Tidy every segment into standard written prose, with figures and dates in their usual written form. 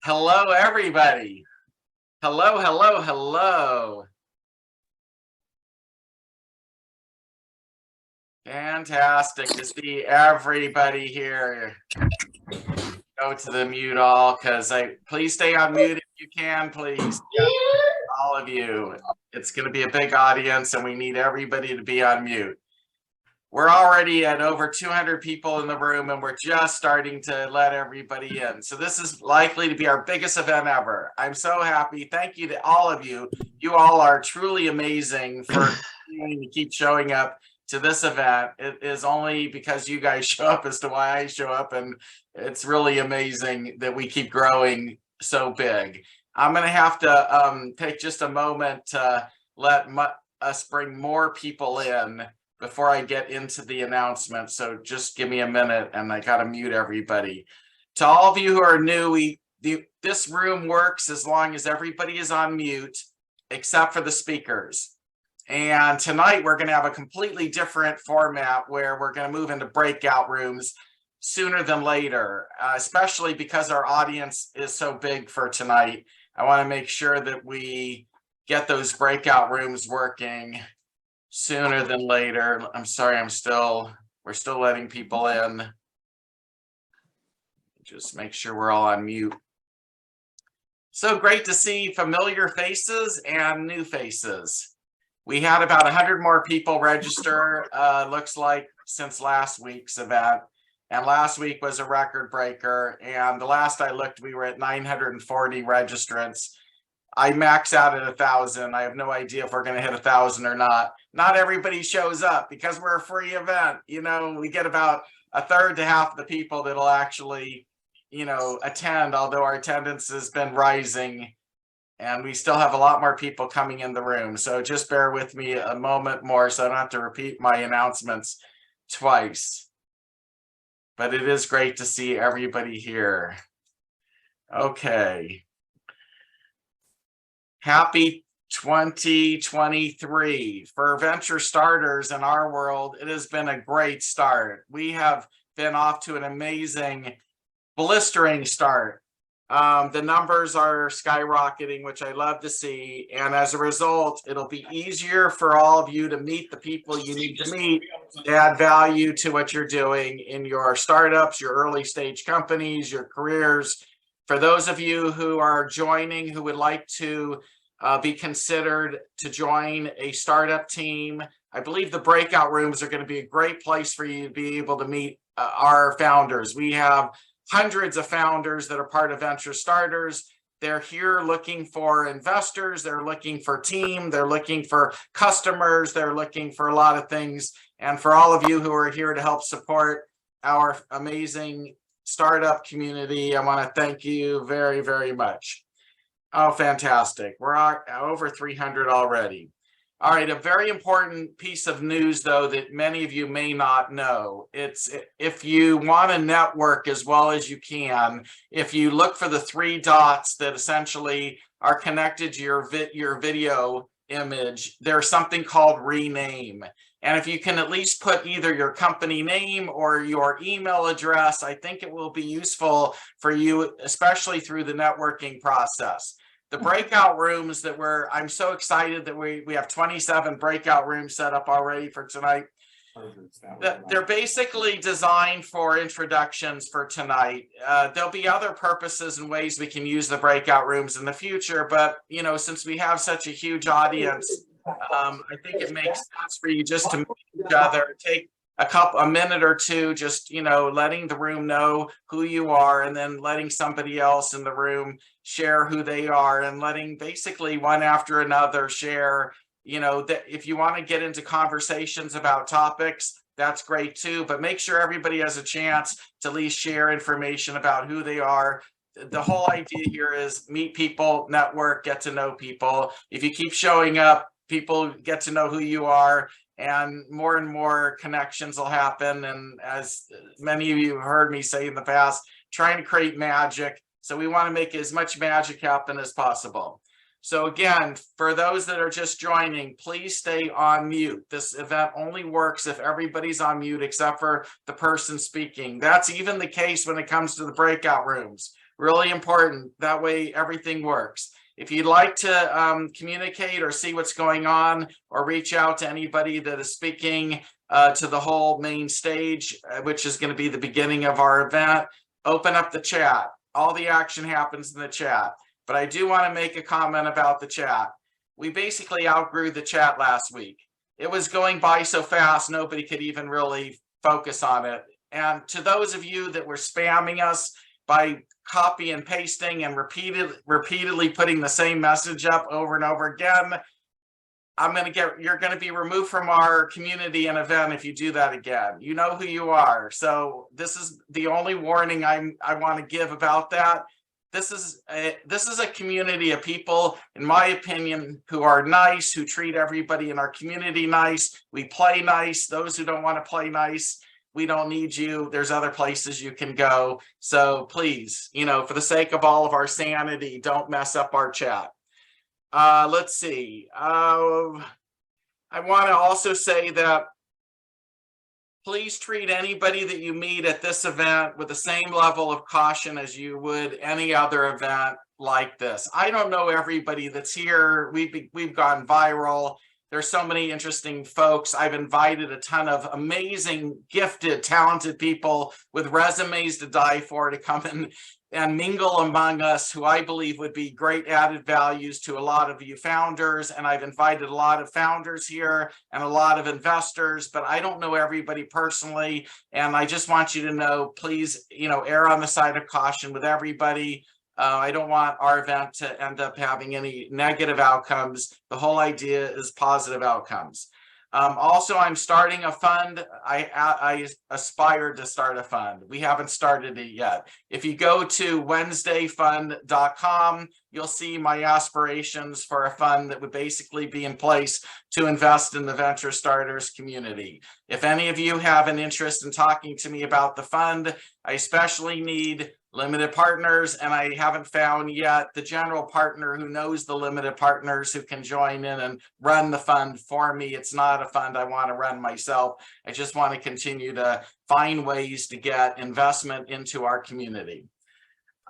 Hello, everybody. Hello, hello, hello. Fantastic to see everybody here. Go to the mute all, because please stay on mute if you can, please. All of you. It's going to be a big audience, and we need everybody to be on mute. We're already at over 200 people in the room, and we're just starting to let everybody in. So this is likely to be our biggest event ever. I'm so happy. Thank you to all of you. You all are truly amazing for continuing to keep showing up to this event. It is only because you guys show up as to why I show up, and it's really amazing that we keep growing so big. I'm going to have to take just a moment to let us bring more people in before I get into the announcement. So just give me a minute, and I got to mute everybody. To all of you who are new, this room works as long as everybody is on mute, except for the speakers. And tonight we're going to have a completely different format where we're going to move into breakout rooms sooner than later, especially because our audience is so big for tonight. I want to make sure that we get those breakout rooms working sooner than later. I'm sorry, we're still letting people in. Just make sure we're all on mute. So great to see familiar faces and new faces. We had about 100 more people register, looks like, since last week's event. And last week was a record breaker. And the last I looked, we were at 940 registrants. I max out at 1,000. I have no idea if we're going to hit 1,000 or not. Not everybody shows up because we're a free event. You know, we get about a third to half the people that'll actually, attend, although our attendance has been rising and we still have a lot more people coming in the room. So just bear with me a moment more so I don't have to repeat my announcements twice. But it is great to see everybody here. Okay. Happy 2023. For venture starters in our world, it has been a great start. We have been off to an amazing, blistering start. The numbers are skyrocketing, which I love to see. And as a result, it'll be easier for all of you to meet the people you need to meet to add value to what you're doing in your startups, your early stage companies, your careers. For those of you who are joining, who would like to be considered to join a startup team, I believe the breakout rooms are going to be a great place for you to be able to meet our founders. We have hundreds of founders that are part of Venture Starters. They're here looking for investors. They're looking for team. They're looking for customers. They're looking for a lot of things. And for all of you who are here to help support our amazing startup community, I want to thank you very, very much. Oh, fantastic. We're over 300 already. All right, a very important piece of news, though, that many of you may not know. It's if you want to network as well as you can, if you look for the 3 dots that essentially are connected to your video image, there's something called rename. And if you can at least put either your company name or your email address, I think it will be useful for you, especially through the networking process. The breakout rooms that I'm so excited that we have 27 breakout rooms set up already for tonight. They're basically designed for introductions for tonight. There'll be other purposes and ways we can use the breakout rooms in the future, but since we have such a huge audience, I think it makes sense for you just to meet each other, take a minute or two, just letting the room know who you are, and then letting somebody else in the room share who they are, and letting basically one after another share. That if you want to get into conversations about topics, that's great too, but make sure everybody has a chance to at least share information about who they are. The whole idea here is meet people, network, get to know people. If you keep showing up, people get to know who you are, and more connections will happen. And as many of you have heard me say in the past, trying to create magic. So we want to make as much magic happen as possible. So again, for those that are just joining, please stay on mute. This event only works if everybody's on mute except for the person speaking. That's even the case when it comes to the breakout rooms. Really important. That way everything works. If you'd like to communicate or see what's going on, or reach out to anybody that is speaking to the whole main stage, which is going to be the beginning of our event, open up the chat. All the action happens in the chat. But I do want to make a comment about the chat. We basically outgrew the chat last week. It was going by so fast, nobody could even really focus on it. And to those of you that were spamming us by copy and pasting and repeatedly putting the same message up over and over again, you're going to be removed from our community and event if you do that again. You know who you are. So this is the only warning I want to give about that. This is a community of people, in my opinion, who are nice, who treat everybody in our community nice. We play nice. Those who don't want to play nice, we don't need you. There's other places you can go. So please, for the sake of all of our sanity, don't mess up our chat. Let's see. I want to also say that please treat anybody that you meet at this event with the same level of caution as you would any other event like this. I don't know everybody that's here. We've gone viral. There's so many interesting folks. I've invited a ton of amazing, gifted, talented people with resumes to die for to come in and mingle among us, who I believe would be great added values to a lot of you founders. And I've invited a lot of founders here and a lot of investors, but I don't know everybody personally. And I just want you to know, please, err on the side of caution with everybody. I don't want our event to end up having any negative outcomes. The whole idea is positive outcomes. Also, I'm starting a fund. I aspire to start a fund. We haven't started it yet. If you go to wednesdayfund.com, you'll see my aspirations for a fund that would basically be in place to invest in the venture starters community. If any of you have an interest in talking to me about the fund, I especially need limited partners, and I haven't found yet the general partner who knows the limited partners who can join in and run the fund for me. It's not a fund I want to run myself. I just want to continue to find ways to get investment into our community.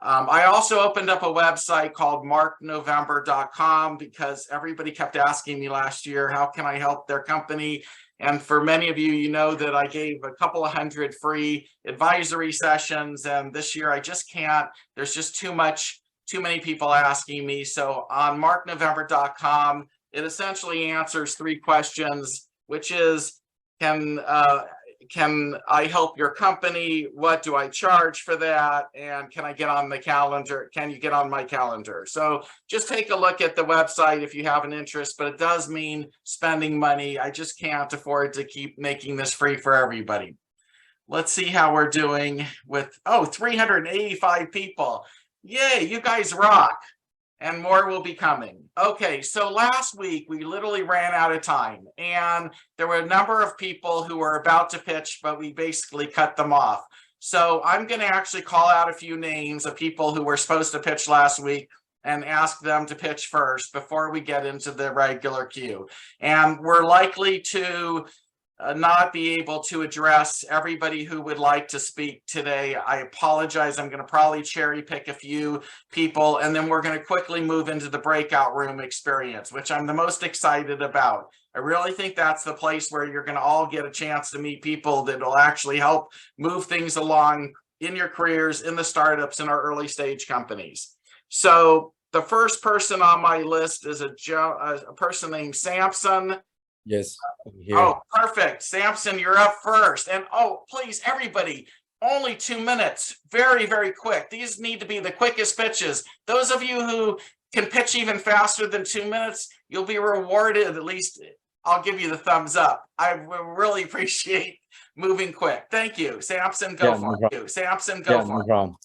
I also opened up a website called marknovember.com because everybody kept asking me last year, how can I help their company? And for many of you, you know that I gave a couple of hundred free advisory sessions, and this year I just can't. There's just too many people asking me. So on marknovember.com, it essentially answers 3 questions, which is, can I help your company? What do I charge for that? And can I get on the calendar? Can you get on my calendar? So just take a look at the website if you have an interest, but it does mean spending money. I just can't afford to keep making this free for everybody. Let's see how we're doing with, 385 people. Yay, you guys rock. And more will be coming. Okay, so last week we literally ran out of time, and there were a number of people who were about to pitch, but we basically cut them off. So I'm going to actually call out a few names of people who were supposed to pitch last week and ask them to pitch first before we get into the regular queue. And we're likely to not be able to address everybody who would like to speak today. I apologize. I'm going to probably cherry pick a few people, and then we're going to quickly move into the breakout room experience, which I'm the most excited about. I really think that's the place where you're going to all get a chance to meet people that will actually help move things along in your careers, in the startups, in our early stage companies. So the first person on my list is a person named Samson. Yes. Oh, perfect. Samson, you're up first. And please, everybody, only 2 minutes. Very, very quick. These need to be the quickest pitches. Those of you who can pitch even faster than 2 minutes, you'll be rewarded. At least I'll give you the thumbs up. I really appreciate moving quick. Thank you. Samson, go for it. Samson, go for it. No problem.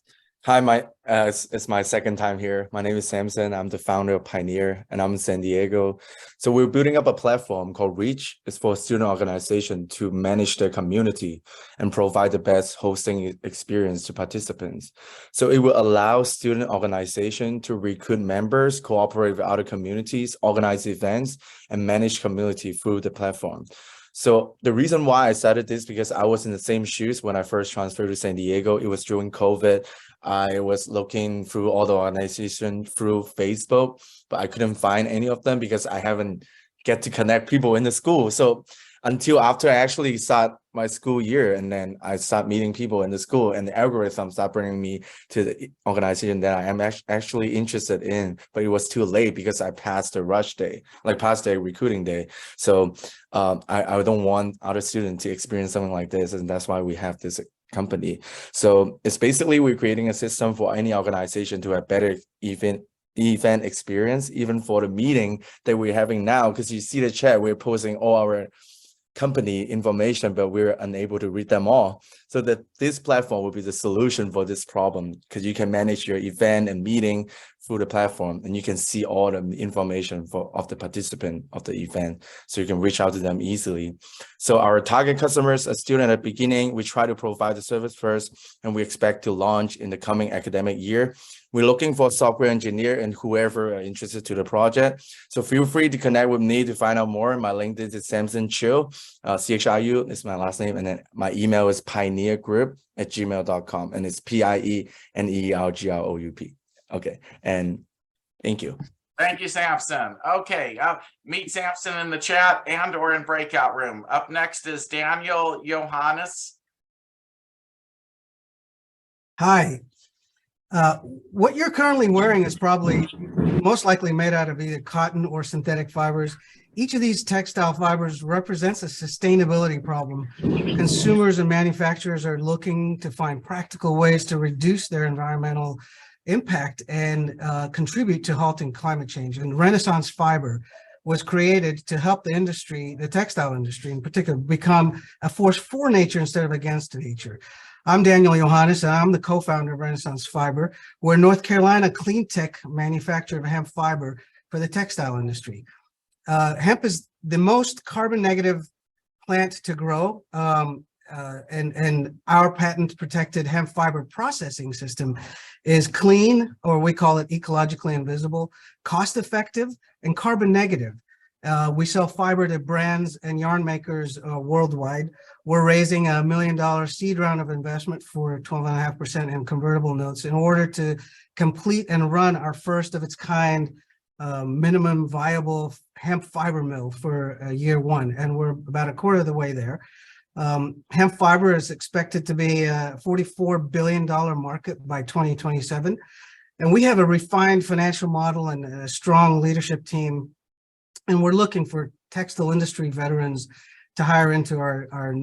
Hi, it's my second time here. My name is Samson. I'm the founder of Pioneer, and I'm in San Diego. So we're building up a platform called Reach. It's for student organization to manage their community and provide the best hosting experience to participants. So it will allow student organization to recruit members, cooperate with other communities, organize events, and manage community through the platform. So the reason why I started this because I was in the same shoes when I first transferred to San Diego. It was during COVID. I was looking through all the organization through Facebook, but I couldn't find any of them because I haven't get to connect people in the school. So until after I actually start my school year, and then I start meeting people in the school, and the algorithm start bringing me to the organization that I am actually interested in. But it was too late because I passed the rush day, like past the recruiting day. So I don't want other students to experience something like this, and that's why we have this company. So it's basically we're creating a system for any organization to have better event experience, even for the meeting that we're having now, because you see the chat, we're posting all our company information, but we're unable to read them all. So that this platform will be the solution for this problem, because you can manage your event and meeting through the platform, and you can see all the information of the participant of the event, so you can reach out to them easily. So our target customers, a student at the beginning, we try to provide the service first, and we expect to launch in the coming academic year. We're looking for a software engineer and whoever are interested to the project. So feel free to connect with me to find out more. My LinkedIn is Samson Chiu, CHIU is my last name. And then my email is pioneergroup@gmail.com. And it's PIENERGROUP. Okay. And thank you. Thank you, Samson. Okay, meet Samson in the chat and or in breakout room. Up next is Daniel Johannes. Hi. What you're currently wearing is probably most likely made out of either cotton or synthetic fibers. Each of these textile fibers represents a sustainability problem. Consumers and manufacturers are looking to find practical ways to reduce their environmental impact and contribute to halting climate change. And Renaissance Fiber was created to help the industry, the textile industry in particular, become a force for nature instead of against nature. I'm Daniel Johannes, and I'm the co-founder of Renaissance Fiber. We're a North Carolina clean tech manufacturer of hemp fiber for the textile industry. Hemp is the most carbon negative plant to grow, and our patent protected hemp fiber processing system is clean, or we call it ecologically invisible, cost effective, and carbon negative. We sell fiber to brands and yarn makers worldwide. We're raising $1 million seed round of investment for 12.5% in convertible notes in order to complete and run our first of its kind minimum viable hemp fiber mill for year one. And we're about a quarter of the way there. Hemp fiber is expected to be a $44 billion market by 2027. And we have a refined financial model and a strong leadership team. And we're looking for textile industry veterans to hire into our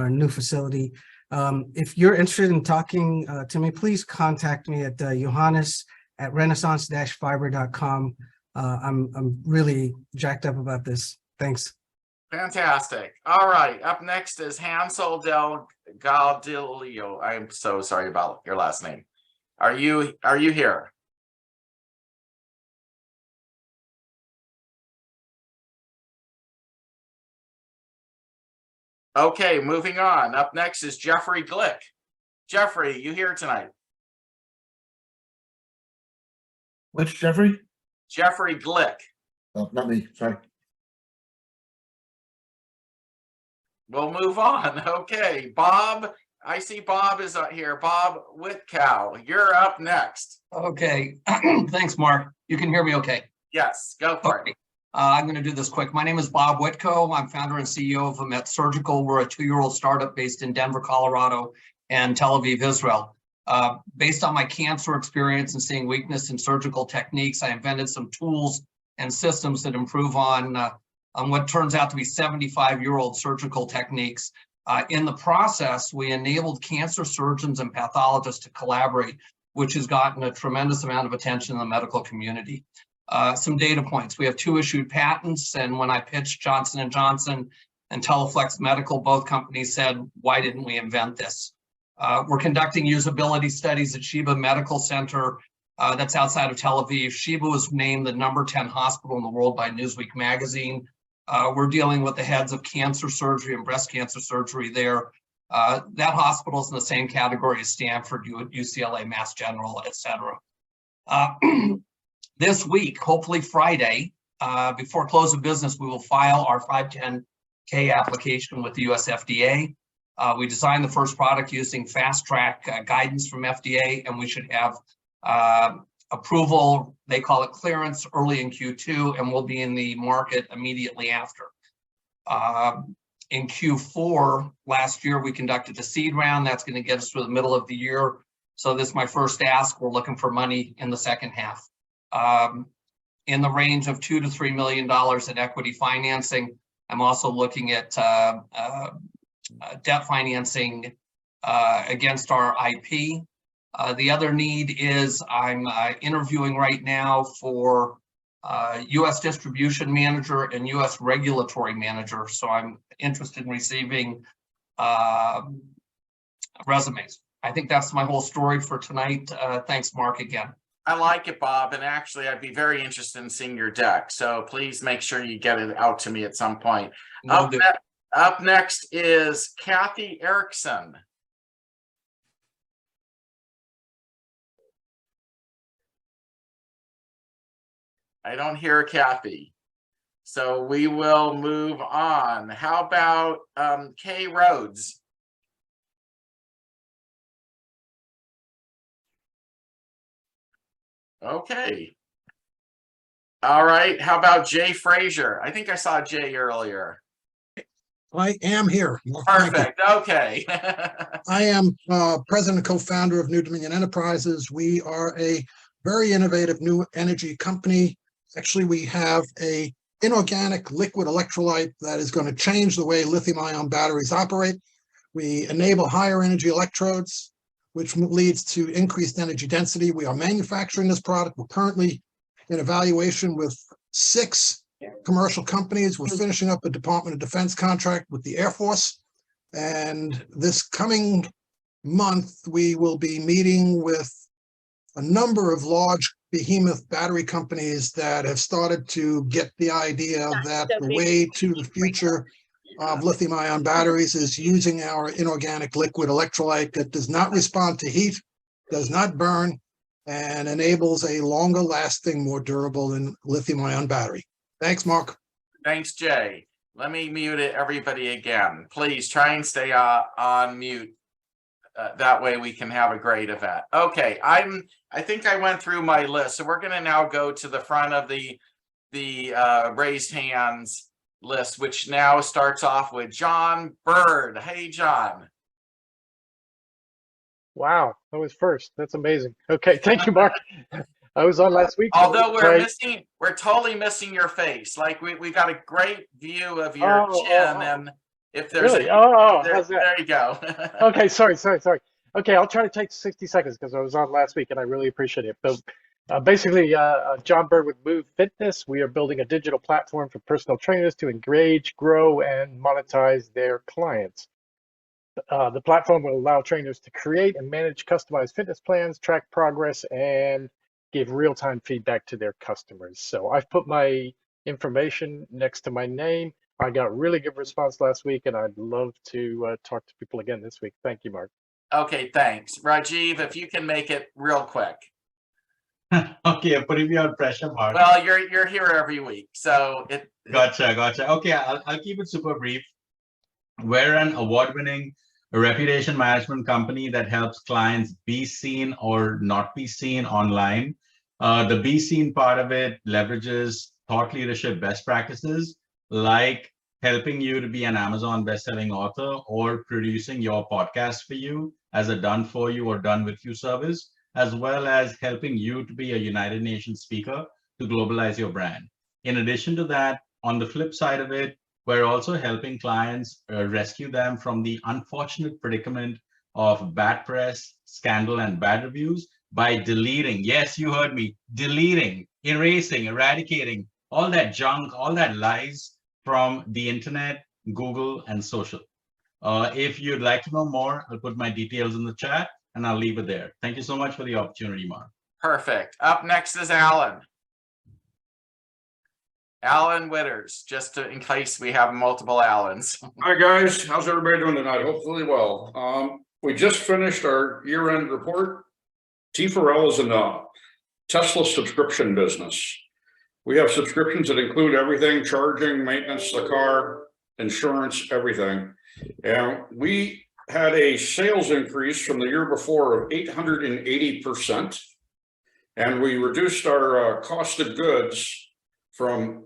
new facility. If you're interested in talking to me, please contact me at Johannes@renaissance-fiber.com. I'm really jacked up about this. Thanks. Fantastic. All right. Up next is Hansel Del Gaudilio. I'm so sorry about your last name. Are you here? Okay, moving on. Up next is Jeffrey Glick. Jeffrey, you here tonight? Which Jeffrey? Jeffrey Glick. Oh, not me. Sorry. We'll move on. Okay, Bob. I see Bob is here. Bob Whitko, you're up next. Okay, thanks, Mark. You can hear me okay? Yes, go for it. I'm going to do this quick. My name is Bob Whitko. I'm founder and CEO of Met Surgical. We're a 2-year-old startup based in Denver, Colorado, and Tel Aviv, Israel. Based on my cancer experience and seeing weakness in surgical techniques, I invented some tools and systems that improve on what turns out to be 75-year-old surgical techniques. In the process, we enabled cancer surgeons and pathologists to collaborate, which has gotten a tremendous amount of attention in the medical community. Some data points. We have 2 issued patents, and when I pitched Johnson & Johnson and Teleflex Medical, both companies said, why didn't we invent this? We're conducting usability studies at Sheba Medical Center that's outside of Tel Aviv. Sheba was named the #10 hospital in the world by Newsweek magazine. We're dealing with the heads of cancer surgery and breast cancer surgery there. That hospital is in the same category as Stanford, UCLA, Mass General, et cetera. This week, hopefully Friday, before close of business, we will file our 510 application with the US FDA. We designed the first product using fast track guidance from FDA, and we should have approval, they call it clearance, early in Q2, and we'll be in the market immediately after. In Q4 last year, we conducted a seed round. That's going to get us through the middle of the year. So this is my first ask. We're looking for money in the second half. In the range of $2 to $3 million in equity financing. I'm also looking at debt financing against our IP. The other need is I'm interviewing right now for US distribution manager and US regulatory manager. So I'm interested in receiving resumes. I think that's my whole story for tonight. Thanks, Mark, again. I like it, Bob. And actually, I'd be very interested in seeing your deck. So please make sure you get it out to me at some point. Up next is Kathy Erickson. I don't hear Kathy. So we will move on. How about Kay Rhodes? Okay. All right. How about Jay Frazier? I think I saw Jay earlier. I am here. Thank you. Perfect. Okay. I am president and co-founder of New Dominion Enterprises. We are a very innovative new energy company. Actually, we have a inorganic liquid electrolyte that is going to change the way lithium-ion batteries operate. We enable higher energy electrodes, which leads to increased energy density. We are manufacturing this product. We're currently in evaluation with 6 commercial companies. We're finishing up a Department of Defense contract with the Air Force. And this coming month, we will be meeting with a number of large behemoth battery companies that have started to get the idea that the way to the future of lithium-ion batteries is using our inorganic liquid electrolyte that does not respond to heat, does not burn, and enables a longer lasting, more durable than lithium-ion battery. Thanks, Mark. Thanks, Jay. Let me mute everybody again. Please try and stay on mute. That way we can have a great event. Okay, I think I went through my list. So we're going to now go to the front of the raised hands list, which now starts off with John Byrd. Hey, John. Wow, that was first. That's amazing. Okay, thank you, Mark. I was on last week. Although we're totally missing your face. Like we got a great view of your chin, and if there's really, how's that? There you go. Okay, sorry. Okay, I'll try to take 60 seconds because I was on last week and I really appreciate it. But basically, John Byrd with Move Fitness. We are building a digital platform for personal trainers to engage, grow, and monetize their clients. The platform will allow trainers to create and manage customized fitness plans, track progress, and give real-time feedback to their customers. So I've put my information next to my name. I got really good response last week, and I'd love to talk to people again this week. Thank you, Mark. Okay, thanks. Rajiv, if you can make it real quick. Okay, I'm putting me on pressure, Mark. Well, you're here every week, so Gotcha. Okay, I'll keep it super brief. We're an award-winning reputation management company that helps clients be seen or not be seen online. The be seen part of it leverages thought leadership best practices, like helping you to be an Amazon bestselling author or producing your podcast for you as a done for you or done with you service, as well as helping you to be a United Nations speaker to globalize your brand. In addition to that, on the flip side of it, we're also helping clients rescue them from the unfortunate predicament of bad press, scandal, and bad reviews by deleting, yes, you heard me, deleting, erasing, eradicating all that junk, all that lies from the internet, Google, and social. If you'd like to know more, I'll put my details in the chat and I'll leave it there. Thank you so much for the opportunity, Mark. Perfect. Up next is Alan. Alan Witters, just in case we have multiple Allens. Hi guys, how's everybody doing tonight? Hopefully well. We just finished our year-end report. T4L is in the Tesla subscription business. We have subscriptions that include everything, charging, maintenance of the car, insurance, everything. And we had a sales increase from the year before of 880%. And we reduced our cost of goods from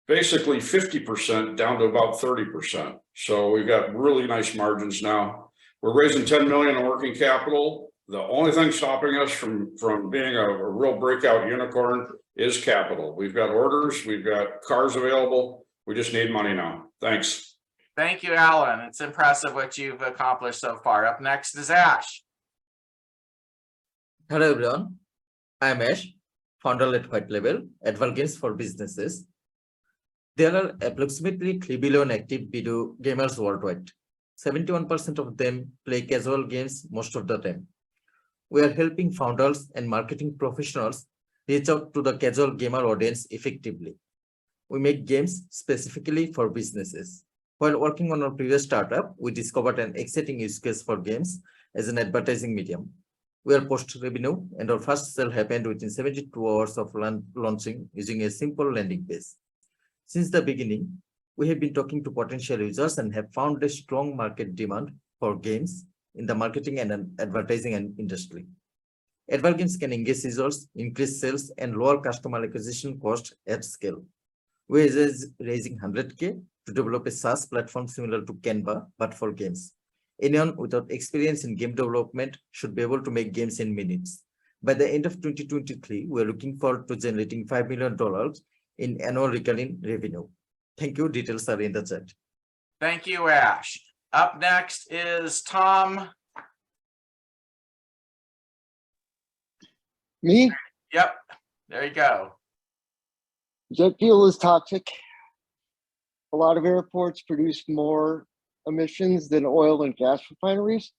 basically 50% down to about 30%. So we've got really nice margins now. We're raising 10 million in working capital. The only thing stopping us from being a real breakout unicorn is capital. We've got orders, we've got cars available. We just need money now. Thanks. Thank you, Alan. It's impressive what you've accomplished so far. Up next is Ash. Hello everyone, I am Ash, founder at White Label, Advanced Games for Businesses. There are approximately 3 billion active video gamers worldwide. 71% of them play casual games most of the time. We are helping founders and marketing professionals reach out to the casual gamer audience effectively. We make games specifically for businesses. While working on our previous startup, we discovered an exciting use case for games as an advertising medium. We are post-revenue, and our first sale happened within 72 hours of launching using a simple landing page. Since the beginning, we have been talking to potential users and have found a strong market demand for games in the marketing and advertising industry. Advert games can engage users, increase sales, and lower customer acquisition cost at scale. We are raising 100K to develop a SaaS platform similar to Canva, but for games. Anyone without experience in game development should be able to make games in minutes. By the end of 2023, we are looking forward to generating $5 million in annual recurring revenue. Thank you. Details are in the chat. Thank you, Ash. Up next is Tom. Me? Yep, there you go. Jet fuel is toxic. A lot of airports produce more emissions than oil and gas refineries.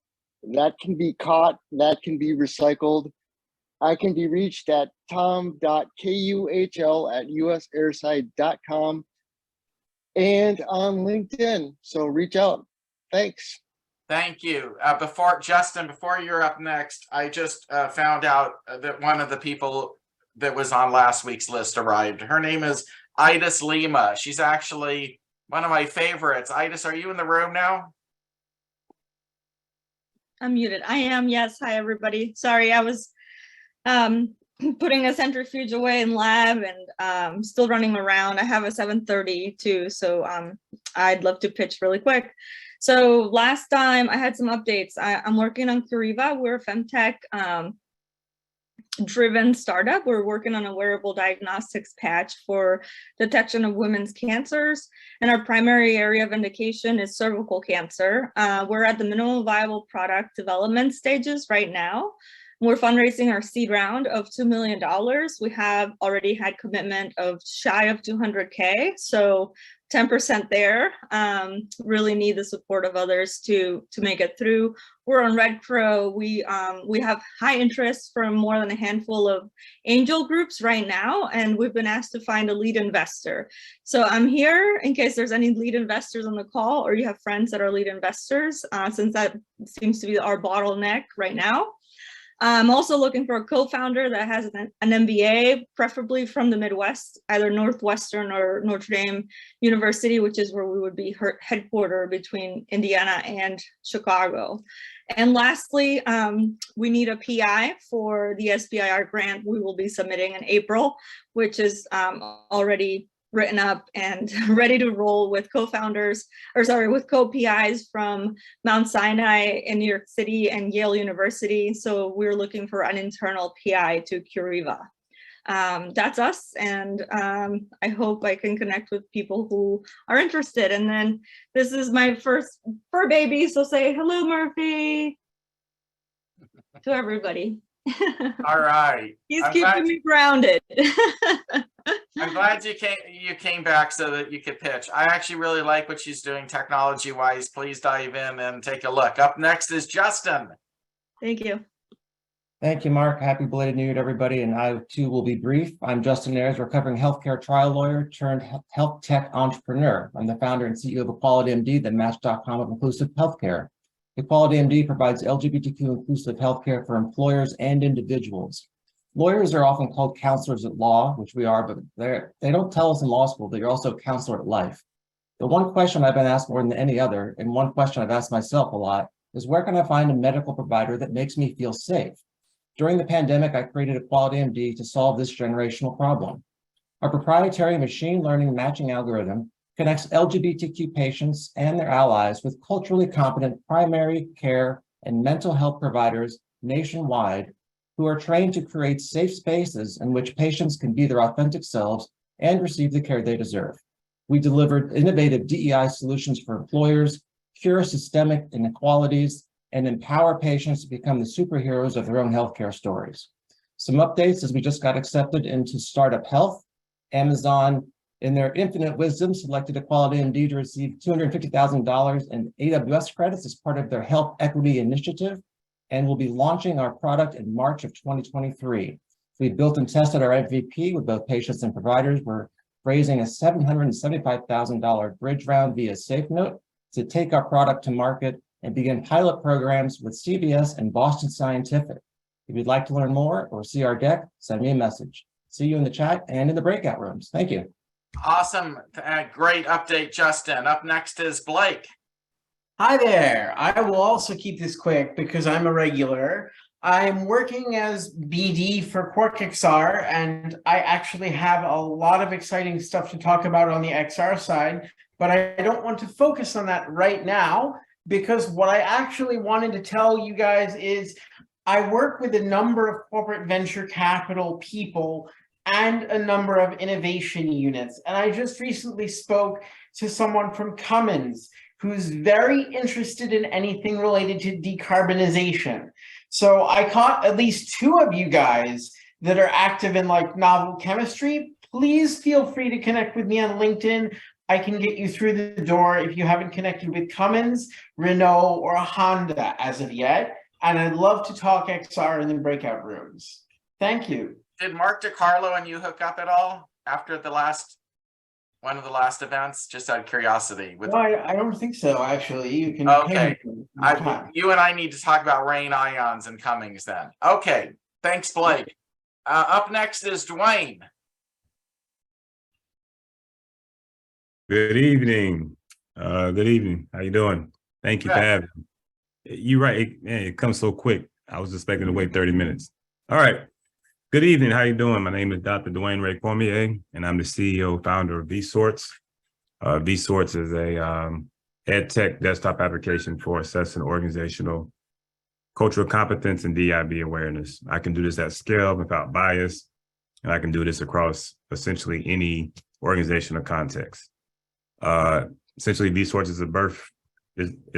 That can be caught, that can be recycled. I can be reached at tom.kuhl@usairside.com and on LinkedIn. So reach out. Thanks. Thank you. Justin, before you're up next, I just found out that one of the people that was on last week's list arrived. Her name is Idis Lima. She's actually one of my favorites. Idis, are you in the room now? I'm muted. I am, yes. Hi, everybody. Sorry, I was putting a centrifuge away in lab and still running around. I have a 7:30 too, so I'd love to pitch really quick. So last time I had some updates. I'm working on Curiva. We're a femtech driven startup. We're working on a wearable diagnostics patch for detection of women's cancers. And our primary area of indication is cervical cancer. We're at the minimum viable product development stages right now. We're fundraising our seed round of $2 million. We have already had commitment of shy of 200K. So 10% there. Really need the support of others to make it through. We're on Red Crow. We have high interest from more than a handful of angel groups right now, and we've been asked to find a lead investor. So I'm here in case there's any lead investors on the call, or you have friends that are lead investors, since that seems to be our bottleneck right now. I'm also looking for a co-founder that has an MBA, preferably from the Midwest, either Northwestern or Notre Dame University, which is where we would be headquartered between Indiana and Chicago. And lastly, we need a PI for the SBIR grant we will be submitting in April, which is already written up and ready to roll with co-founders, with co-PIs from Mount Sinai in New York City and Yale University. So we're looking for an internal PI to Curiva. That's us, and I hope I can connect with people who are interested. And then this is my first fur baby, so say hello, Murphy, to everybody. All right. He's keeping me grounded. I'm glad you came back so that you could pitch. I actually really like what she's doing technology-wise. Please dive in and take a look. Up next is Justin. Thank you. Thank you, Mark. Happy belated New Year to everybody, and I too will be brief. I'm Justin Ayers, recovering healthcare trial lawyer turned health tech entrepreneur. I'm the founder and CEO of Equality MD, the Match.com of inclusive healthcare. Equality MD provides LGBTQ inclusive healthcare for employers and individuals. Lawyers are often called counselors at law, which we are, but they don't tell us in law school that you're also a counselor at life. The one question I've been asked more than any other, and one question I've asked myself a lot, is where can I find a medical provider that makes me feel safe? During the pandemic, I created Equality MD to solve this generational problem. Our proprietary machine learning matching algorithm connects LGBTQ patients and their allies with culturally competent primary care and mental health providers nationwide who are trained to create safe spaces in which patients can be their authentic selves and receive the care they deserve. We delivered innovative DEI solutions for employers, cure systemic inequalities, and empower patients to become the superheroes of their own healthcare stories. Some updates as we just got accepted into Startup Health. Amazon, in their infinite wisdom, selected Equality MD to receive $250,000 in AWS credits as part of their Health Equity Initiative, and will be launching our product in March of 2023. We built and tested our MVP with both patients and providers. We're raising a $775,000 bridge round via SafeNote to take our product to market and begin pilot programs with CBS and Boston Scientific. If you'd like to learn more or see our deck, send me a message. See you in the chat and in the breakout rooms. Thank you. Awesome. Great update, Justin. Up next is Blake. Hi there. I will also keep this quick because I'm a regular. I'm working as BD for QuarkXR, and I actually have a lot of exciting stuff to talk about on the XR side, but I don't want to focus on that right now because what I actually wanted to tell you guys is I work with a number of corporate venture capital people and a number of innovation units. And I just recently spoke to someone from Cummins who's very interested in anything related to decarbonization. So I caught at least two of you guys that are active in like novel chemistry. Please feel free to connect with me on LinkedIn. I can get you through the door if you haven't connected with Cummins, Renault, or Honda as of yet. And I'd love to talk XR in the breakout rooms. Thank you. Did Mark DiCarlo and you hook up at all after one of the last events? Just out of curiosity. No, I don't think so, actually. You can. Okay. You and I need to talk about rain ions and Cummings then. Okay. Thanks, Blake. Up next is Dwayne. Good evening. Good evening. How you doing? Thank you for having me. You're right. It comes so quick. I was expecting to wait 30 minutes. All right. Good evening. How you doing? My name is Dr. Dwayne Ray Cormier, and I'm the CEO, founder of vSorts. vSorts is a ed tech desktop application for assessing organizational cultural competence and DIB awareness. I can do this at scale without bias, and I can do this across essentially any organizational context. Essentially, vSorts is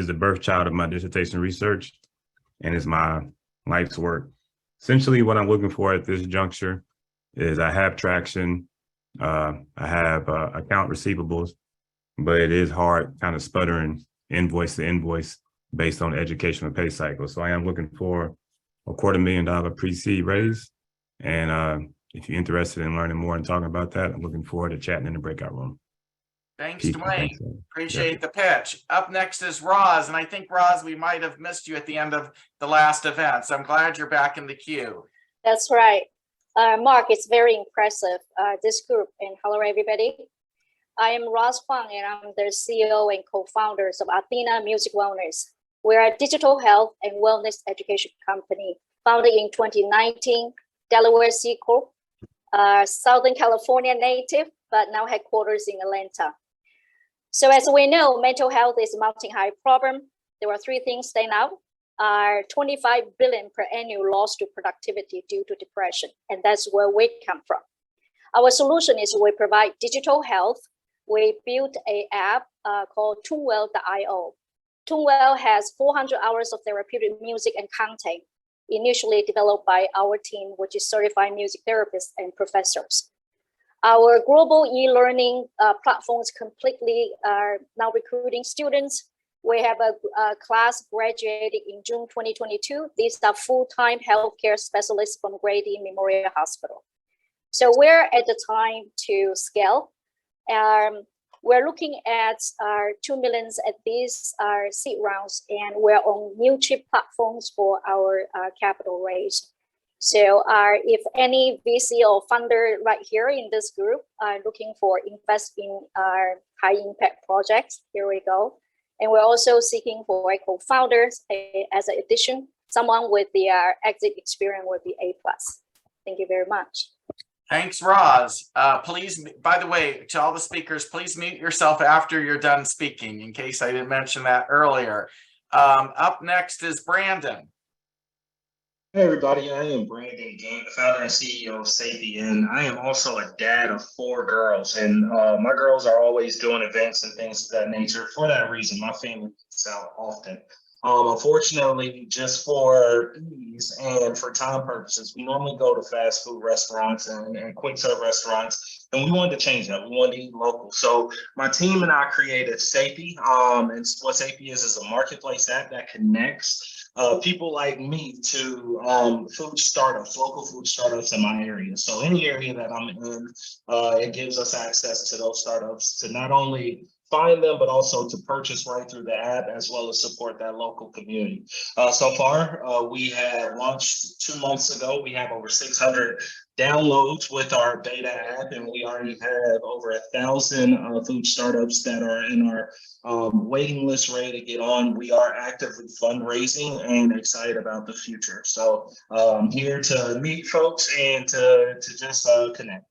the birth child of my dissertation research, and is my life's work. Essentially, what I'm looking for at this juncture is I have traction, I have account receivables, but it is hard kind of sputtering invoice to invoice based on educational pay cycle. So I am looking for a $250,000 pre-seed raise. And if you're interested in learning more and talking about that, I'm looking forward to chatting in the breakout room. Thanks, Dwayne. Appreciate the pitch. Up next is Roz. And I think, Roz, we might have missed you at the end of the last event. So I'm glad you're back in the queue. That's right. Mark, it's very impressive, this group. And hello, everybody. I am Roz Huang, and I'm the CEO and co-founders of Athena Music Wellness. We're a digital health and wellness education company founded in 2019, Delaware C Corp, Southern California native, but now headquarters in Atlanta. So as we know, mental health is a mountain-high problem. There are three things stand out. Are 25 billion per annum loss to productivity due to depression, and that's where we come from. Our solution is we provide digital health. We built an app called TuneWell.io. TuneWell has 400 hours of therapeutic music and content, initially developed by our team, which is certified music therapists and professors. Our global e-learning platforms completely are now recruiting students. We have a class graduated in June 2022. These are full-time healthcare specialists from Grady Memorial Hospital. So we're at the time to scale. We're looking at our 2 million at these seed rounds, and we're on new chip platforms for our capital raise. So if any VC or funder right here in this group are looking for invest in our high impact projects, here we go. And we're also seeking for co-founders as an addition. Someone with the exit experience would be A+. Thank you very much. Thanks, Roz. Please, by the way, to all the speakers, please mute yourself after you're done speaking, in case I didn't mention that earlier. Up next is Brandon. Hey everybody, I am Brandon Game, the founder and CEO of Sapien. I am also a dad of 4 girls, and my girls are always doing events and things of that nature. For that reason, my family eats out often. Unfortunately, just for ease and for time purposes, we normally go to fast food restaurants and quick serve restaurants, and we wanted to change that. We wanted to eat local. So my team and I created Sapie, and what Sapie is a marketplace app that connects people like me to food startups, local food startups in my area. So any area that I'm in, it gives us access to those startups to not only find them, but also to purchase right through the app, as well as support that local community. So far, we had launched 2 months ago. We have over 600 downloads with our beta app, and we already have over 1,000 food startups that are in our waiting list ready to get on. We are actively fundraising and excited about the future. So I'm here to meet folks and to just connect.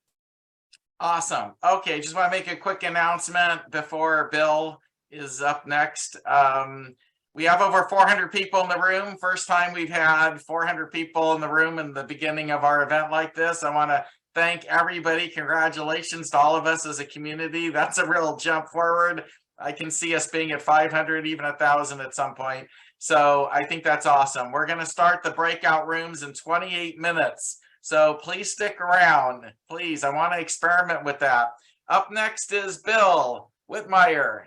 Awesome. Okay, just want to make a quick announcement before Bill is up next. We have over 400 people in the room. First time we've had 400 people in the room in the beginning of our event like this. I want to thank everybody. Congratulations to all of us as a community. That's a real jump forward. I can see us being at 500, even 1,000 at some point. So I think that's awesome. We're going to start the breakout rooms in 28 minutes. So please stick around. Please, I want to experiment with that. Up next is Bill Whitmire.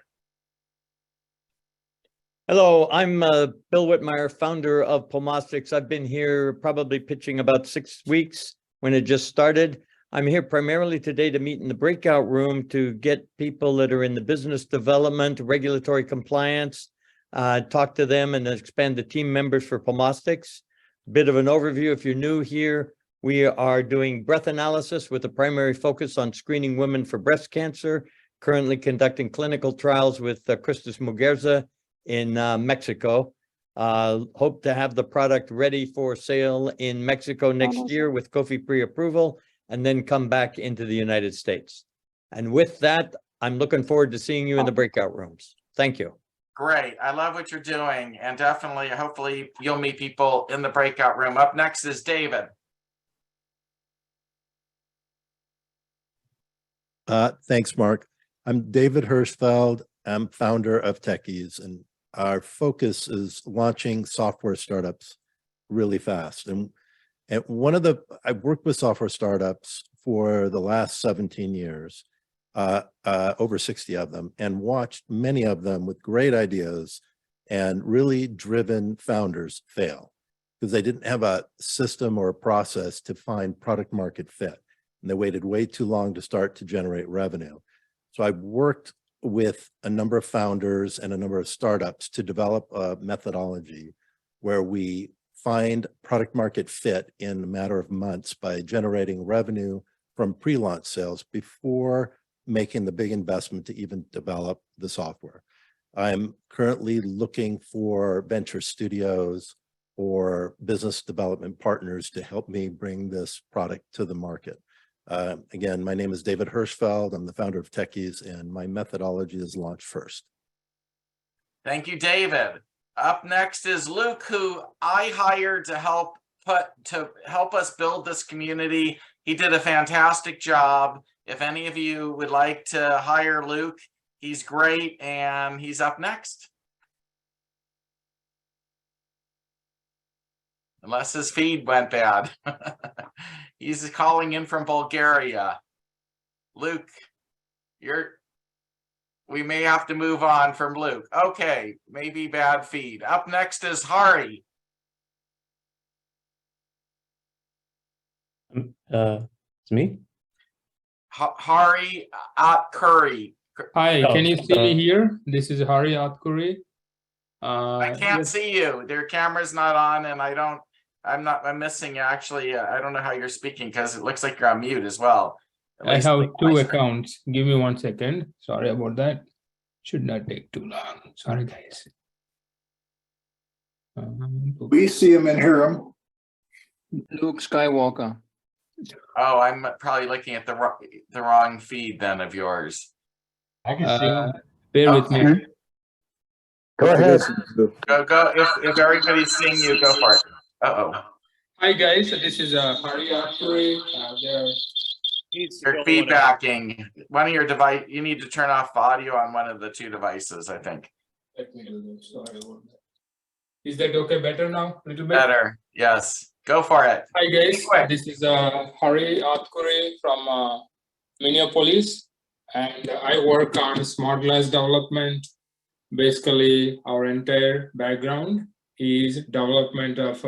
Hello, I'm Bill Whitmire, founder of Pomostics. I've been here probably pitching about 6 weeks when it just started. I'm here primarily today to meet in the breakout room to get people that are in the business development, regulatory compliance, talk to them and expand the team members for Pomostics. Bit of an overview if you're new here. We are doing breath analysis with a primary focus on screening women for breast cancer, currently conducting clinical trials with Christus Muguerza in Mexico. Hope to have the product ready for sale in Mexico next year with COFI pre-approval, and then come back into the United States. And with that, I'm looking forward to seeing you in the breakout rooms. Thank you. Great. I love what you're doing. And definitely, hopefully you'll meet people in the breakout room. Up next is David. Thanks, Mark. I'm David Hirschfeld. I'm founder of Techies, and our focus is launching software startups really fast. And I've worked with software startups for the last 17 years, over 60 of them, and watched many of them with great ideas and really driven founders fail because they didn't have a system or a process to find product market fit. And they waited way too long to start to generate revenue. So I've worked with a number of founders and a number of startups to develop a methodology where we find product market fit in a matter of months by generating revenue from pre-launch sales before making the big investment to even develop the software. I'm currently looking for venture studios or business development partners to help me bring this product to the market. Again, my name is David Hirschfeld. I'm the founder of Techies, and my methodology is launch first. Thank you, David. Up next is Luke, who I hired to help us build this community. He did a fantastic job. If any of you would like to hire Luke, he's great, and he's up next. Unless his feed went bad. He's calling in from Bulgaria. Luke, we may have to move on from Luke. Okay, maybe bad feed. Up next is Hari. It's me. Hari Atkuri. Hi, can you see me here? This is Hari Atkuri. I can't see you. Their camera's not on, and I don't I'm missing actually. I don't know how you're speaking because it looks like you're on mute as well. At I least have on my two screen. accounts. Give me 1 second. Sorry about that. Should not take too long. Sorry, guys. We see him and hear him. Luke Skywalker. Oh, I'm probably looking at the wrong feed then of yours. I can see him. Bear with me. Go ahead. Go. If everybody's seeing you, go for it. Uh-oh. Hi, guys. So this is Hari Akure. You're feedbacking. One of your device. You need to turn off the audio on one of the two devices, I think. Let me do this. Sorry about that. Is that okay? Better now? A little bit? Better. Yes. Go for it. Hi, guys. This is Hari Akure from Minneapolis. And I work on smart glass development. Basically, our entire background is development of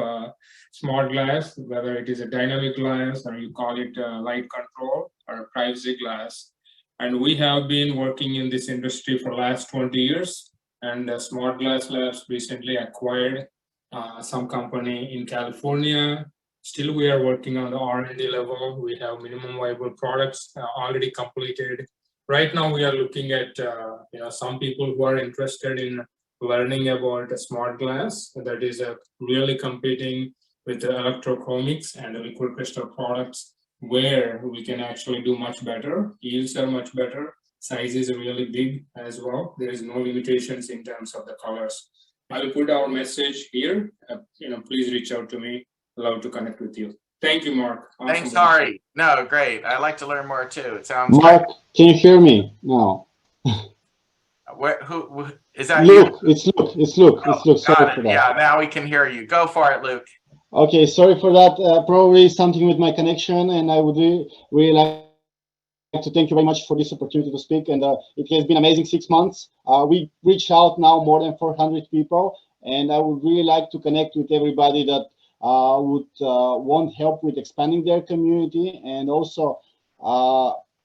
smart glass, whether it is a dynamic glass or you call it light control or a privacy glass. And we have been working in this industry for the last 20 years. And Smart Glass Labs recently acquired some company in California. Still, we are working on the R&D level. We have minimum viable products already completed. Right now, we are looking at some people who are interested in learning about a smart glass that is really competing with the electrochromics and the liquid crystal products, where we can actually do much better. Yields are much better. Size is really big as well. There is no limitations in terms of the colors. I will put our message here. Please reach out to me. Love to connect with you. Thank you, Mark. Awesome. Thanks, Ari. No, great. I'd like to learn more too. It sounds Mark, great. can you hear me? No. Who is that? Luke, you? it's Luke. It's Luke. Oh, It's Luke. Sorry got for it. that. Yeah, now we can hear you. Go for it, Luke. Okay, sorry for that. Probably something with my connection, and I would really like to thank you very much for this opportunity to speak. And it has been amazing 6 months. We reached out now more than 400 people, and I would really like to connect with everybody that would want help with expanding their community. And also,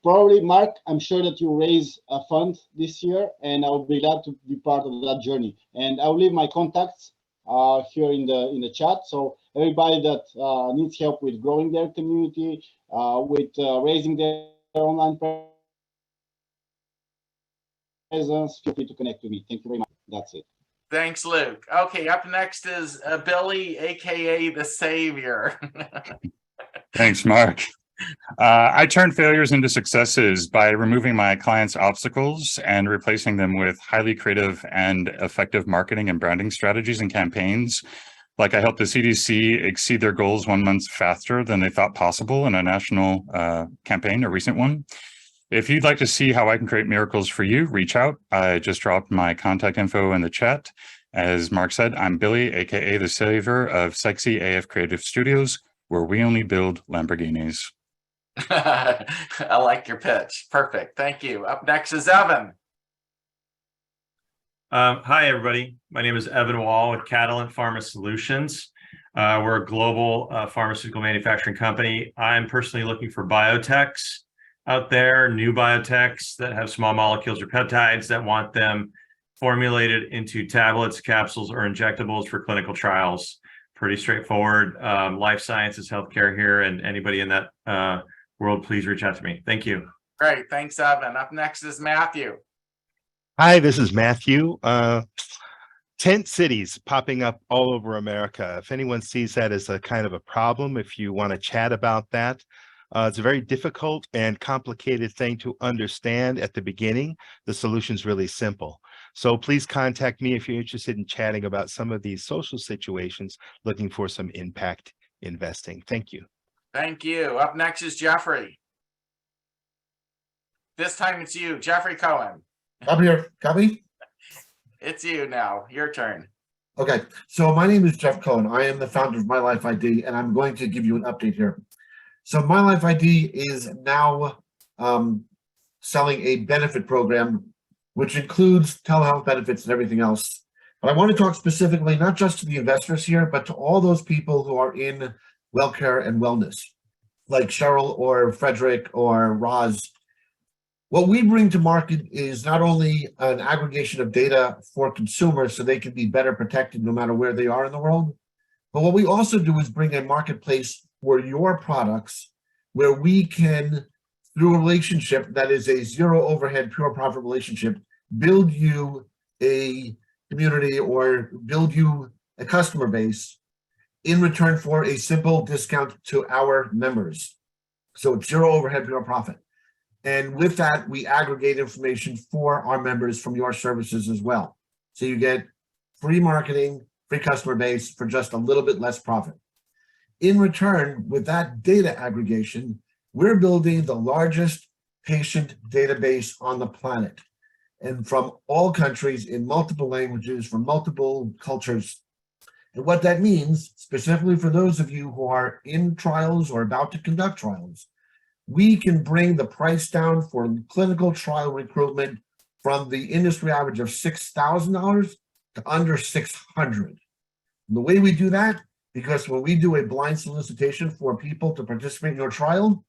probably, Mark, I'm sure that you raise a fund this year, and I'll be glad to be part of that journey. And I'll leave my contacts here in the chat. So everybody that needs help with growing their community, with raising their online presence, feel free to connect with me. Thank you very much. That's it. Thanks, Luke. Okay, up next is Billy, aka the Savior. Thanks, Mark. I turn failures into successes by removing my clients' obstacles and replacing them with highly creative and effective marketing and branding strategies and campaigns. Like I helped the CDC exceed their goals 1 month faster than they thought possible in a national campaign, a recent one. If you'd like to see how I can create miracles for you, reach out. I just dropped my contact info in the chat. As Mark said, I'm Billy, aka the Savior of Sexy AF Creative Studios, where we only build Lamborghinis. I like your pitch. Perfect. Thank you. Up next is Evan. Hi, everybody. My name is Evan Wall with Catalent Pharma Solutions. We're a global pharmaceutical manufacturing company. I'm personally looking for biotechs out there, new biotechs that have small molecules or peptides that want them formulated into tablets, capsules, or injectables for clinical trials. Pretty straightforward. Life sciences, healthcare here, and anybody in that world, please reach out to me. Thank you. Great. Thanks, Evan. Up next is Matthew. Hi, this is Matthew. Tent cities popping up all over America. If anyone sees that as a kind of a problem, if you want to chat about that, it's a very difficult and complicated thing to understand at the beginning. The solution's really simple. So please contact me if you're interested in chatting about some of these social situations, looking for some impact investing. Thank you. Thank you. Up next is Jeffrey. This time it's you, Jeffrey Cohen. I'm here. Copy? It's you now. Your turn. Okay. So my name is Jeff Cohen. I am the founder of My Life ID, and I'm going to give you an update here. So My Life ID is now selling a benefit program, which includes telehealth benefits and everything else. But I want to talk specifically, not just to the investors here, but to all those people who are in WellCare and wellness, like Cheryl or Frederick or Roz. What we bring to market is not only an aggregation of data for consumers so they can be better protected no matter where they are in the world, But what we also do is bring a marketplace for your products where we can, through a relationship that is a zero overhead, pure profit relationship, build you a community or build you a customer base in return for a simple discount to our members. So it's zero overhead, pure profit. And with that, we aggregate information for our members from your services as well. So you get free marketing, free customer base for just a little bit less profit. In return, with that data aggregation, we're building the largest patient database on the planet, and from all countries in multiple languages, from multiple cultures. And what that means, specifically for those of you who are in trials or about to conduct trials, we can bring the price down for clinical trial recruitment from the industry average of $6,000 to under $600. The way we do that, because when we do a blind solicitation for people to participate in your trial,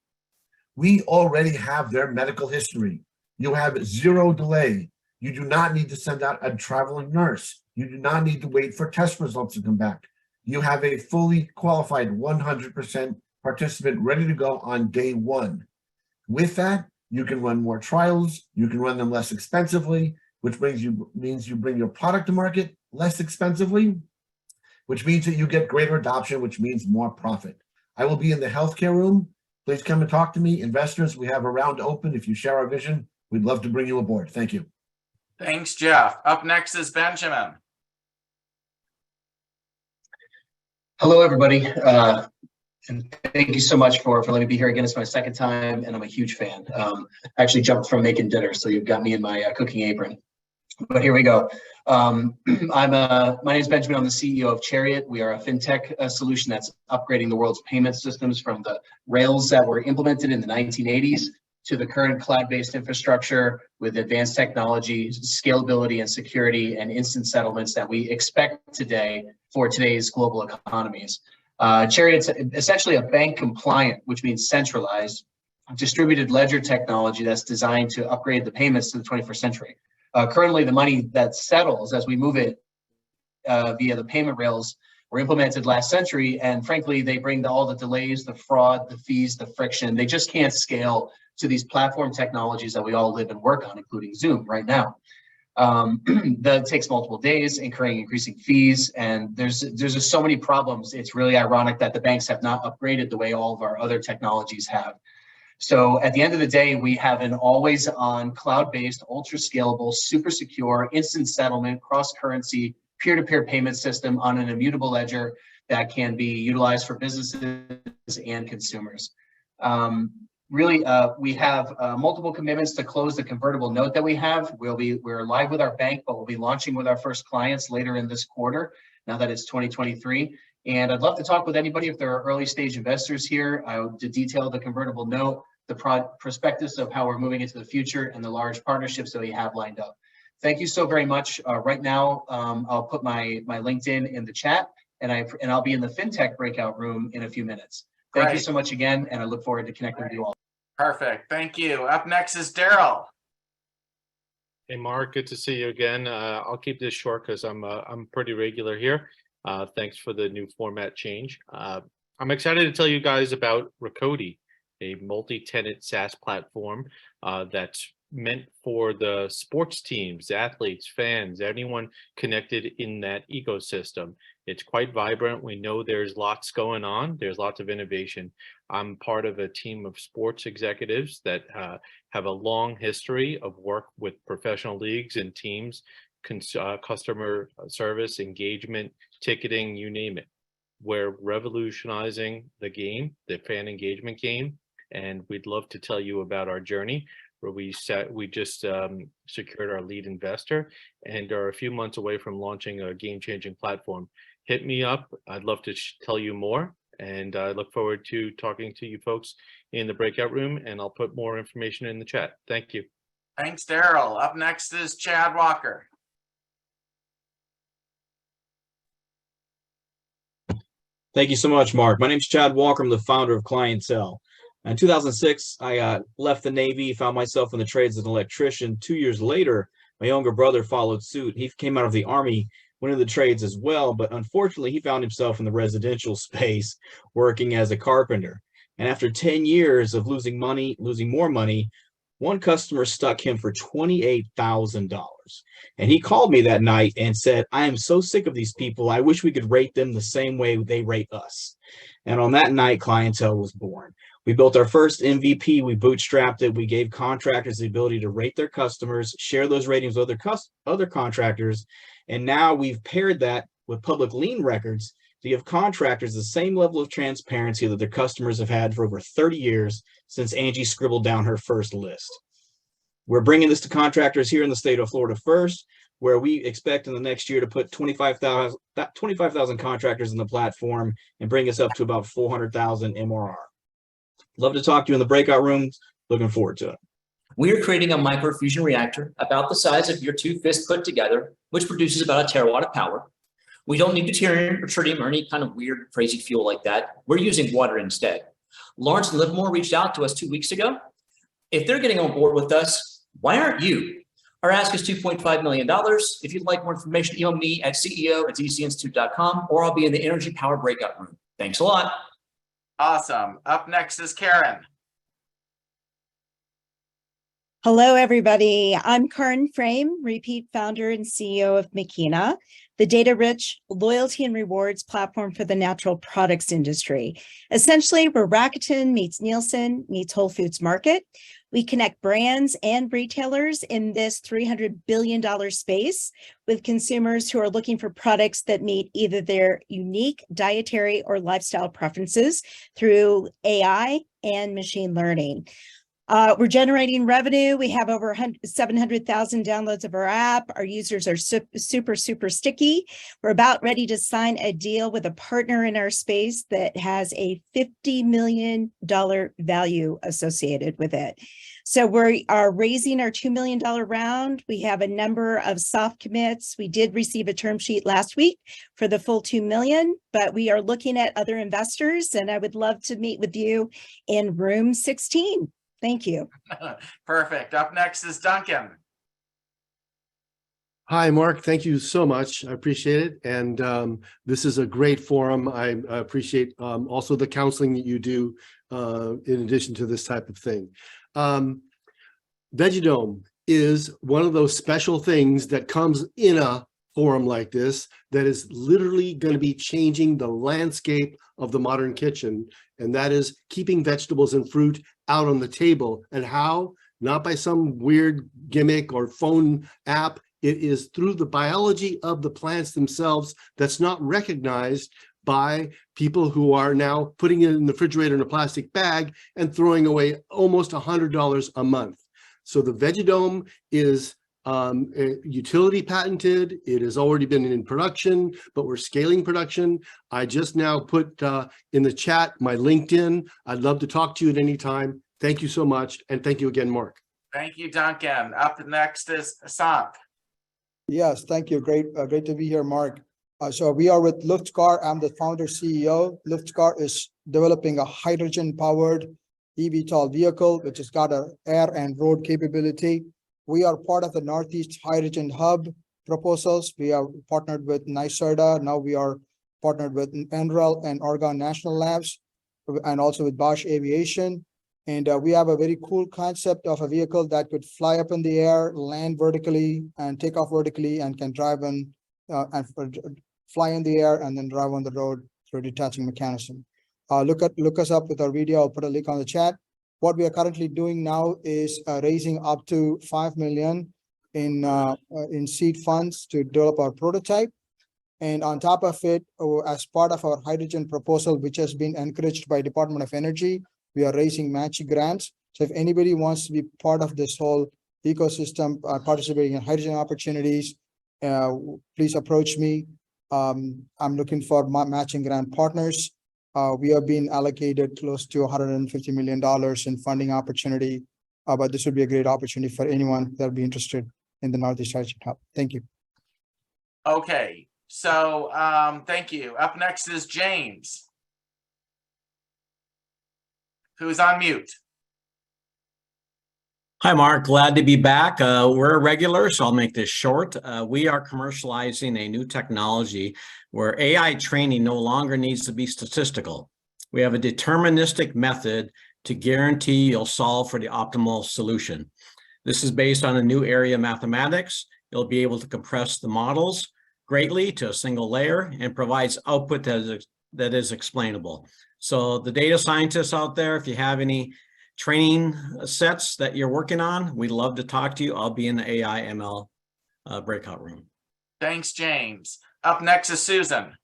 we already have their medical history. You have zero delay. You do not need to send out a traveling nurse. You do not need to wait for test results to come back. You have a fully qualified 100% participant ready to go on day one. With that, you can run more trials. You can run them less expensively, which means you bring your product to market less expensively, which means that you get greater adoption, which means more profit. I will be in the healthcare room. Please come and talk to me. Investors, we have a round open. If you share our vision, we'd love to bring you aboard. Thank you. Thanks, Jeff. Up next is Benjamin. Hello, everybody. And thank you so much for letting me be here again. It's my second time, and I'm a huge fan. I actually jumped from making dinner, so you've got me in my cooking apron. But here we go. My name is Benjamin. I'm the CEO of Chariot. We are a fintech solution that's upgrading the world's payment systems from the rails that were implemented in the 1980s to the current cloud-based infrastructure with advanced technology, scalability, and security, and instant settlements that we expect today for today's global economies. Chariot's essentially a bank compliant, which means centralized, distributed ledger technology that's designed to upgrade the payments to the 21st century. Currently, the money that settles as we move it via the payment rails were implemented last century, and frankly, they bring all the delays, the fraud, the fees, the friction. They just can't scale to these platform technologies that we all live and work on, including Zoom right now. That takes multiple days, increasing fees, and there's just so many problems. It's really ironic that the banks have not upgraded the way all of our other technologies have. So at the end of the day, we have an always-on, cloud-based, ultra-scalable, super secure, instant settlement, cross-currency, peer-to-peer payment system on an immutable ledger that can be utilized for businesses and consumers. We have multiple commitments to close the convertible note that we have. We're live with our bank, but we'll be launching with our first clients later in this quarter, now that it's 2023. And I'd love to talk with anybody if there are early stage investors here to detail the convertible note, the prospectus of how we're moving into the future, and the large partnerships that we have lined up. Thank you so very much. Right now, I'll put my LinkedIn in the chat, and I'll be in the FinTech breakout room in a few minutes. Thank you so much again, and I look forward to connecting with you all. Perfect. Thank you. Up next is Daryl. Hey, Mark, good to see you again. I'll keep this short because I'm pretty regular here. Thanks for the new format change. I'm excited to tell you guys about Recody, a multi-tenant SaaS platform that's meant for the sports teams, athletes, fans, anyone connected in that ecosystem. It's quite vibrant. We know there's lots going on. There's lots of innovation. I'm part of a team of sports executives that have a long history of work with professional leagues and teams, customer service, engagement, ticketing, you name it. We're revolutionizing the game, the fan engagement game, and we'd love to tell you about our journey, where we just secured our lead investor and are a few months away from launching a game-changing platform. Hit me up. I'd love to tell you more, and I look forward to talking to you folks in the breakout room, and I'll put more information in the chat. Thank you. Thanks, Daryl. Up next is Chad Walker. Thank you so much, Mark. My name is Chad Walker. I'm the founder of Clientele. In 2006, I left the Navy, found myself in the trades as an electrician. 2 years later, my younger brother followed suit. He came out of the Army went into the trades as well, but unfortunately he found himself in the residential space working as a carpenter. And after 10 years of losing more money, one customer stuck him for $28,000. And he called me that night and said, I am so sick of these people. I wish we could rate them the same way they rate us. And on that night, clientele was born. We built our first MVP. We bootstrapped it. We gave contractors the ability to rate their customers, share those ratings with other contractors. And now we've paired that with public lien records to give contractors the same level of transparency that their customers have had for over 30 years since Angie scribbled down her first list. We're bringing this to contractors here in the state of Florida first, where we expect in the next year to put 25,000 contractors in the platform and bring us up to about 400,000 MRR. Love to talk to you in the breakout rooms. Looking forward to it. We are creating a microfusion reactor about the size of your two fists put together, which produces about a terawatt of power. We don't need deuterium or tritium or any kind of weird, crazy fuel like that. We're using water instead. Lawrence and Livermore reached out to us 2 weeks ago. If they're getting on board with us, why aren't you? Our ask is $2.5 million. If you'd like more information, email me at ceo@edcinstitute.com, or I'll be in the Energy Power Breakout Room. Thanks a lot. Awesome. Up next is Karen. Hello, everybody. I'm Karen Frame, repeat founder and CEO of Makina, the data-rich loyalty and rewards platform for the natural products industry. Essentially, we're Rakuten meets Nielsen meets Whole Foods Market. We connect brands and retailers in this $300 billion space with consumers who are looking for products that meet either their unique dietary or lifestyle preferences through AI and machine learning. We're generating revenue. We have over 700,000 downloads of our app. Our users are super sticky. We're about ready to sign a deal with a partner in our space that has a $50 million value associated with it. So we are raising our $2 million round. We have a number of soft commits. We did receive a term sheet last week for the full $2 million, but we are looking at other investors, and I would love to meet with you in room 16. Thank you. Perfect. Up next is Duncan. Hi, Mark. Thank you so much. I appreciate it. And this is a great forum. I appreciate also the counseling that you do in addition to this type of thing. Vegidome is one of those special things that comes in a forum like this that is literally going to be changing the landscape of the modern kitchen. And that is keeping vegetables and fruit out on the table. And how? Not by some weird gimmick or phone app. It is through the biology of the plants themselves that's not recognized by people who are now putting it in the refrigerator in a plastic bag and throwing away almost $100 a month. So the Vegidome is utility patented. It has already been in production, but we're scaling production. I just now put in the chat my LinkedIn. I'd love to talk to you at any time. Thank you so much. And thank you again, Mark. Thank you, Duncan. Up next is Asant. Yes, thank you. Great to be here, Mark. So we are with Luftcar. I'm the founder CEO. Luftcar is developing a hydrogen-powered eVTOL vehicle, which has got an air and road capability. We are part of the Northeast Hydrogen Hub proposals. We are partnered with NYSERDA. Now we are partnered with NREL and Oregon National Labs, and also with Bosch Aviation. And we have a very cool concept of a vehicle that could fly up in the air, land vertically, and take off vertically, and can drive and fly in the air and then drive on the road through a detaching mechanism. Look us up with our video. I'll put a link on the chat. What we are currently doing now is raising up to $5 million in seed funds to develop our prototype. And on top of it, as part of our hydrogen proposal, which has been encouraged by Department of Energy, we are raising matching grants. So if anybody wants to be part of this whole ecosystem, participating in hydrogen opportunities, please approach me. I'm looking for matching grant partners. We have been allocated close to $150 million in funding opportunity, but this would be a great opportunity for anyone that would be interested in the Northeast Hydrogen Hub. Thank you. Okay, so thank you. Up next is James, who's on mute. Hi, Mark. Glad to be back. We're a regular, so I'll make this short. We are commercializing a new technology where AI training no longer needs to be statistical. We have a deterministic method to guarantee you'll solve for the optimal solution. This is based on a new area of mathematics. You'll be able to compress the models greatly to a single layer and provides output that is explainable. So the data scientists out there, if you have any training sets that you're working on, we'd love to talk to you. I'll be in the AI ML breakout room. Thanks, James. Up next is Susan.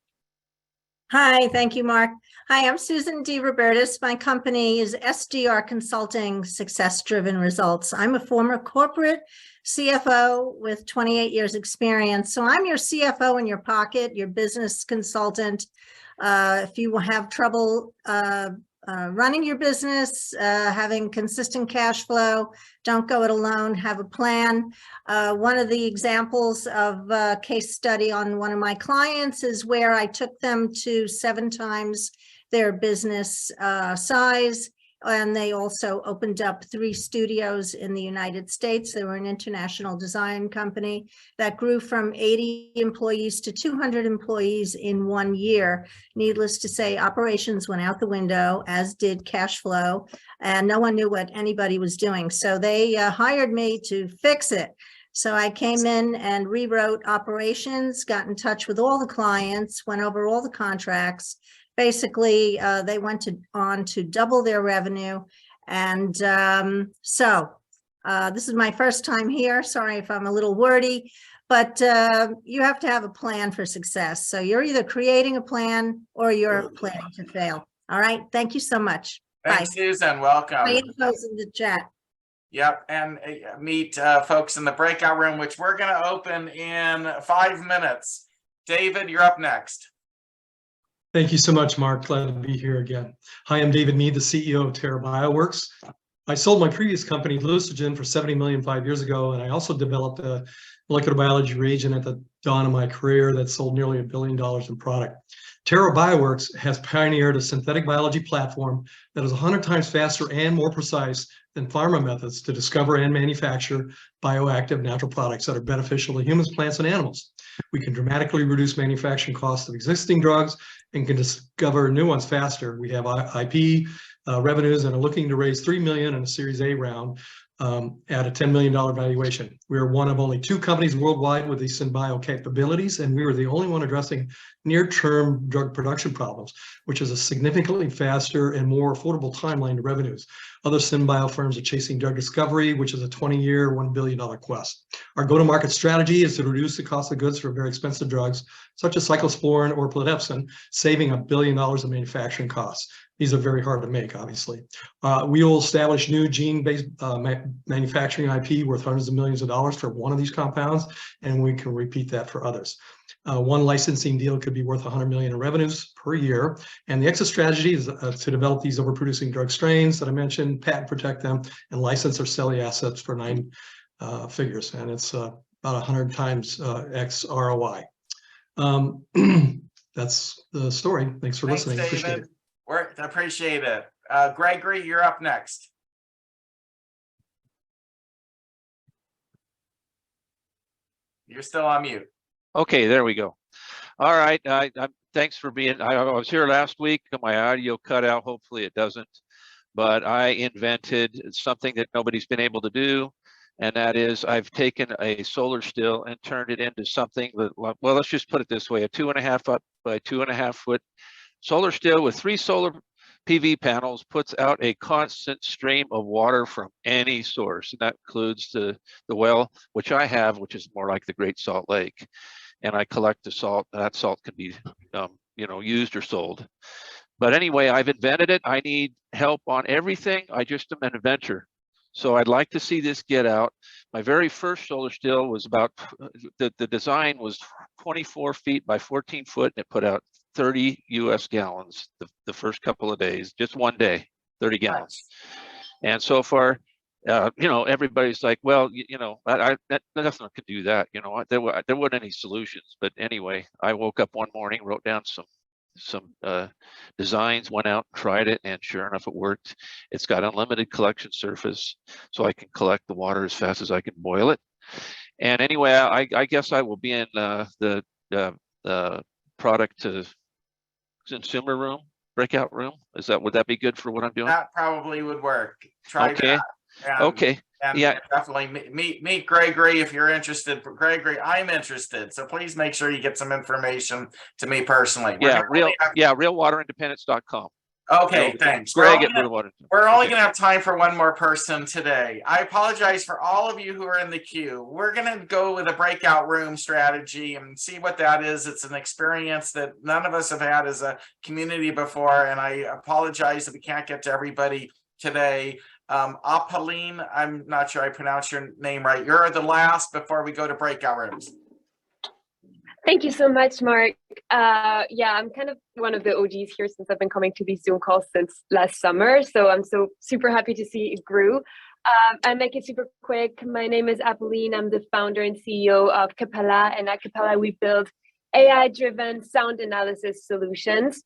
Hi, thank you, Mark. Hi, I'm Susan D. Robertis. My company is SDR Consulting Success Driven Results. I'm a former corporate CFO with 28 years experience. So I'm your CFO in your pocket, your business consultant. If you have trouble running your business, having consistent cash flow, don't go it alone, have a plan. One of the examples of a case study on one of my clients is where I took them to 7 times their business size. And they also opened up 3 studios in the United States. They were an international design company that grew from 80 employees to 200 employees in 1 year. Needless to say, operations went out the window, as did cash flow, and no one knew what anybody was doing. So they hired me to fix it. So I came in and rewrote operations, got in touch with all the clients, went over all the contracts. Basically, they went on to double their revenue. And this is my first time here. Sorry if I'm a little wordy, but you have to have a plan for success. So you're either creating a plan or you're planning to fail. All right. Thank you so much. Thanks, Bye. Susan. Welcome. My info's in the chat. Yep, and meet folks in the breakout room, which we're going to open in 5 minutes. David, you're up next. Thank you so much, Mark. Glad to be here again. Hi, I'm David Mead, the CEO of Terra Bioworks. I sold my previous company, Lucigen, for $70 million 5 years ago, and I also developed a molecular biology reagent at the dawn of my career that sold nearly $1 billion in product. Terra Bioworks has pioneered a synthetic biology platform that is 100 times faster and more precise than pharma methods to discover and manufacture bioactive natural products that are beneficial to humans, plants, and animals. We can dramatically reduce manufacturing costs of existing drugs and can discover new ones faster. We have IP revenues and are looking to raise $3 million in a Series A round at a $10 million valuation. We are one of only 2 companies worldwide with these SynBio capabilities, and we were the only one addressing near-term drug production problems, which is a significantly faster and more affordable timeline to revenues. Other SynBio firms are chasing drug discovery, which is a 20-year, $1 billion quest. Our go-to-market strategy is to reduce the cost of goods for very expensive drugs, such as cyclosporin or plitepsin, saving $1 billion in manufacturing costs. These are very hard to make, obviously. We will establish new gene-based manufacturing IP worth hundreds of millions of dollars for one of these compounds, and we can repeat that for others. One licensing deal could be worth $100 million in revenues per year. And the exit strategy is to develop these overproducing drug strains that I mentioned, patent protect them, and license or sell the assets for 9 figures. And it's about 100 times X ROI. That's the story. Thanks for listening. David. Appreciate it. Appreciate it. Gregory, you're up next. You're still on mute. Okay, there we go. All right. Thanks for being. I was here last week. My audio cut out. Hopefully it doesn't. But I invented something that nobody's been able to do, and that is I've taken a solar still and turned it into something that, well, let's just put it this way: a 2.5 up by 2.5 foot solar still with 3 solar PV panels puts out a constant stream of water from any source. And that includes the well, which I have, which is more like the Great Salt Lake. And I collect the salt. That salt can be, used or sold. But anyway, I've invented it. I need help on everything. I just am an inventor. So I'd like to see this get out. My very first solar still was about, the design was 24 feet by 14 foot, and it put out 30 US gallons the first couple of days, just one day, 30 gallons. And so far, everybody's like, well, nothing could do that. There weren't any solutions. But anyway, I woke up one morning, wrote down some some designs, went out, tried it, and sure enough, it worked. It's got unlimited collection surface, so I can collect the water as fast as I can boil it. And anyway, I guess I will be in the product to consumer room, breakout room. Would that be good for what I'm doing? That probably would work. Try Okay. that. And, Okay. and Yeah. definitely meet Gregory if you're interested. Gregory, I'm interested. So please make sure you get some information to me personally. Yeah, realwaterindependence.com. Okay, thanks. Greg at Real Water. We're only going to have time for one more person today. I apologize for all of you who are in the queue. We're going to go with a breakout room strategy and see what that is. It's an experience that none of us have had as a community before, and I apologize if we can't get to everybody today. Abilene, I'm not sure I pronounced your name right. You're the last before we go to breakout rooms. Thank you so much, Mark. Yeah, I'm kind of one of the OGs here since I've been coming to these Zoom calls since last summer. So I'm so super happy to see it grew. I'll make it super quick. My name is Abilene. I'm the founder and CEO of Capella. And at Capella, we build AI-driven sound analysis solutions.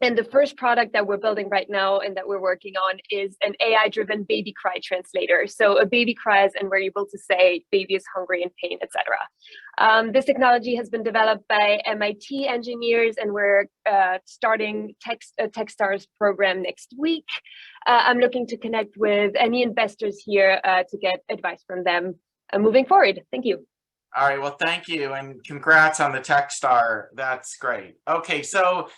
And the first product that we're building right now and that we're working on is an AI-driven baby cry translator. So a baby cries and we're able to say baby is hungry, in pain, etc. This technology has been developed by MIT engineers, and we're starting a Techstars program next week. I'm looking to connect with any investors here to get advice from them moving forward. Thank you. All right, well, thank you, and congrats on the Techstar. That's great. Okay, so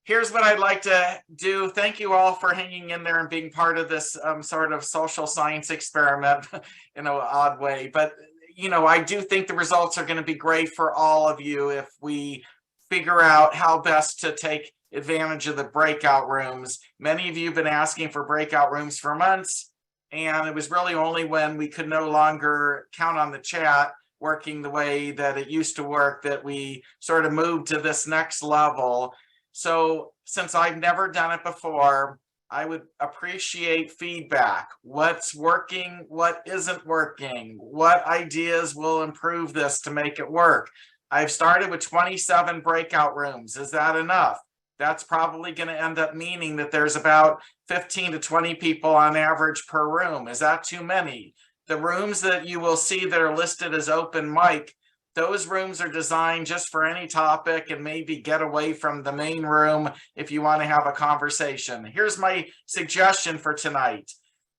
here's what I'd like to do. Thank you all for hanging in there and being part of this sort of social science experiment in an odd way. But, you know, I do think the results are going to be great for all of you if we figure out how best to take advantage of the breakout rooms. Many of you have been asking for breakout rooms for months, and it was really only when we could no longer count on the chat working the way that it used to work that we sort of moved to this next level. So since I've never done it before, I would appreciate feedback. What's working? What isn't working? What ideas will improve this to make it work? I've started with 27 breakout rooms. Is that enough? That's probably going to end up meaning that there's about 15 to 20 people on average per room. Is that too many? The rooms that you will see that are listed as open mic, those rooms are designed just for any topic and maybe get away from the main room if you want to have a conversation. Here's my suggestion for tonight.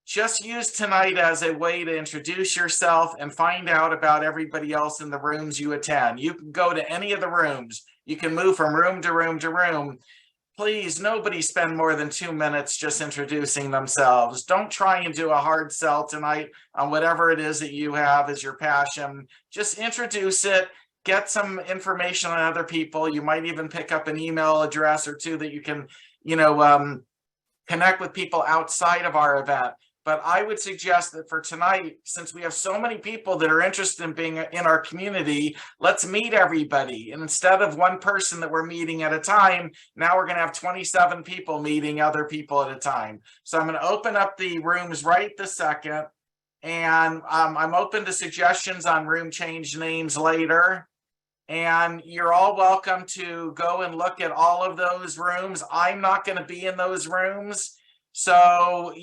Just use tonight as a way to introduce yourself and find out about everybody else in the rooms you attend. You can go to any of the rooms. You can move from room to room to room. Please, nobody spend more than 2 minutes just introducing themselves. Don't try and do a hard sell tonight on whatever it is that you have as your passion. Just introduce it, get some information on other people. You might even pick up an email address or two that you can, connect with people outside of our event. But I would suggest that for tonight, since we have so many people that are interested in being in our community, let's meet everybody. And instead of one person that we're meeting at a time, now we're going to have 27 people meeting other people at a time. So I'm going to open up the rooms right this second. And I'm open to suggestions on room change names later. And you're all welcome to go and look at all of those rooms. I'm not going to be in those rooms. So,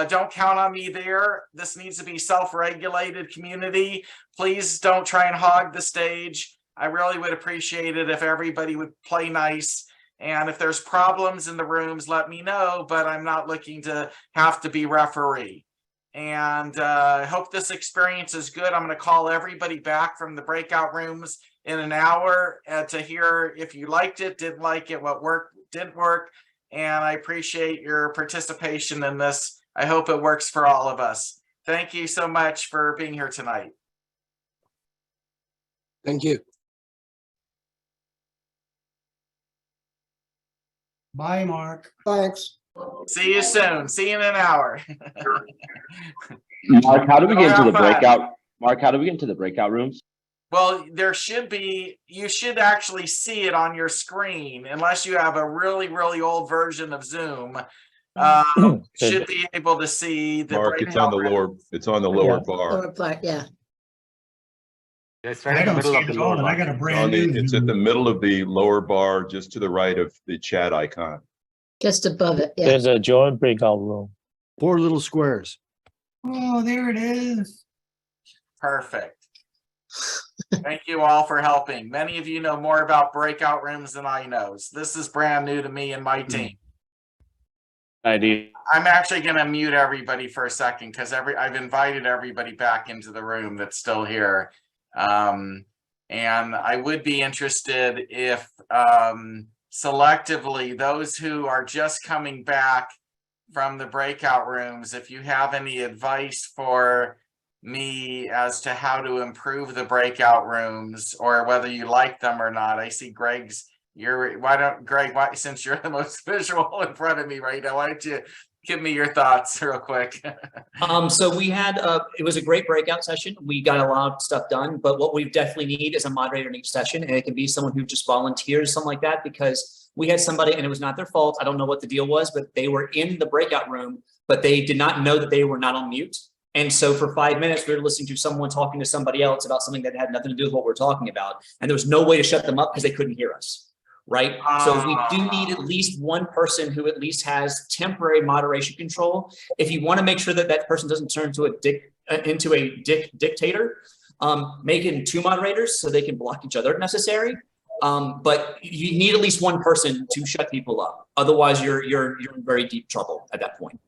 don't count on me there. This needs to be self-regulated community. Please don't try and hog the stage. I really would appreciate it if everybody would play nice. And if there's problems in the rooms, let me know, but I'm not looking to have to be referee. And I hope this experience is good. I'm going to call everybody back from the breakout rooms in an hour to hear if you liked it, didn't like it, what worked, didn't work. And I appreciate your participation in this. I hope it works for all of us. Thank you so much for being here tonight. Thank you. Bye, Mark. Thanks. See you soon. See you in an hour. Mark, how do we get into the Have fun. breakout? Mark, how do we get into the breakout rooms? Well, you should actually see it on your screen, unless you have a really, really old version of Zoom. Should be able to see the Mark, it's on the lower, it's on the lower bar. Lower part, yeah. It's I don't see it at all, and I got a brand new. It's at the middle of the lower bar, just to the right of the chat icon. Just above it, yeah. There's a joint breakout room. 4 little squares. Oh, there it is. Perfect. Thank you all for helping. Many of you know more about breakout rooms than I know. So this is brand new to me and my team. I'm actually going to mute everybody for a second because I've invited everybody back into the room that's still here. And I would be interested if selectively those who are just coming back from the breakout rooms, if you have any advice for me as to how to improve the breakout rooms or whether you like them or not. I see Greg's. Since you're the most visual in front of me right now, why don't you give me your thoughts real quick? So we had, it was a great breakout session. We got a lot of stuff done, but what we definitely need is a moderator in each session. And it can be someone who just volunteers, something like that, because we had somebody and it was not their fault. I don't know what the deal was, but they were in the breakout room, but they did not know that they were not on mute. And so for 5 minutes, we were listening to someone talking to somebody else about something that had nothing to do with what we're talking about. And there was no way to shut them up because they couldn't hear us. Right. So we do need at least one person who at least has temporary moderation control. If you want to make sure that that person doesn't turn into a dictator, make it 2 moderators so they can block each other if necessary. But you need at least one person to shut people up. Otherwise, you're in very deep trouble at that point.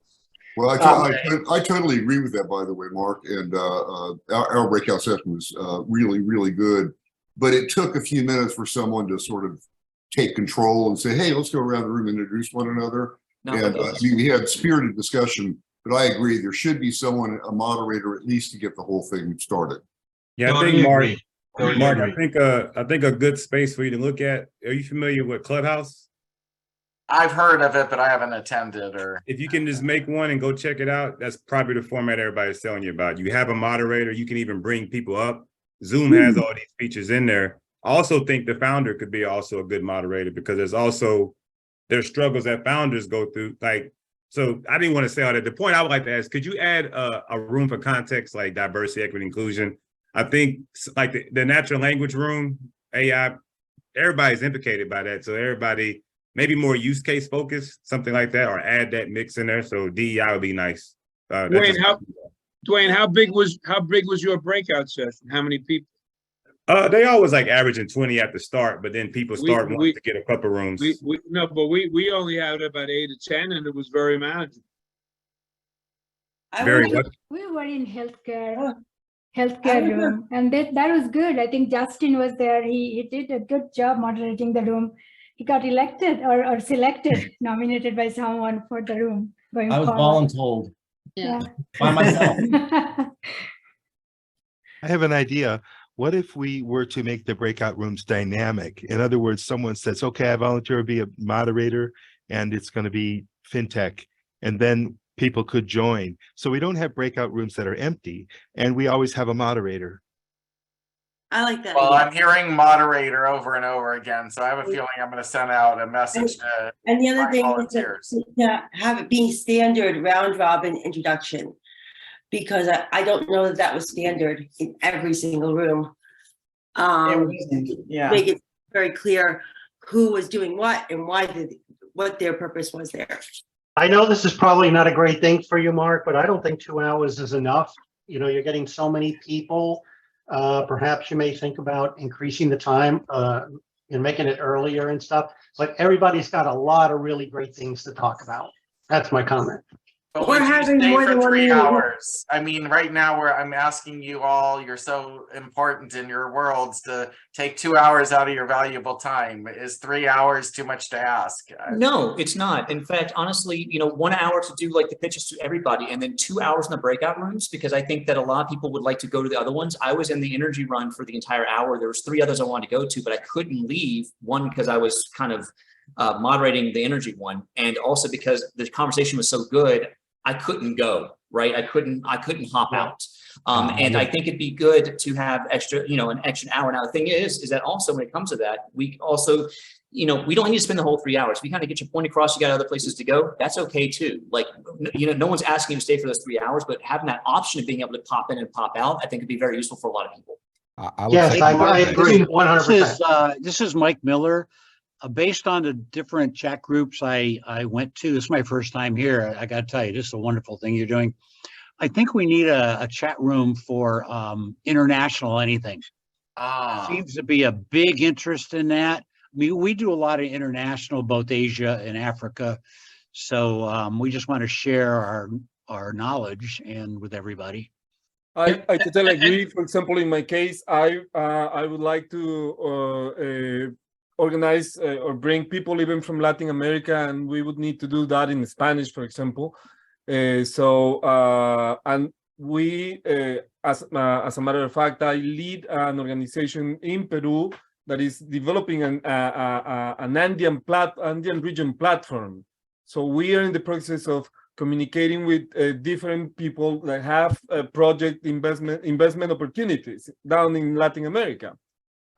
Well, I totally agree with that, by the way, Mark. And our breakout session was really, really good. But it took a few minutes for someone to sort of take control and say, hey, let's go around the room and introduce one another. And I mean, we had spirited discussion, but I agree there should be someone, a moderator at least, to get the whole thing started. Yeah, I think Mark, I think a good space for you to look at. Are you familiar with Clubhouse? I've heard of it, but I haven't attended. Or if you can just make one and go check it out, that's probably the format everybody's telling you about. You have a moderator, you can even bring people up. Zoom has all these features in there. I also think the founder could be also a good moderator because there's struggles that founders go through. Like, so I didn't want to say all that. The point I would like to ask, could you add a room for context like diversity, equity, inclusion? I think like the natural language room, AI, everybody's implicated by that. So everybody, maybe more use case focused, something like that, or add that mix in there. So DEI would be nice. Dwayne, how big was your breakout session? How many people? They always like averaging 20 at the start, but then people start wanting to get a couple rooms. We only had about 8 to 10, and it was very manageable. We were in healthcare room, and that was good. I think Justin was there. He did a good job moderating the room. He got elected or selected, nominated by someone for the room. I was voluntold. Yeah. By myself. I have an idea. What if we were to make the breakout rooms dynamic? In other words, someone says, okay, I volunteer to be a moderator and it's going to be fintech. And then people could join. So we don't have breakout rooms that are empty and we always have a moderator. I like that. Well, I'm hearing moderator over and over again. So I have a feeling I'm going to send out a message to and the other thing volunteers. is to have it being standard round robin introduction. Because I don't know that was standard in every single room. Yeah. Make it very clear who was doing what and what their purpose was there. I know this is probably not a great thing for you, Mark, but I don't think 2 hours is enough. You know, you're getting so many people. Perhaps you may think about increasing the time and making it earlier and stuff. But everybody's got a lot of really great things to talk about. That's my comment. But we're having more than 3 hours. I mean, right now I'm asking you all, you're so important in your worlds to take 2 hours out of your valuable time. Is 3 hours too much to ask? No, it's not. In fact, honestly, 1 hour to do like the pitches to everybody and then 2 hours in the breakout rooms, because I think that a lot of people would like to go to the other ones. I was in the energy run for the entire hour. There was 3 others I wanted to go to, but I couldn't leave. One, because I was kind of moderating the energy one. And also because the conversation was so good, I couldn't go, right? I couldn't hop out. And I think it'd be good to have extra, an extra hour. Now, the thing is that also when it comes to that, we also, we don't need to spend the whole 3 hours. If you kind of get your point across, you got other places to go, that's okay too. Like, no one's asking you to stay for those 3 hours, but having that option of being able to pop in and pop out, I think would be very useful for a lot of people. I would Yes, say I agree 100%. This is Mike Miller. Based on the different chat groups I went to, this is my first time here. I got to tell you, this is a wonderful thing you're doing. I think we need a chat room for international anything. Seems to be a big interest in that. I mean, we do a lot of international, both Asia and Africa. So we just want to share our knowledge and with everybody. I totally agree. For example, in my case, I would like to organize or bring people even from Latin America, and we would need to do that in Spanish, for example. And we, as a matter of fact, I lead an organization in Peru that is developing an Andean region platform. So we are in the process of communicating with different people that have project investment opportunities down in Latin America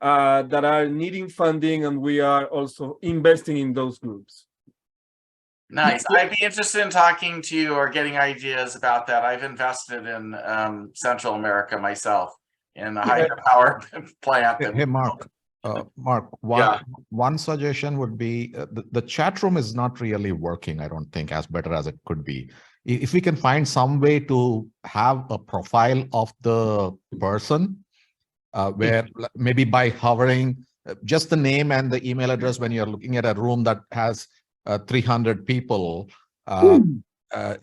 that are needing funding, and we are also investing in those groups. Nice. I'd be interested in talking to you or getting ideas about that. I've invested in Central America myself in a hydropower plant. Hey, Mark. Mark, one suggestion would be the chat room is not really working, I don't think, as better as it could be. If we can find some way to have a profile of the person where maybe by hovering just the name and the email address when you're looking at a room that has 300 people,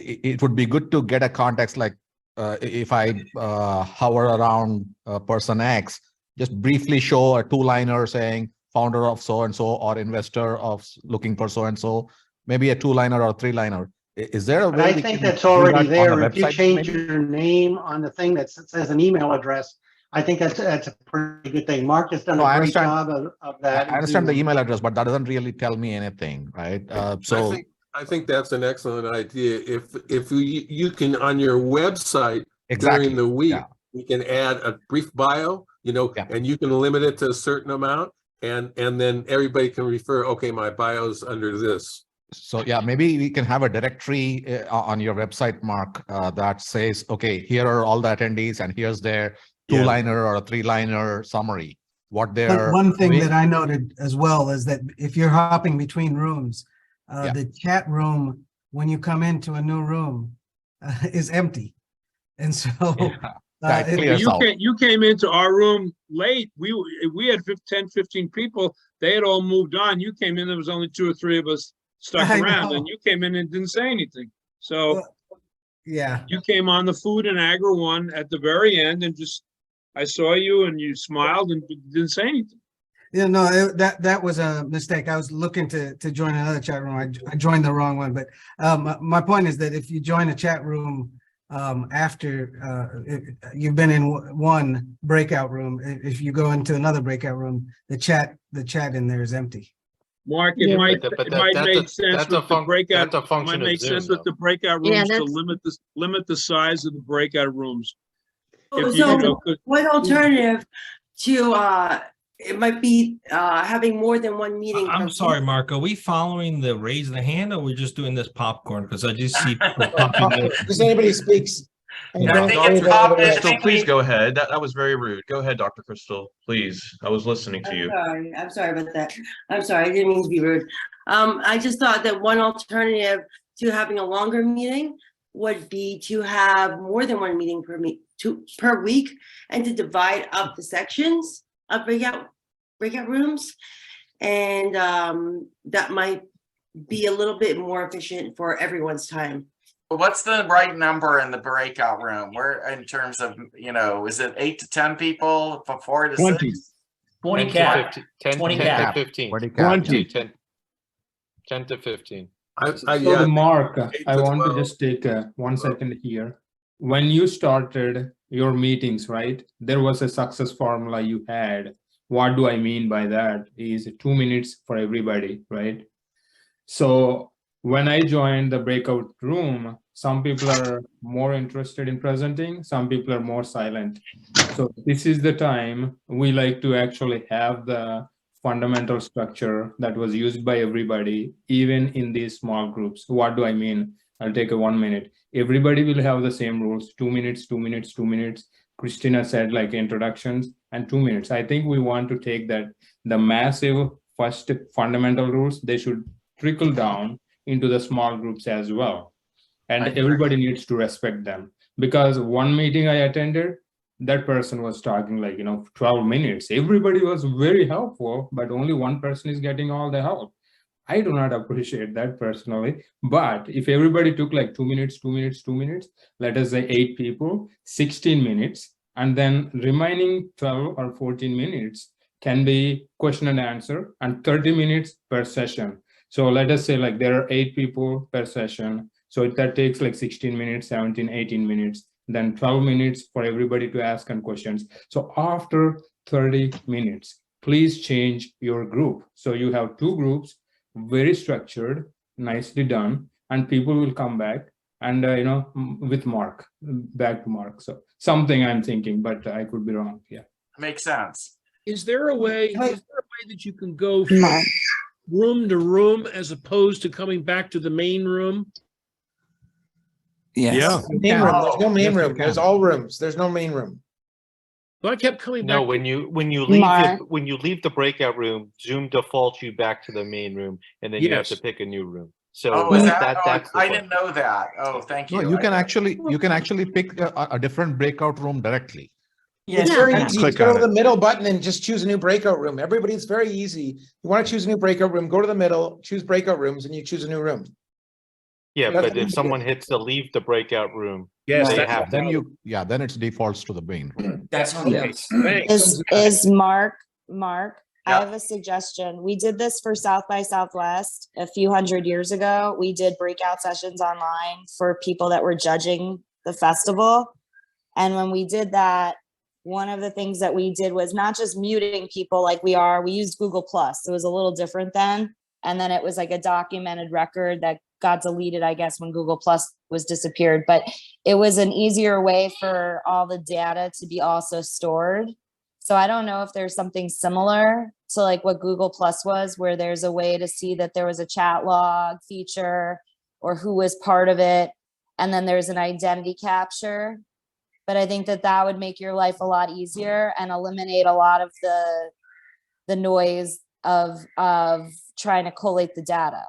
it would be good to get a context like if I hover around person X, just briefly show a two-liner saying founder of so-and-so or investor of looking for so-and-so, maybe a two-liner or three-liner. Is there a way? I think that's already there. If you change your name on the thing that says an email address, I think that's a pretty good thing. Mark has done a great job of that. I understand the email address, but that doesn't really tell me anything, right? I think that's an excellent idea. If you can on your website during the week, you can add a brief bio, and you can limit it to a certain amount, and then everybody can refer. Okay, my bio's under this. So yeah, maybe we can have a directory on your website, Mark, that says, okay, here are all the attendees, and here's their two-liner or a three-liner summary. What they're one thing that I noted as well is that if you're hopping between rooms, the chat room when you come into a new room is empty, and so you came into our room late. We had 10-15 people. They had all moved on. You came in, there was only 2 or 3 of us stuck around, and you came in and didn't say anything. So you came on the food and agri one at the very end, and just I saw you and you smiled and didn't say anything. Yeah, no, that was a mistake. I was looking to join another chat room. I joined the wrong one. But my point is that if you join a chat room after you've been in one breakout room, if you go into another breakout room, the chat in there is empty. Mark, it might make sense with the breakout. It might make sense with the breakout rooms to limit the size of the breakout rooms. One alternative to it might be having more than one meeting. I'm sorry, Mark. Are we following the raise the hand, or we're just doing this popcorn? Because I just see people popping. Does anybody speaks? Crystal, please go ahead. That was very rude. Go ahead, Dr. Crystal, please. I was listening to you. I'm sorry about that. I'm sorry. I didn't mean to be rude. I just thought that one alternative to having a longer meeting would be to have more than one meeting per week, and to divide up the sections of breakout rooms, and that might be a little bit more efficient for everyone's time. What's the right number in the breakout room? Where in terms of, is it 8 to 10 people, 4 to 6? 20 cap. 20 cap. 15. 10 to 15. Mark, I want to just take 1 second here. When you started your meetings, right, there was a success formula you had. What do I mean by that? Is 2 minutes for everybody, right? So when I joined the breakout room, some people are more interested in presenting, some people are more silent. So this is the time we like to actually have the fundamental structure that was used by everybody, even in these small groups. What do I mean? I'll take 1 minute. Everybody will have the same rules: 2 minutes, 2 minutes, 2 minutes. Christina said, like introductions and 2 minutes. I think we want to take that, the massive first fundamental rules, they should trickle down into the small groups as well. And everybody needs to respect them, because one meeting I attended, that person was talking like, 12 minutes. Everybody was very helpful, but only one person is getting all the help. I do not appreciate that personally, but if everybody took like 2 minutes, 2 minutes, 2 minutes, let us say 8 people, 16 minutes, and then remaining 12 or 14 minutes can be question and answer, and 30 minutes per session. So let us say like there are 8 people per session. So that takes like 16 minutes, 17, 18 minutes, then 12 minutes for everybody to ask and questions. So after 30 minutes, please change your group. So you have 2 groups, very structured, nicely done, and people will come back and, with Mark, back to Mark. So something I'm thinking, but I could be wrong. Yeah. Makes sense. Is there a way that you can go from room to room as opposed to coming back to the main room? Yes. Yeah. Main room. There's no main Yes, you room. There's can. all rooms. There's no main room. Well, I kept coming back. No, when you leave the breakout room, Zoom defaults you back to the main room, and then you have to pick a new room. So that's I didn't know that. Oh, thank you. No, you can actually pick a different breakout room directly. Yeah, it's very easy. Click Go on to the it. middle button and just choose a new breakout room. Everybody, it's very easy. You want to choose a new breakout room, go to the middle, choose breakout rooms, and you choose a new room. Yeah, but if someone hits the leave the breakout room, Yes, they that's have to. Then it defaults to the main room. That's Mark, I have a suggestion. We did this for South by Southwest a few hundred years ago. We did breakout sessions online for people that were judging the festival. And when we did that, one of the things that we did was not just muting people like we used Google Plus. It was a little different then. And then it was like a documented record that got deleted, I guess, when Google Plus was disappeared. But it was an easier way for all the data to be also stored. So I don't know if there's something similar to like what Google Plus was, where there's a way to see that there was a chat log feature or who was part of it. And then there's an identity capture. But I think that would make your life a lot easier and eliminate a lot of the noise of trying to collate the data.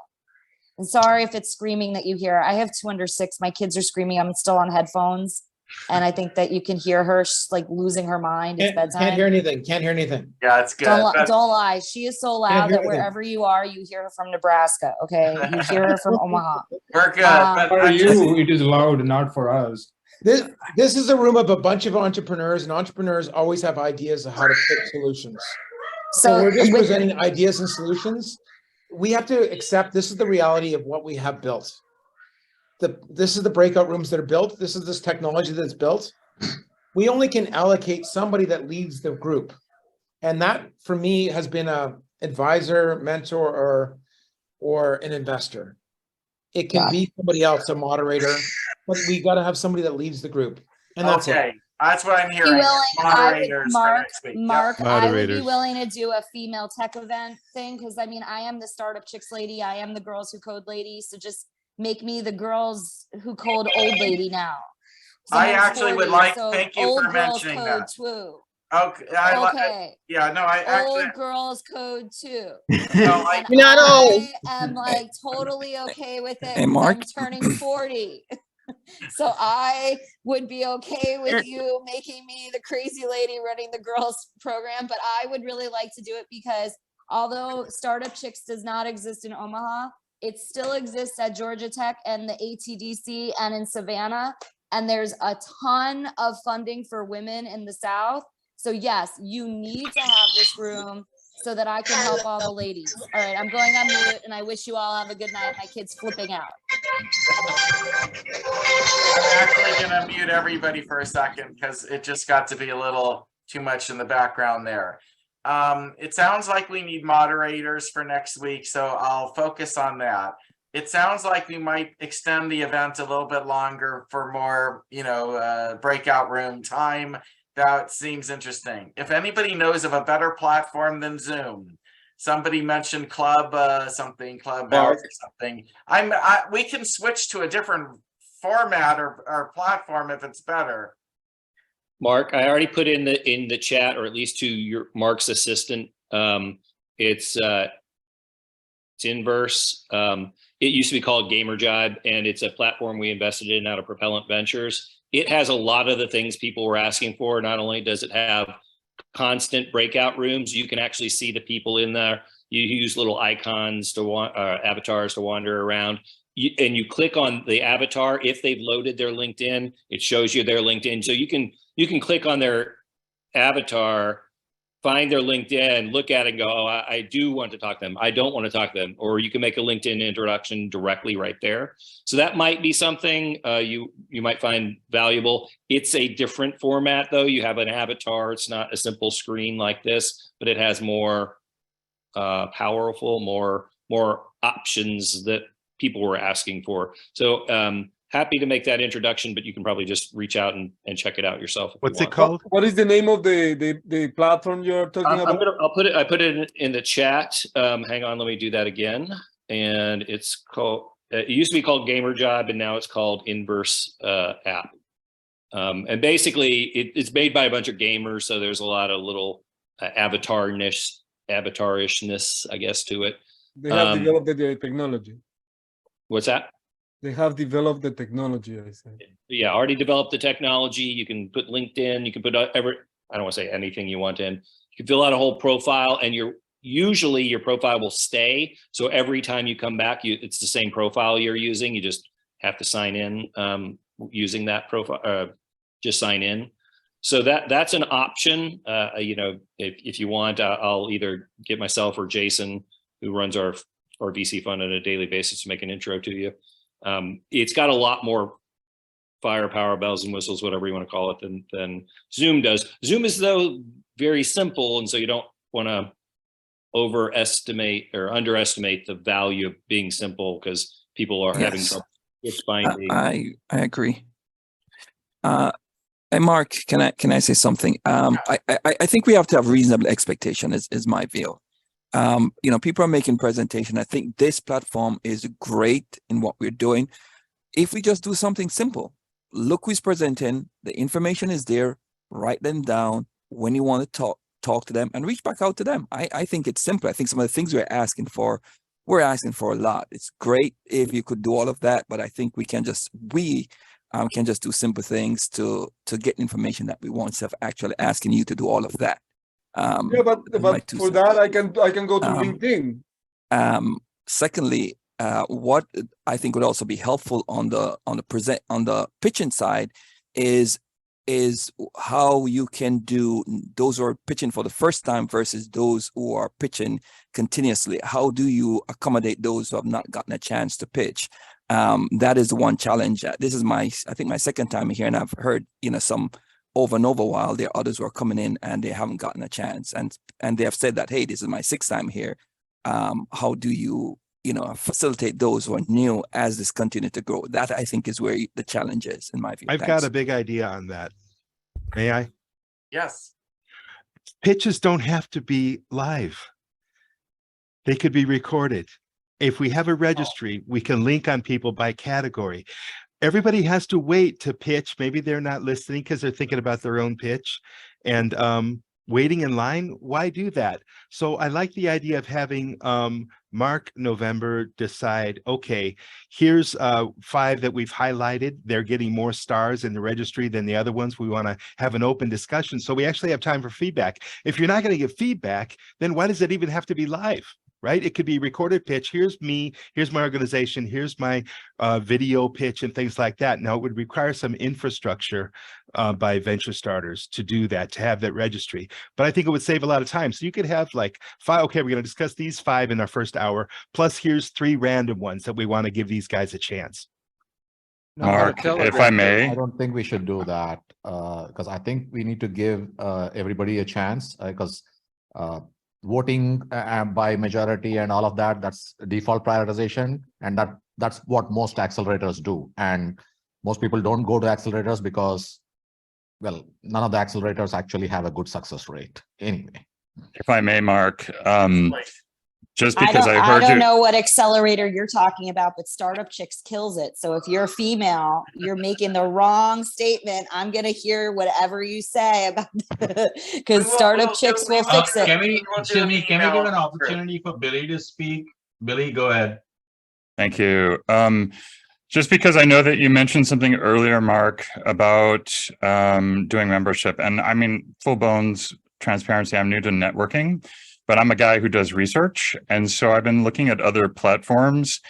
And sorry if it's screaming that you hear. I have 2 under 6. My kids are screaming. I'm still on headphones. And I think that you can hear her like losing her mind. It's bedtime. Can't hear anything. Can't hear anything. Yeah, it's good. Don't lie. She is so loud that wherever you are, you hear her from Nebraska. Okay. You hear her from Omaha. We're good. For you, it is loud, not for us. This is a room of a bunch of entrepreneurs, and entrepreneurs always have ideas of how to fix solutions. So we're just presenting ideas and solutions. We have to accept this is the reality of what we have built. This is the breakout rooms that are built. This is this technology that's built. We only can allocate somebody that leads the group. And that for me has been a advisor, mentor, or an investor. It can be somebody else, a moderator, but we got to have somebody that leads the group. And that's it. That's what I'm hearing. Moderators for next week. Mark, I would be willing to do a female tech event thing because I mean, I am the startup chicks lady. I am the girls who code lady. So just make me the girls who code old lady now. I actually would like. Thank you for mentioning that. Too. Okay. Old girls code too. No, you're not old. I'm like totally okay with it. Hey, Mark. I'm turning 40. So I would be okay with you making me the crazy lady running the girls program, but I would really like to do it because although Startup Chicks does not exist in Omaha, it still exists at Georgia Tech and the ATDC and in Savannah. And there's a ton of funding for women in the South. So yes, you need to have this room so that I can help all the ladies. All right, I'm going on mute and I wish you all have a good night. My kid's flipping out. I'm actually gonna mute everybody for a second because it just got to be a little too much in the background there. It sounds like we need moderators for next week, so I'll focus on that. It sounds like we might extend the event a little bit longer for more, breakout room time. That seems interesting. If anybody knows of a better platform than Zoom, somebody mentioned Clubhouse or something. We can switch to a different format or platform if it's better. Mark, I already put in the chat, or at least to your Mark's assistant. It's Inverse. It used to be called Gamer Jibe, and it's a platform we invested in out of Propellant Ventures. It has a lot of the things people were asking for. Not only does it have constant breakout rooms, you can actually see the people in there. You use little icons to avatars to wander around. And you click on the avatar. If they've loaded their LinkedIn, it shows you their LinkedIn. So you can click on their avatar, find their LinkedIn, look at it and go, oh, I do want to talk to them. I don't want to talk to them. Or you can make a LinkedIn introduction directly right there. So that might be something you might find valuable. It's a different format though. You have an avatar. It's not a simple screen like this, but it has more powerful, more options that people were asking for. So happy to make that introduction, but you can probably just reach out and check it out yourself. What's it called? What is the name of the platform you're talking about? I put it in the chat. Hang on, let me do that again. And it's called, it used to be called Gamer Jibe, and now it's called Inverse app. And basically it's made by a bunch of gamers. So there's a lot of little avatarishness, I guess, to it. They have developed the technology. What's that? They have developed the technology, I say. Yeah, already developed the technology. You can put LinkedIn, you can put I don't want to say anything you want in. You can fill out a whole profile, and usually your profile will stay. So every time you come back, it's the same profile you're using. You just have to sign in using that profile, just sign in. So that's an option. You know, if you want, I'll either get myself or Jason, who runs our VC fund on a daily basis, to make an intro to you. It's got a lot more firepower, bells and whistles, whatever you want to call it, than Zoom does. Zoom is though very simple, and so you don't want to overestimate or underestimate the value of being simple, because people are having trouble finding. I agree. Hey Mark, can I say something? I think we have to have reasonable expectation. Is my view. You know, people are making presentation. I think this platform is great in what we're doing. If we just do something simple, look who's presenting, the information is there, write them down when you want to talk to them and reach back out to them. I think it's simple. I think some of the things we're asking for a lot. It's great if you could do all of that, but I think we can just do simple things to get information that we want, instead of actually asking you to do all of that. Yeah, but for that I can go to LinkedIn. Secondly, what I think would also be helpful on the pitching side is how you can do those who are pitching for the first time versus those who are pitching continuously. How do you accommodate those who have not gotten a chance to pitch? That is one challenge. This is I think my second time here, and I've heard, you know, some over and over, while there are others who are coming in and they haven't gotten a chance, and they have said that, hey, this is my sixth time here. How do you facilitate those who are new as this continues to grow? That, I think, is where the challenge is, in my view. I've got a big idea on that. May I? Yes. Pitches don't have to be live. They could be recorded. If we have a registry, we can link on people by category. Everybody has to wait to pitch. Maybe they're not listening because they're thinking about their own pitch, and waiting in line. Why do that? So I like the idea of having Mark November decide, okay, here's 5 that we've highlighted. They're getting more stars in the registry than the other ones. We want to have an open discussion, so we actually have time for feedback. If you're not going to get feedback, then why does it even have to be live? Right? It could be recorded pitch. Here's me, here's my organization, here's my video pitch and things like that. Now, it would require some infrastructure by venture starters to do that, to have that registry. But I think it would save a lot of time. So you could have like 5, okay, we're going to discuss these 5 in our first hour, plus here's 3 random ones that we want to give these guys a chance. No, Mark, if I may. I don't think we should do that, because I think we need to give everybody a chance, because voting by majority and all of that, that's default prioritization, and that's what most accelerators do. And most people don't go to accelerators because, well, none of the accelerators actually have a good success rate anyway. If I may, Mark, Just because I I heard don't you. know what accelerator you're talking about, but Startup Chicks kills it. So if you're a female, you're making the wrong statement. I'm gonna hear whatever you say about because Startup Chicks will fix it. Can we give an opportunity for Billy to speak? Billy, go ahead. Thank you. Just because I know that you mentioned something earlier, Mark, about doing membership, and I mean, full bones transparency, I'm new to networking, but I'm a guy who does research. And so I've been looking at other platforms,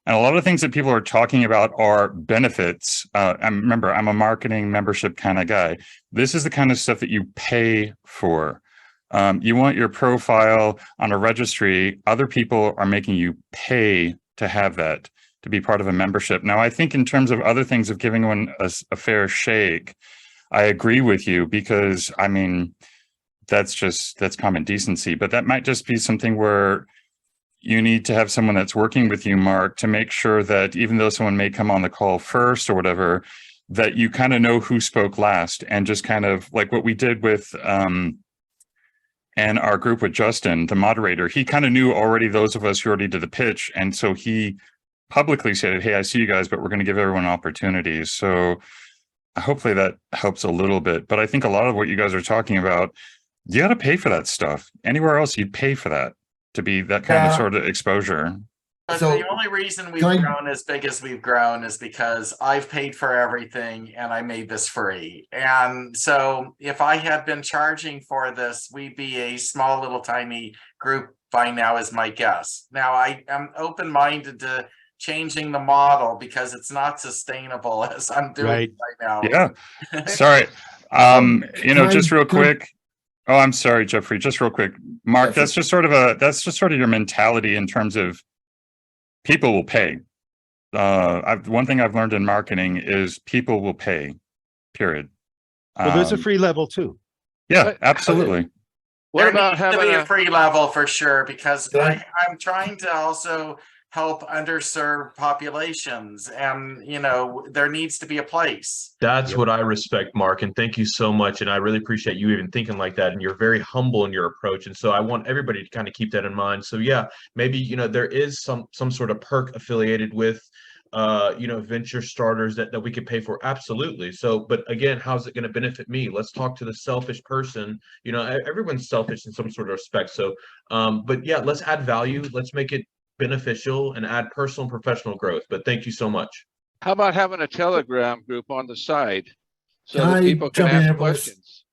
and a lot of things that people are talking about are benefits. Remember, I'm a marketing membership kind of guy. This is the kind of stuff that you pay for. You want your profile on a registry. Other people are making you pay to have that, to be part of a membership. Now, I think in terms of other things of giving one a fair shake, I agree with you, because I mean, that's common decency, but that might just be something where you need to have someone that's working with you, Mark, to make sure that even though someone may come on the call first or whatever, that you kind of know who spoke last, and just kind of like what we did with, and our group with Justin, the moderator, he kind of knew already those of us who already did the pitch. And so he publicly said, hey, I see you guys, but we're going to give everyone opportunities. So hopefully that helps a little bit. But I think a lot of what you guys are talking about, you got to pay for that stuff. Anywhere else, you'd pay for that to be that kind of sort of exposure. But the only reason we've grown as big as we've grown is because I've paid for everything and I made this free. And so if I had been charging for this, we'd be a small little tiny group by now, is my guess. Now, I am open-minded to changing the model because it's not sustainable as I'm doing right now. Yeah. Sorry. Just real quick. Oh, I'm sorry, Jeffrey. Just real quick. Mark, that's just sort of your mentality in terms of people will pay. One thing I've learned in marketing is people will pay, period. Well, there's a free level too. Yeah, absolutely. What about having a free level for sure, because I'm trying to also help underserved populations, and there needs to be a place. That's what I respect, Mark, and thank you so much. And I really appreciate you even thinking like that, and you're very humble in your approach. And so I want everybody to kind of keep that in mind. So yeah, maybe there is some sort of perk affiliated with venture starters that we could pay for. Absolutely. So, but again, how's it going to benefit me? Let's talk to the selfish person. Everyone's selfish in some sort of respect. So but yeah, let's add value, let's make it beneficial and add personal and professional growth. But thank you so much. How about having a Telegram group on the side so that people can ask questions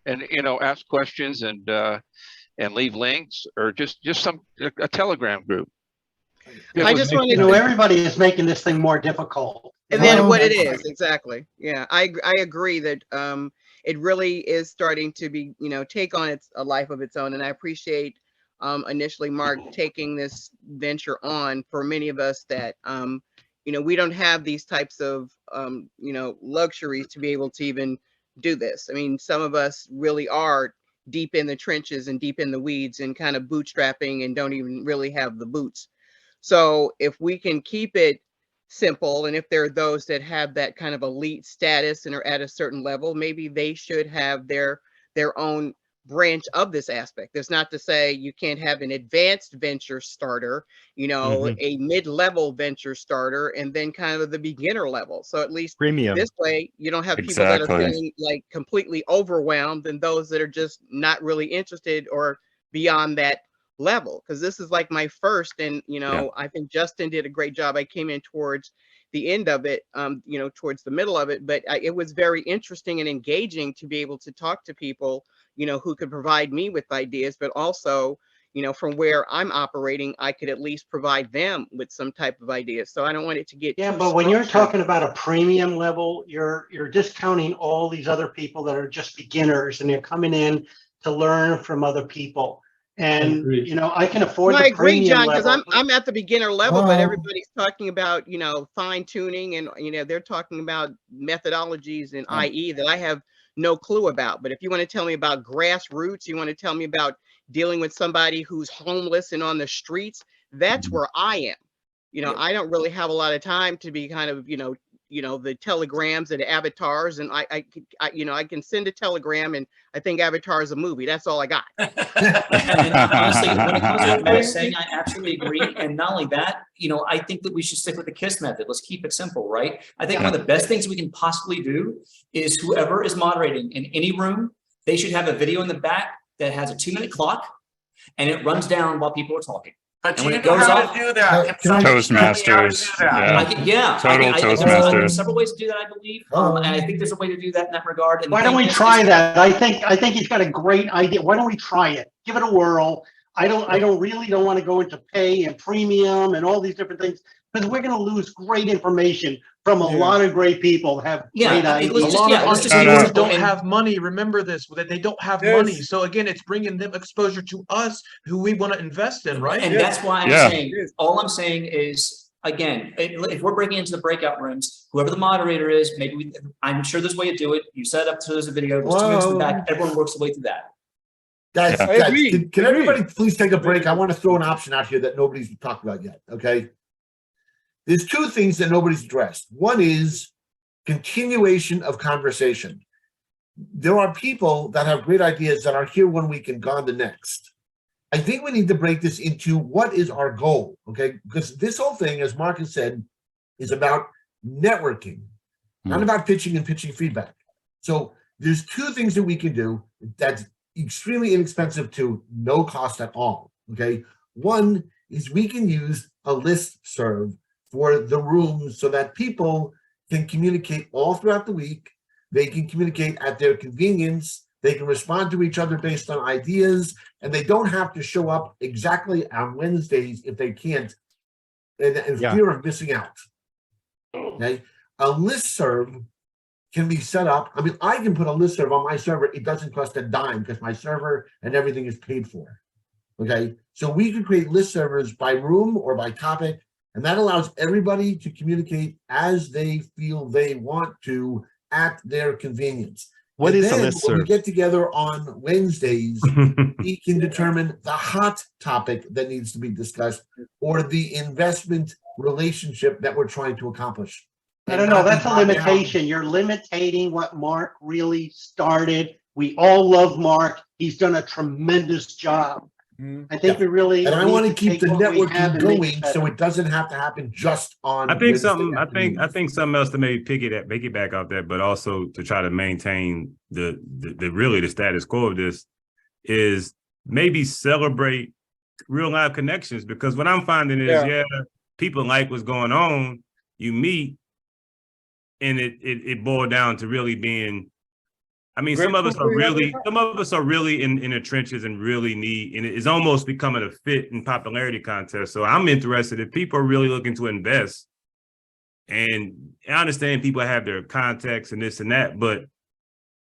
and ask questions and leave links, or just a Telegram group? I just want to know, everybody is making this thing more difficult. And then what it is, exactly. Yeah, I agree that it really is starting to be, take on a life of its own. And I appreciate initially Mark taking this venture on. For many of us that, we don't have these types of, luxuries to be able to even do this. I mean, some of us really are deep in the trenches and deep in the weeds and kind of bootstrapping and don't even really have the boots. So if we can keep it simple, and if there are those that have that kind of elite status and are at a certain level, maybe they should have their own branch of this aspect. That's not to say you can't have an advanced venture starter, a mid-level venture starter, and then kind of the beginner level. So at least premium. This way, you don't have people that are feeling like completely overwhelmed, and those that are just not really interested or beyond that level. Because this is like my first, and I think Justin did a great job. I came in towards the end of it, towards the middle of it, but it was very interesting and engaging to be able to talk to people who could provide me with ideas, but also, from where I'm operating, I could at least provide them with some type of ideas. So I don't want it to get but when you're talking about a premium level, you're discounting all these other people that are just beginners and they're coming in to learn from other people. And I can afford. No, I agree, John, because I'm at the beginner level, but everybody's talking about fine tuning, and they're talking about methodologies and IE that I have no clue about. But if you want to tell me about grassroots, you want to tell me about dealing with somebody who's homeless and on the streets, that's where I am. I don't really have a lot of time to be kind of you know, the telegrams and the avatars, and I you know, I can send a telegram, and I think Avatar is a movie. That's all I got. And honestly, when it comes to what Matt's saying, I absolutely agree. And not only that, you know, I think that we should stick with the KISS method. Let's keep it simple, right? I think one of the best things we can possibly do is whoever is moderating in any room, they should have a video in the back that has a 2-minute clock, and it runs down while people are talking. But and when you it know goes how off, to do that. Toastmasters. Total Toastmasters. There's several ways to do that, I believe. And I think there's a way to do that in that regard. And Why don't we try that? I think he's got a great idea. Why don't we try it? Give it a whirl. I don't want to go into pay and premium and all these different things, because we're going to lose great information from a lot of great people that have great ideas. A lot of entrepreneurs don't have money. Remember this, that they don't have money. So again, it's bringing them exposure to us who we want to invest in, right? And that's why I'm saying, all I'm saying is, again, if we're breaking into the breakout rooms, whoever the moderator is, maybe I'm sure there's a way to do it. You set it up, so there's a video, there's 2 minutes in the back, everyone works their way through that. Guys, can everybody please take a break? I want to throw an option out here that nobody's talked about yet, okay? There's two things that nobody's addressed. One is continuation of conversation. There are people that have great ideas that are here 1 week and gone the next. I think we need to break this into what is our goal, okay? Because this whole thing, as Mark has said, is about networking, not about pitching and pitching feedback. So there's two things that we can do that's extremely inexpensive to no cost at all, okay? One is we can use a listserv for the rooms so that people can communicate all throughout the week. They can communicate at their convenience. They can respond to each other based on ideas, and they don't have to show up exactly on Wednesdays if they can't, and fear of missing out. Okay, a listserv can be set up. I mean, I can put a listserv on my server. It doesn't cost a dime because my server and everything is paid for. Okay, so we can create list servers by room or by topic, and that allows everybody to communicate as they feel they want to at their convenience. What is a When listserv? we get together on Wednesdays, we can determine the hot topic that needs to be discussed or the investment relationship that we're trying to accomplish. I don't know, that's a limitation. You're limiting what Mark really started. We all love Mark. He's done a tremendous job. I think we really And I want to keep take the what we have networking and make going it so better. it doesn't have to happen just on. I think Wednesday something. afternoons. I think something else to maybe piggyback off that, but also to try to maintain the really the status quo of this is maybe celebrate real life connections, because what I'm finding is people like what's going on. You meet, and it boiled down to really being. I mean, some of us are really in the trenches and really need, and it's almost becoming a fit and popularity contest. So I'm interested if people are really looking to invest, and I understand people have their contacts and this and that, but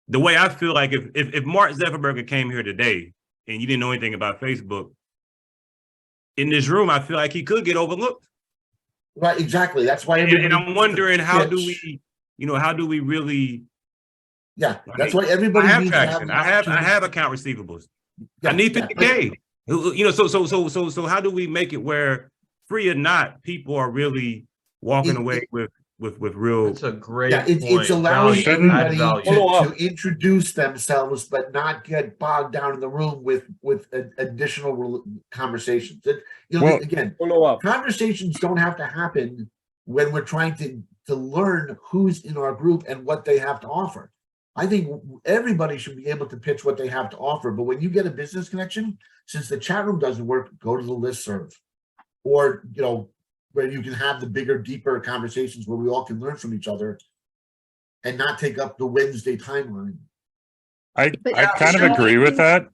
the way I feel like if Mark Zuckerberg came here today and you didn't know anything about Facebook, in this room, I feel like he could get overlooked. Right, exactly. That's why. And I'm wondering how do we really? Yeah, that's why everybody I have needs to have traction. the I have opportunity. account receivables. I need 50K. So how do we make it where, free or not, people are really walking away with real? That's a great It's allowing everybody value. to introduce themselves, but not get bogged down in the room with additional conversations. Again, conversations don't have to happen when we're trying to learn who's in our group and what they have to offer. I think everybody should be able to pitch what they have to offer. But when you get a business connection, since the chat room doesn't work, go to the listserv, or where you can have the bigger, deeper conversations where we all can learn from each other, and not take up the Wednesday timeline. I kind of agree with that.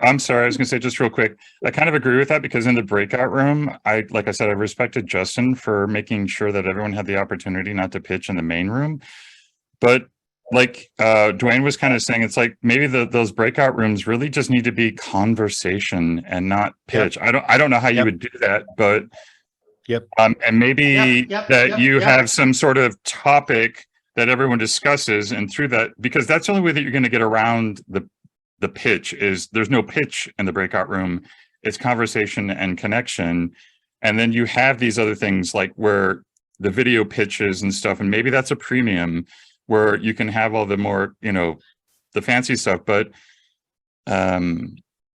I'm sorry, I was going to say just real quick. I kind of agree with that because in the breakout room, like I said, I respected Justin for making sure that everyone had the opportunity not to pitch in the main room. But like Dwayne was kind of saying, it's like maybe those breakout rooms really just need to be conversation and not pitch. Yep. I don't know how you would do that, but and maybe you have some sort of topic that everyone discusses, and through that, because that's the only way that you're going to get around the pitch, is there's no pitch in the breakout room. It's conversation and connection. And then you have these other things like where the video pitches and stuff, and maybe that's a premium where you can have all the more, you know, the fancy stuff, but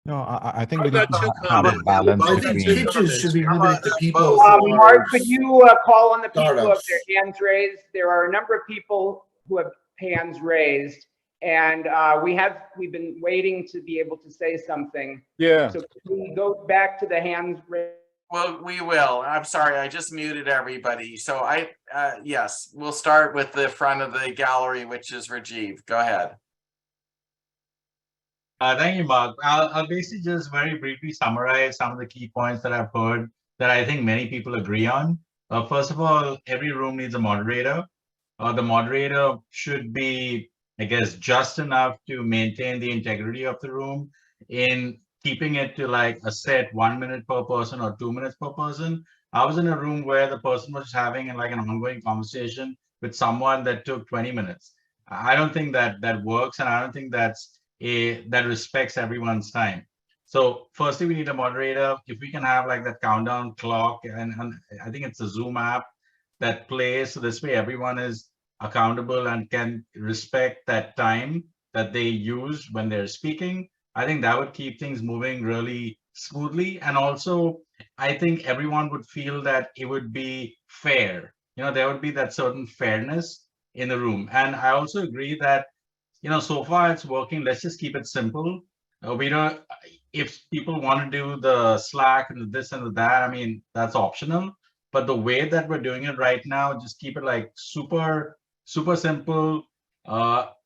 no, I think we need to have a balance between. Pitches should be limited to people. Mark, could you call on the people who have startups. their hands raised? There are a number of people who have hands raised, and we've been waiting to be able to say something. Yeah. So can we go back to the hands raised? Well, we will. I'm sorry, I just muted everybody. So yes, we'll start with the front of the gallery, which is Rajiv. Go ahead. Thank you, Mark. I'll basically just very briefly summarize some of the key points that I've heard that I think many people agree on. First of all, every room needs a moderator. The moderator should be, I guess, just enough to maintain the integrity of the room in keeping it to like a set 1 minute per person or 2 minutes per person. I was in a room where the person was having like an ongoing conversation with someone that took 20 minutes. I don't think that works, and I don't think that respects everyone's time. So firstly, we need a moderator. If we can have like that countdown clock, and I think it's a Zoom app that plays, so this way everyone is accountable and can respect that time that they use when they're speaking. I think that would keep things moving really smoothly. And also, I think everyone would feel that it would be fair. You know, there would be that certain fairness in the room. And I also agree that, you know, so far it's working. Let's just keep it simple. We don't, if people want to do the Slack and the this and the that, I mean, that's optional. But the way that we're doing it right now, just keep it like super simple.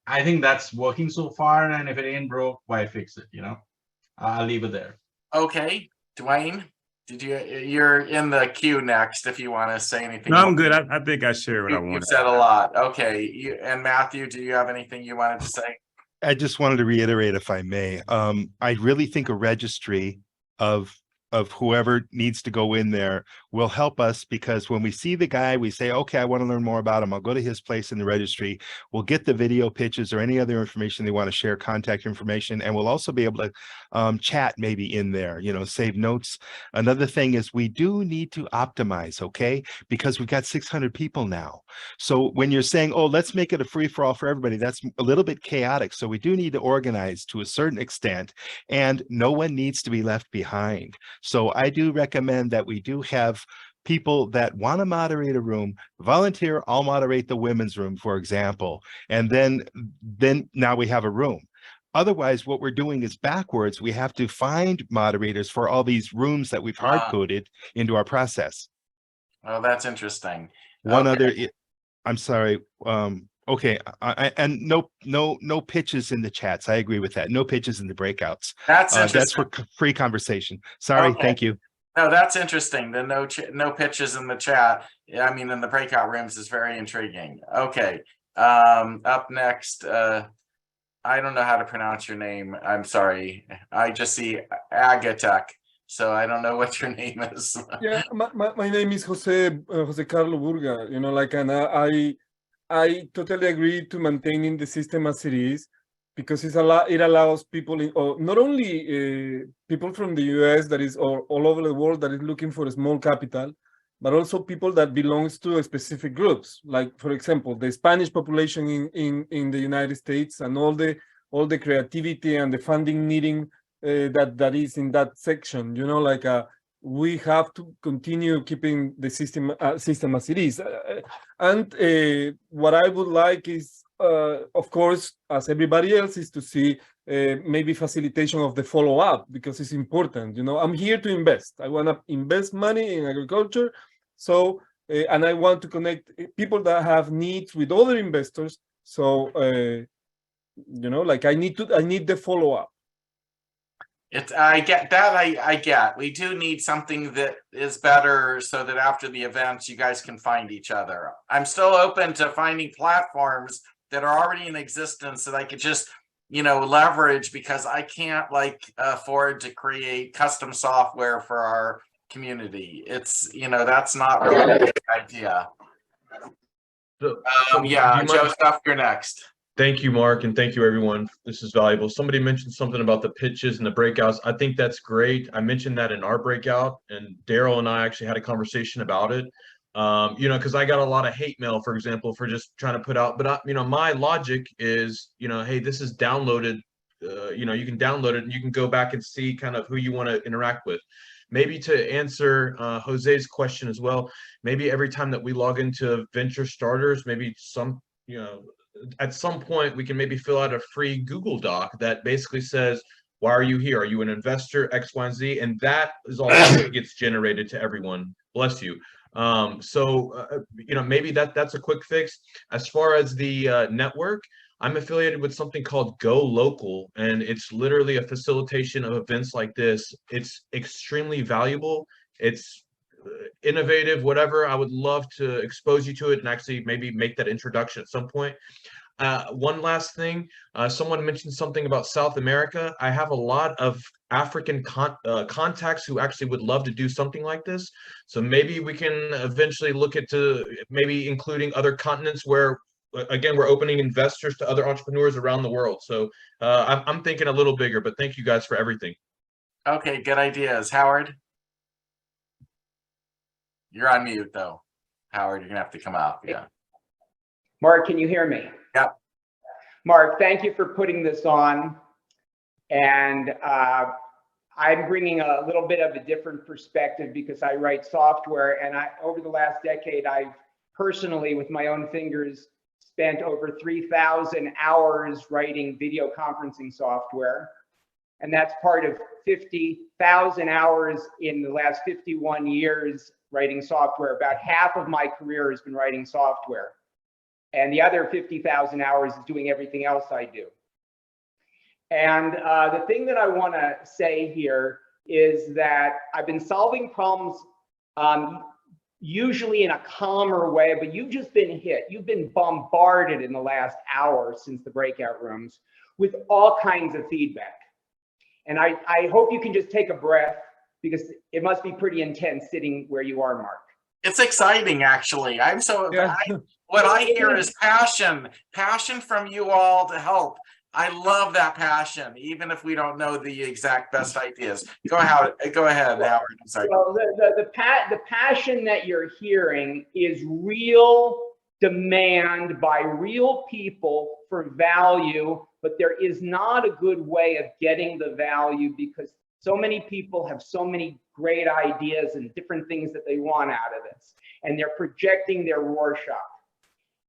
I think that's working so far. And if it ain't broke, why fix it? You know, I'll leave it there. Okay, Dwayne, you're in the queue next if you want to say anything. No, I'm good. I think I share what I want. You've said a lot. Okay, and Matthew, do you have anything you wanted to say? I just wanted to reiterate, if I may, I really think a registry of whoever needs to go in there will help us, because when we see the guy, we say, okay, I want to learn more about him. I'll go to his place in the registry. We'll get the video pitches or any other information they want to share, contact information, and we'll also be able to chat maybe in there, you know, save notes. Another thing is we do need to optimize, okay? Because we've got 600 people now. So when you're saying, oh, let's make it a free-for-all for everybody, that's a little bit chaotic. So we do need to organize to a certain extent, and no one needs to be left behind. So I do recommend that we do have people that want to moderate a room volunteer. I'll moderate the women's room, for example, and then now we have a room. Otherwise, what we're doing is backwards. We have to find moderators for all these rooms that we've hard-coded into our process. Oh, that's interesting. One other, I'm sorry. Okay, and no pitches in the chats. I agree with that. No pitches in the breakouts. That's interesting. That's for free conversation. Sorry, Okay. Thank you. No, that's interesting. The no pitches in the chat. I mean, in the breakout rooms is very intriguing. Okay, up next, I don't know how to pronounce your name. I'm sorry. I just see Agatek, so I don't know what your name is. Yeah, my name is Jose Carlo Burga. You know, like, and I totally agree to maintaining the system as it is, because it allows people not only people from the US that is all over the world that is looking for a small capital, but also people that belongs to specific groups. Like, for example, the Spanish population in the United States, and all the creativity and the funding needing that is in that section. You know, like we have to continue keeping the system as it is. And what I would like is, of course, as everybody else, is to see maybe facilitation of the follow-up, because it's important. You know, I'm here to invest. I want to invest money in agriculture. So, and I want to connect people that have needs with other investors. So, you know, like I need the follow-up. I get that. I get. We do need something that is better, so that after the events, you guys can find each other. I'm still open to finding platforms that are already in existence that I could just, you know, leverage, because I can't afford to create custom software for our community. It's, you know, that's not really a good idea. Yeah, Joseph, you're next. Thank you, Mark, and thank you, everyone. This is valuable. Somebody mentioned something about the pitches and the breakouts. I think that's great. I mentioned that in our breakout, and Daryl and I actually had a conversation about it. You know, because I got a lot of hate mail, for example, for just trying to put out, but you know, my logic is, you know, hey, this is downloaded, you know, you can download it and you can go back and see kind of who you want to interact with. Maybe to answer Jose's question as well, maybe every time that we log into Venture Starters, maybe some, you know, at some point we can maybe fill out a free Google Doc that basically says, why are you here? Are you an investor, X, Y, and Z? And that is also what gets generated to everyone. Bless you. You know, maybe that's a quick fix. As far as the network, I'm affiliated with something called Go Local, and it's literally a facilitation of events like this. It's extremely valuable. It's innovative, whatever. I would love to expose you to it and actually maybe make that introduction at some point. One last thing, someone mentioned something about South America. I have a lot of African contacts who actually would love to do something like this. So maybe we can eventually look into maybe including other continents where, again, we're opening investors to other entrepreneurs around the world. So I'm thinking a little bigger, but thank you guys for everything. Okay, good ideas. Howard? You're on mute though. Howard, you're gonna have to come out. Yeah. Mark, can you hear me? Yep. Mark, thank you for putting this on. And I'm bringing a little bit of a different perspective because I write software, and over the last decade, I've personally, with my own fingers, spent over 3,000 hours writing video conferencing software. And that's part of 50,000 hours in the last 51 years writing software. About half of my career has been writing software. And the other 50,000 hours is doing everything else I do. And the thing that I want to say here is that I've been solving problems usually in a calmer way, but you've just been hit. You've been bombarded in the last hour since the breakout rooms with all kinds of feedback. And I hope you can just take a breath, because it must be pretty intense sitting where you are, Mark. It's exciting, actually. I'm so, what I hear is passion from you all to help. I love that passion, even if we don't know the exact best ideas. Go ahead, Howard. I'm sorry. Well, the passion that you're hearing is real demand by real people for value, but there is not a good way of getting the value because so many people have so many great ideas and different things that they want out of this, and they're projecting their Rorschach.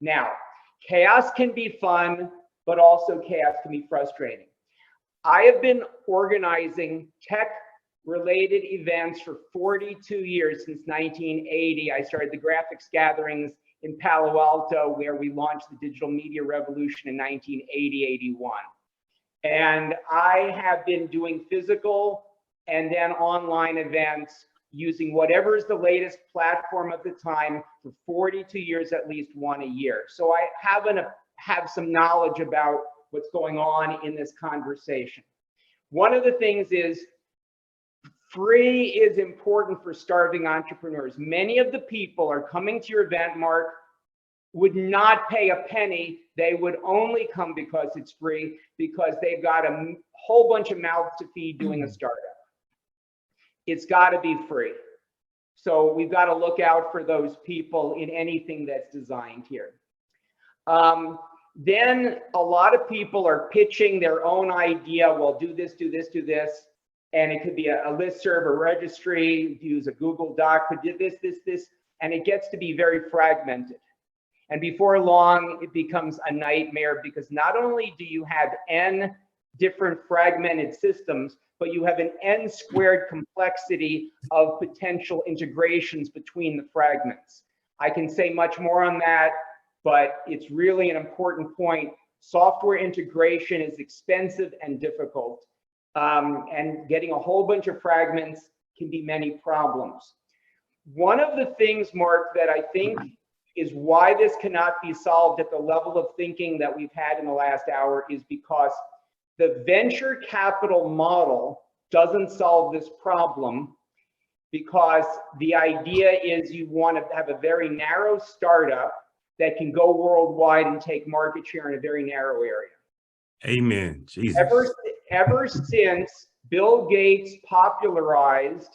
Now, chaos can be fun, but also chaos can be frustrating. I have been organizing tech-related events for 42 years, since 1980. I started the graphics gatherings in Palo Alto, where we launched the digital media revolution in 1980-81. And I have been doing physical and then online events using whatever is the latest platform of the time for 42 years, at least one a year. So I have some knowledge about what's going on in this conversation. One of the things is free is important for starving entrepreneurs. Many of the people are coming to your event, Mark, would not pay a penny. They would only come because it's free, because they've got a whole bunch of mouths to feed doing a startup. It's got to be free. So we've got to look out for those people in anything that's designed here. Then a lot of people are pitching their own idea. Well, do this, do this, do this. And it could be a listserv, a registry, use a Google Doc, could do this, this, this. And it gets to be very fragmented. And before long, it becomes a nightmare, because not only do you have N different fragmented systems, but you have an N squared complexity of potential integrations between the fragments. I can say much more on that, but it's really an important point. Software integration is expensive and difficult, and getting a whole bunch of fragments can be many problems. One of the things, Mark, that I think is why this cannot be solved at the level of thinking that we've had in the last hour is because the venture capital model doesn't solve this problem, because the idea is you want to have a very narrow startup that can go worldwide and take market share in a very narrow area. Amen. Jesus. Ever since Bill Gates popularized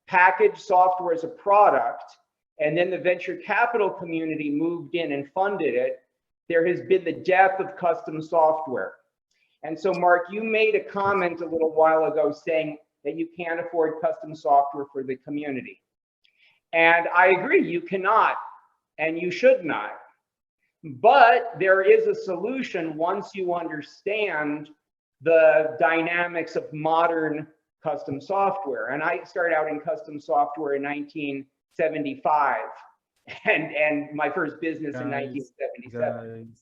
packaged software as a product, and then the venture capital community moved in and funded it, there has been the death of custom software. And so, Mark, you made a comment a little while ago saying that you can't afford custom software for the community. And I agree, you cannot, and you should not. But there is a solution once you understand the dynamics of modern custom software. And I started out in custom software in 1975, and my first business in 1977.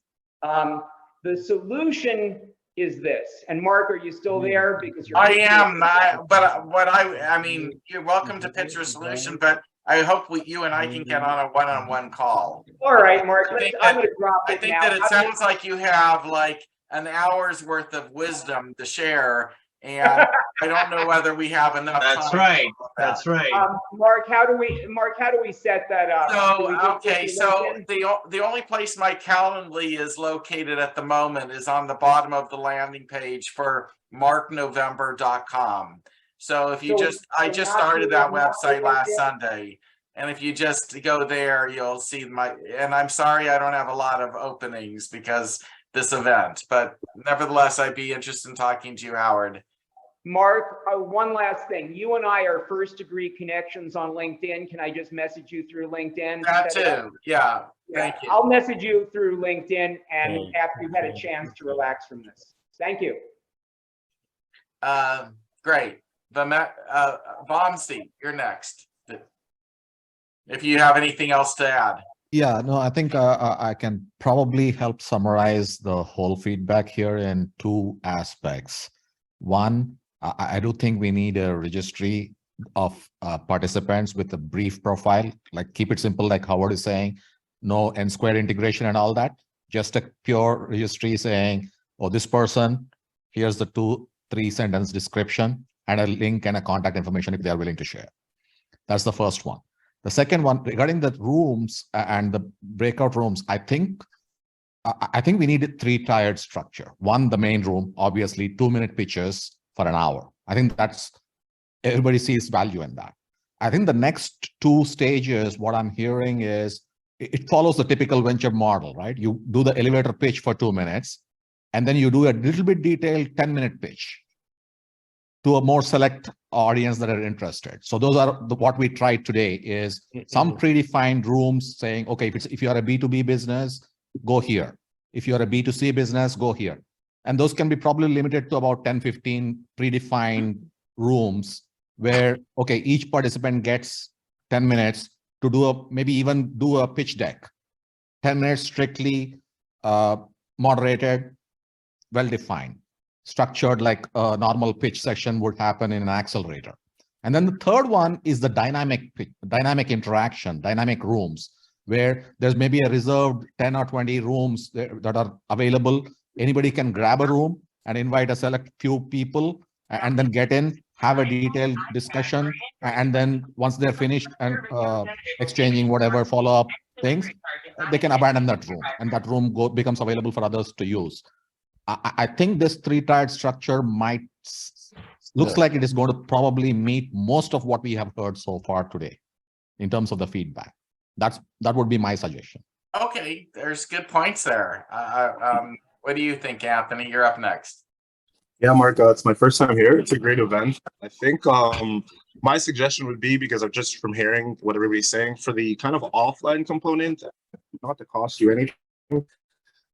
The solution is this. And Mark, are you still there? Because you're I am not, but I mean, you're welcome to pitch your solution, but I hope you and I can get on a one-on-one call. All right, Mark, I'm going to drop it I think now. that it sounds like you have like an hour's worth of wisdom to share, and I don't know whether we have enough That's time. right. That's right. Mark, how do we set that up? So, okay, so the only place my Calendly is located at the moment is on the bottom of the landing page for marknovember.com. So if you I just started that website last Sunday, and if you just go there, you'll see and I'm sorry I don't have a lot of openings because this event, but nevertheless, I'd be interested in talking to you, Howard. Mark, one last thing. You and I are first degree connections on LinkedIn. Can I just message you through LinkedIn? That too, yeah. Thank you. I'll message you through LinkedIn and after you've had a chance to relax from this. Thank you. Great. Vamsi, you're next. If you have anything else to add. Yeah, no, I think I can probably help summarize the whole feedback here in two aspects. One, I do think we need a registry of participants with a brief profile, like keep it simple, like Howard is saying, no N-squared integration and all that, just a pure registry saying, oh, this person, here's the 2-3 sentence description and a link and a contact information if they are willing to share. That's the first one. The second one, regarding the rooms and the breakout rooms, I think we need a 3-tiered structure. One, the main room, obviously 2-minute pitches for an hour. I think that's, everybody sees value in that. I think the next 2 stages, what I'm hearing is, it follows the typical venture model, right? You do the elevator pitch for 2 minutes, and then you do a little bit detailed 10-minute pitch to a more select audience that are interested. So those are what we tried today is some predefined rooms saying, okay, if you are a B2B business, go here. If you're a B2C business, go here. And those can be probably limited to about 10-15 predefined rooms where, okay, each participant gets 10 minutes to do maybe even do a pitch deck. 10 minutes strictly moderated, well-defined, structured like a normal pitch session would happen in an accelerator. And then the third one is the dynamic interaction, dynamic rooms, where there's maybe a reserved 10 or 20 rooms that are available. Anybody can grab a room and invite a select few people and then get in, have a detailed discussion. And then once they're finished and exchanging whatever follow-up things, they can abandon that room and that room becomes available for others to use. I think this 3-tiered structure looks like it is going to probably meet most of what we have heard so far today in terms of the feedback. That would be my suggestion. Okay, there's good points there. What do you think, Anthony? You're up next. Yeah, Mark, it's my first time here. It's a great event. I think my suggestion would be, because of just from hearing what everybody's saying, for the kind of offline component, not to cost you anything,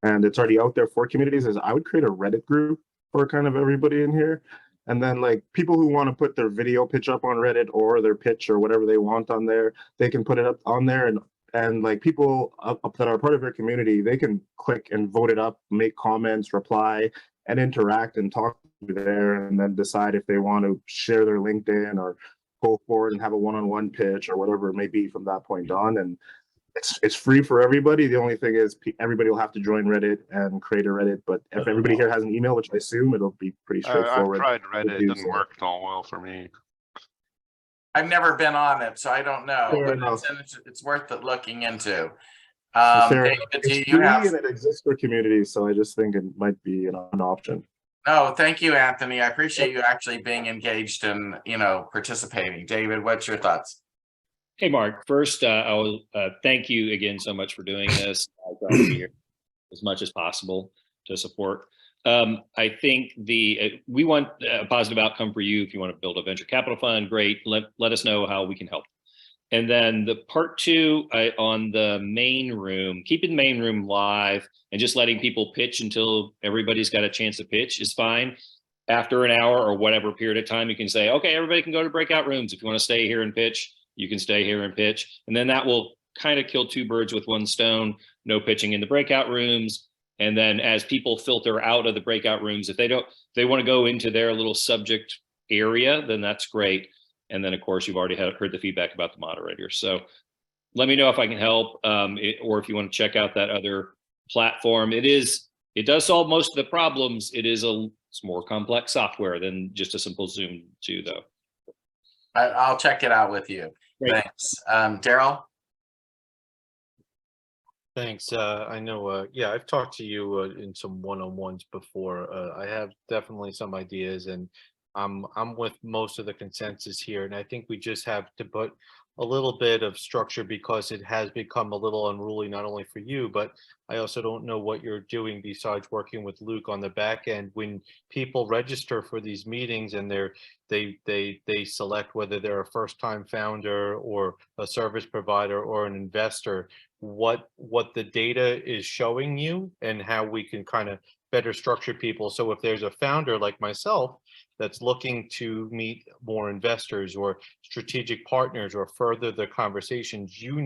and it's already out there for communities, is I would create a Reddit group for kind of everybody in here. And then like people who want to put their video pitch up on Reddit or their pitch or whatever they want on there, they can put it up on there, and like people up that are part of their community, they can click and vote it up, make comments, reply, and interact and talk there, and then decide if they want to share their LinkedIn or go forward and have a one-on-one pitch or whatever it may be from that point on. And it's free for everybody. The only thing is everybody will have to join Reddit and create a Reddit. But if everybody here has an email, which I assume it'll be pretty straightforward. I've tried Reddit, it didn't work all well for me. I've never been on it, so I don't know. Fair but it's worth it looking into. Fair. David, It's free and it exists for communities, so I just think it might be an option. No, thank you, Anthony. I appreciate you actually being engaged and, participating. David, what's your thoughts? Hey, Mark. First, I'll thank you again so much for doing this. I try to be here as much as possible to support. I think we want a positive outcome for you. If you want to build a venture capital fund, great. Let us know how we can help. And then the part two on the main room, keeping the main room live and just letting people pitch until everybody's got a chance to pitch is fine. After an hour or whatever period of time, you can say, okay, everybody can go to breakout rooms. If you want to stay here and pitch, you can stay here and pitch. And then that will kind of kill two birds with one stone. No pitching in the breakout rooms. And then as people filter out of the breakout rooms, if they want to go into their little subject area, then that's great. And then, of course, you've already heard the feedback about the moderators. So let me know if I can help, or if you want to check out that other platform. It does solve most of the problems. It's more complex software than just a simple Zoom 2, though. I'll check it out with you. Great. Thanks. Daryl? Thanks. I know, I've talked to you in some one-on-ones before. I have definitely some ideas, and I'm with most of the consensus here. And I think we just have to put a little bit of structure, because it has become a little unruly, not only for you, but I also don't know what you're doing besides working with Luke on the back end. When people register for these meetings and they select whether they're a first-time founder or a service provider or an investor, what the data is showing you and how we can kind of better structure people. So if there's a founder like myself that's looking to meet more investors or strategic partners or further the conversations, you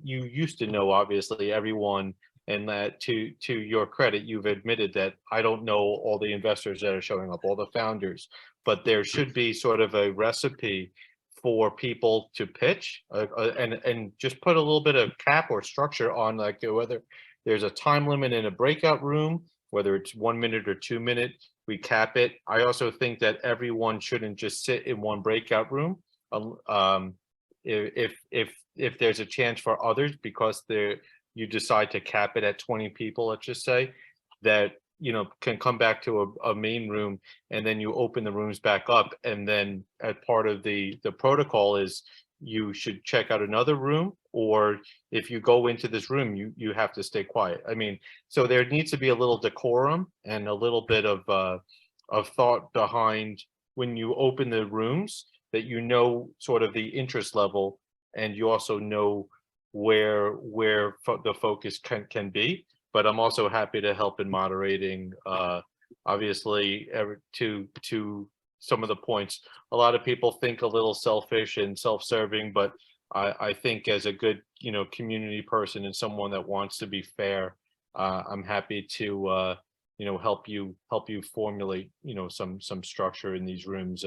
used to know, obviously, everyone, and that to your credit, you've admitted that I don't know all the investors that are showing up, all the founders, but there should be sort of a recipe for people to pitch and just put a little bit of cap or structure on, like, whether there's a time limit in a breakout room, whether it's 1 minute or 2 minutes, we cap it. I also think that everyone shouldn't just sit in one breakout room. If there's a chance for others, because you decide to cap it at 20 people, let's just say, that can come back to a main room, and then you open the rooms back up, and then as part of the protocol is you should check out another room, or if you go into this room, you have to stay quiet. I mean, so there needs to be a little decorum and a little bit of thought behind when you open the rooms, that sort of the interest level, and you also know where the focus can be. But I'm also happy to help in moderating, obviously, to some of the points. A lot of people think a little selfish and self-serving, but I think as a good, community person and someone that wants to be fair, I'm happy to, help you formulate, some structure in these rooms.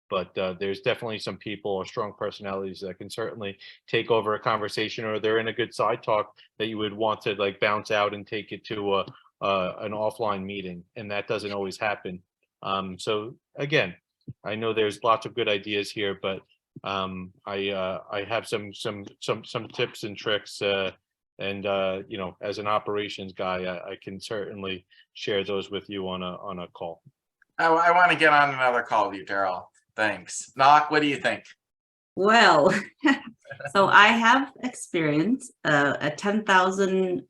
But there's definitely some people or strong personalities that can certainly take over a conversation, or they're in a good side talk that you would want to like bounce out and take it to an offline meeting, and that doesn't always happen. So again, I know there's lots of good ideas here, but I have some tips and tricks, and as an operations guy, I can certainly share those with you on a call. I want to get on another call with you, Daryl. Thanks. Knock, what do you think? Well, so I have experience a 10,000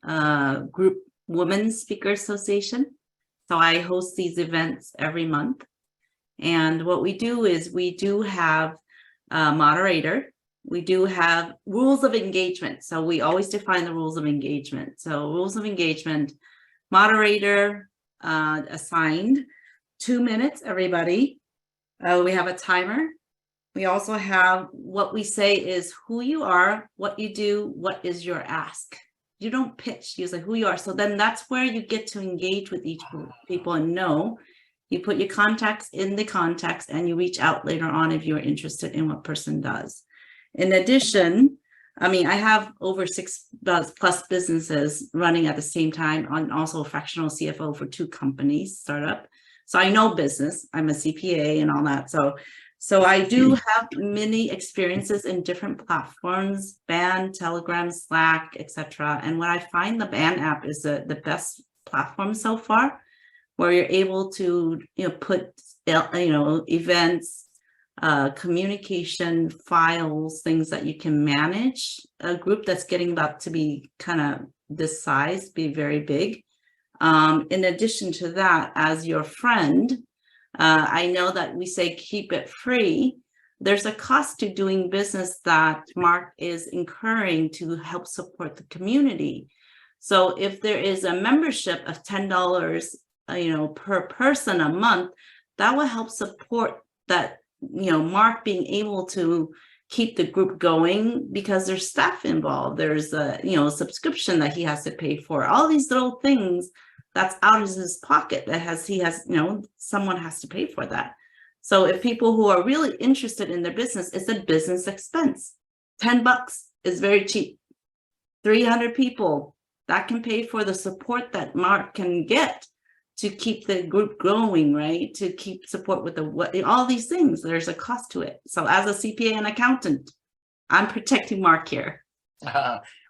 group Women's Speaker Association. So I host these events every month. And what we do is we do have a moderator. We do have rules of engagement. So we always define the rules of engagement. So rules of engagement, moderator assigned 2 minutes, everybody. We have a timer. We also have what we say is who you are, what you do, what is your ask. You don't pitch, you say who you are. So then that's where you get to engage with each people and know. You put your contacts in the context and you reach out later on if you're interested in what person does. In addition, I mean, I have over 6+ businesses running at the same time. I'm also a fractional CFO for 2 companies, startup. So I know business, I'm a CPA and all that. So I do have many experiences in different platforms, Band, Telegram, Slack, etc. And what I find the Band app is the best platform so far. where you're able to, put, events, communication files, things that you can manage. A group that's getting about to be kind of this size, be very big. In addition to that, as your friend, I know that we say keep it free. There's a cost to doing business that Mark is incurring to help support the community. So if there is a membership of $10, per person a month, that will help support that, Mark being able to keep the group going, because there's staff involved. There's a, subscription that he has to pay for, all these little things that's out of his pocket someone has to pay for that. So if people who are really interested in their business, it's a business expense. $10 is very cheap. 300 people, that can pay for the support that Mark can get to keep the group going, right? To keep support with all these things. There's a cost to it. So as a CPA and accountant, I'm protecting Mark here.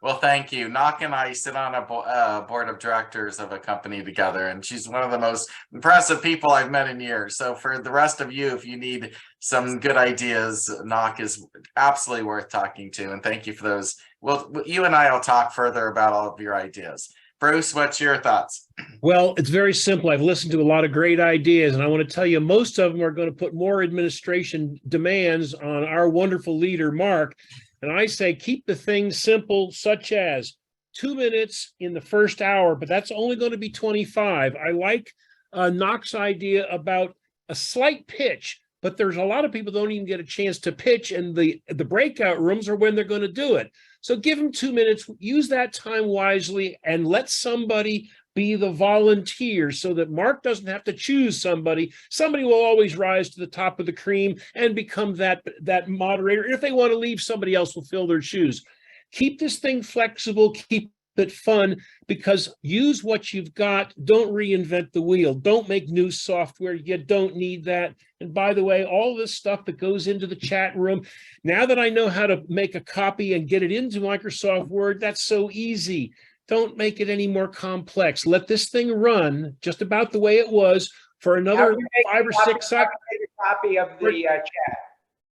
Well, thank you. Knock and I sit on a board of directors of a company together, and she's one of the most impressive people I've met in years. So for the rest of you, if you need some good ideas, Knock is absolutely worth talking to. And thank you for those. Well, you and I will talk further about all of your ideas. Bruce, what's your thoughts? Well, it's very simple. I've listened to a lot of great ideas, and I want to tell you, most of them are going to put more administration demands on our wonderful leader, Mark. And I say, keep the things simple, such as 2 minutes in the first hour, but that's only going to be 25. I like Knox's idea about a slight pitch, but there's a lot of people don't even get a chance to pitch, and the breakout rooms are when they're going to do it. So give them 2 minutes, use that time wisely, and let somebody be the volunteer so that Mark doesn't have to choose somebody. Somebody will always rise to the top of the cream and become that moderator. If they want to leave, somebody else will fill their shoes. Keep this thing flexible, keep it fun, because use what you've got. Don't reinvent the wheel. Don't make new software. You don't need that. And by the way, all this stuff that goes into the chat room, now that I know how to make a copy and get it into Microsoft Word, that's so easy. Don't make it any more complex. Let this thing run just about the way it was for another 5 or 6 seconds. Copy of the chat.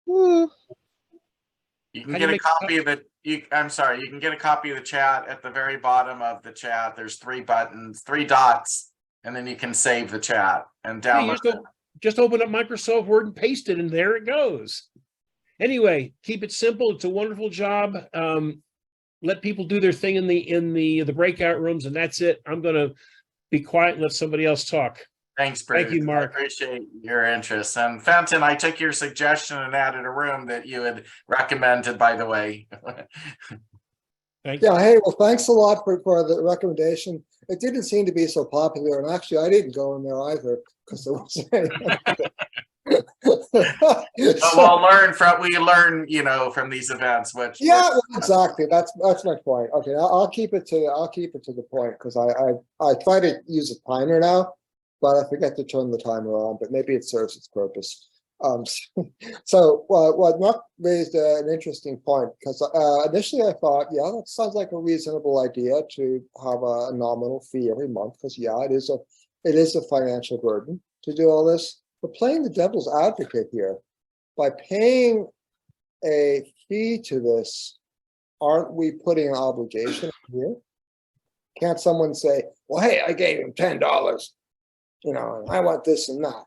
You can get a copy of it. I'm sorry, you can get a copy of the chat at the very bottom of the chat. There's 3 buttons, 3 dots, and then you can save the chat and download it. Just open up Microsoft Word and paste it, and there it goes. Anyway, keep it simple. It's a wonderful job. Let people do their thing in the breakout rooms, and that's it. I'm going to be quiet and let somebody else talk. Thanks, Bruce. Thank you, Mark. I appreciate your interest. And Fenton, I took your suggestion and added a room that you had recommended, by the way. Yeah, hey, well, thanks a lot for the recommendation. It didn't seem to be so popular, and actually I didn't go in there either because there wasn't any. But we learn, from these events. Which exactly. That's my point. Okay, I'll keep it to the point, because I try to use a timer now, but I forget to turn the timer on. But maybe it serves its purpose. So Mark raised an interesting point, because initially I thought, that sounds like a reasonable idea to have a nominal fee every month, because it is a financial burden to do all this. But playing the devil's advocate here, by paying a fee to this, aren't we putting an obligation here? Can't someone say, well, hey, I gave him $10, and I want this and that?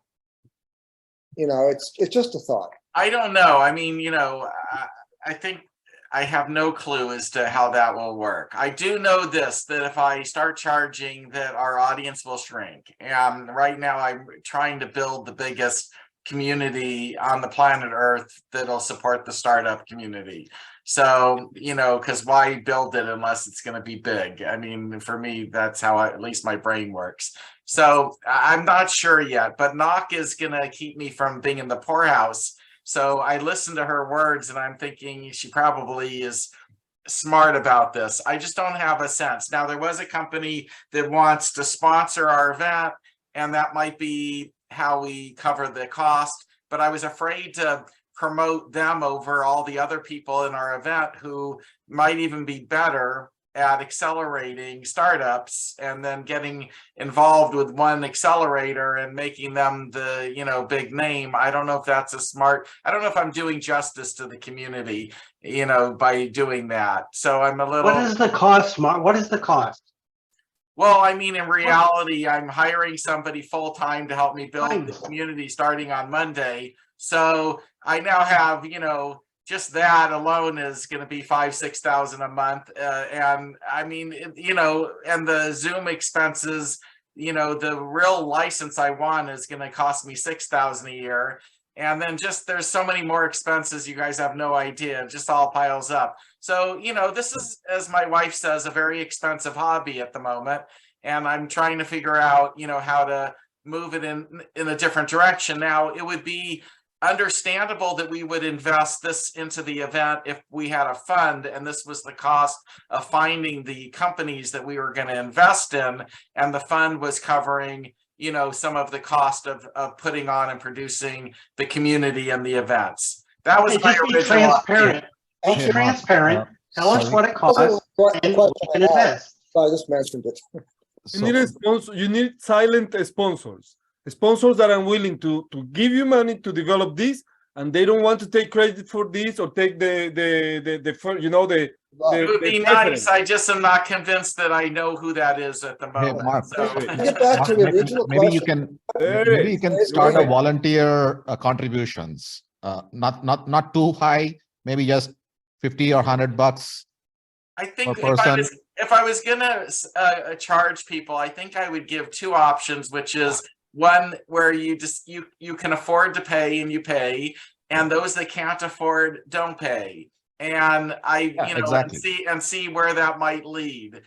It's just a thought. I don't know. I mean, I think I have no clue as to how that will work. I do know this, that if I start charging, that our audience will shrink. And right now I'm trying to build the biggest community on the planet Earth that'll support the startup community. So, because why build it unless it's going to be big? I mean, for me, that's how at least my brain works. So I'm not sure yet, but Knock is going to keep me from being in the poorhouse. So I listened to her words and I'm thinking she probably is smart about this. I just don't have a sense. Now, there was a company that wants to sponsor our event, and that might be how we cover the cost, but I was afraid to promote them over all the other people in our event who might even be better at accelerating startups and then getting involved with one accelerator and making them the, you know, big name. I don't know if that's a smart, I don't know if I'm doing justice to the community, you know, by doing that. So I'm a little. What is the cost, Mark? What is the cost? Well, I mean, in reality, I'm hiring somebody full-time to help me build the community starting on Monday. So I now have, you know, just that alone is going to be $5,000-6,000 a month. And I mean, you know, and the Zoom expenses, you know, the real license I want is going to cost me $6,000 a year. And then just there's so many more expenses, you guys have no idea, it just all piles up. So, you know, this is, as my wife says, a very expensive hobby at the moment. And I'm trying to figure out, you know, how to move it in a different direction. Now, it would be understandable that we would invest this into the event if we had a fund and this was the cost of finding the companies that we were going to invest in, and the fund was covering, you know, some of the cost of putting on and producing the community and the events. That was my original transparent. Be transparent. Tell us what it costs and we can invest. I just mentioned it. You need a sponsor. You need silent sponsors. Sponsors that are willing to give you money to develop this, and they don't want to take credit for this or take the you know, the. It would be nice. I just am not convinced that I know who that is at the moment. Hey, Mark, so. Get back to the original maybe you question. maybe you can start a volunteer contributions, not too high, maybe just 50 or $100 I think per person. if I was gonna charge people, I think I would give two options, which is one where you can afford to pay and you pay, and those that can't afford don't pay. And you know, exactly. and see where that might lead,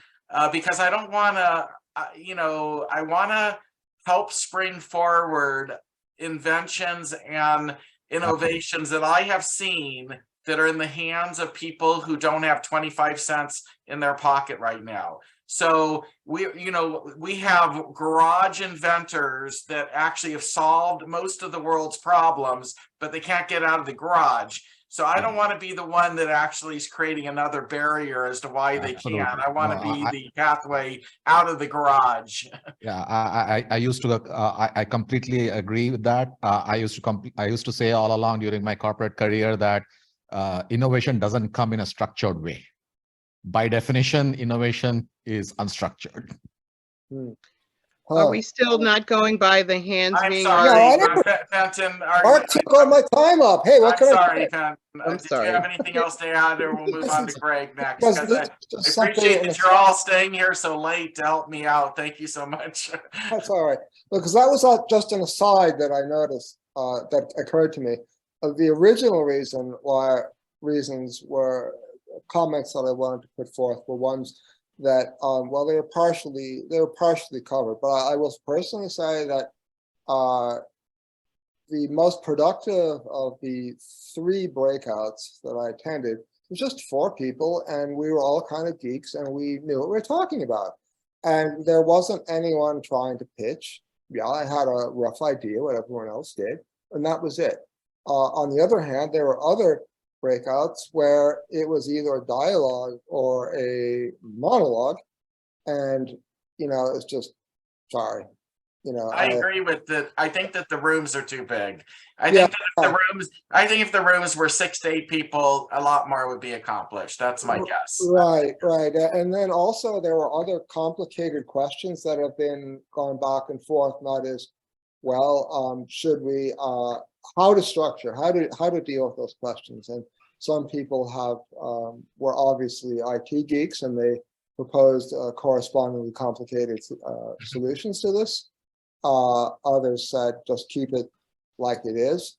because I don't want to, you know, I want to help spring forward inventions and innovations that I have seen that are in the hands of people who don't have 25 cents in their pocket right now. So we have garage inventors that actually have solved most of the world's problems, but they can't get out of the garage. So I don't want to be the one that actually is creating another barrier as to why they can't. I want to be the pathway out of the garage. Yeah, I used to. I completely agree with that. I used to say all along during my corporate career that innovation doesn't come in a structured way. By definition, innovation is unstructured. Are we still not going by the hands I'm being sorry, raised? Fenton. Mark took all my time up. Hey, what can I say? Fenton. I'm Did sorry. you have anything else to add, or we'll move on to Greg next? Because Because I appreciate that you're all staying here so late to help me out. Thank you so much. That's all right. Because that was just an aside that I noticed that occurred to me. The original reasons were comments that I wanted to put forth were ones that, well, they were partially covered. But I will personally say that the most productive of the 3 breakouts that I attended was just 4 people, and we were all kind of geeks, and we knew what we were talking about. And there wasn't anyone trying to pitch. Yeah, I had a rough idea what everyone else did, and that was it. On the other hand, there were other breakouts where it was either a dialogue or a monologue, and it's just sorry. I agree with that. I think that the rooms are too big. I think if the rooms were 6 to 8 people, a lot more would be accomplished. That's my guess. Right. And then also there were other complicated questions that have been going back and forth, not as well. Should we how to structure, how to deal with those questions? And some people were obviously IT geeks, and they proposed correspondingly complicated solutions to this. Others said just keep it like it is.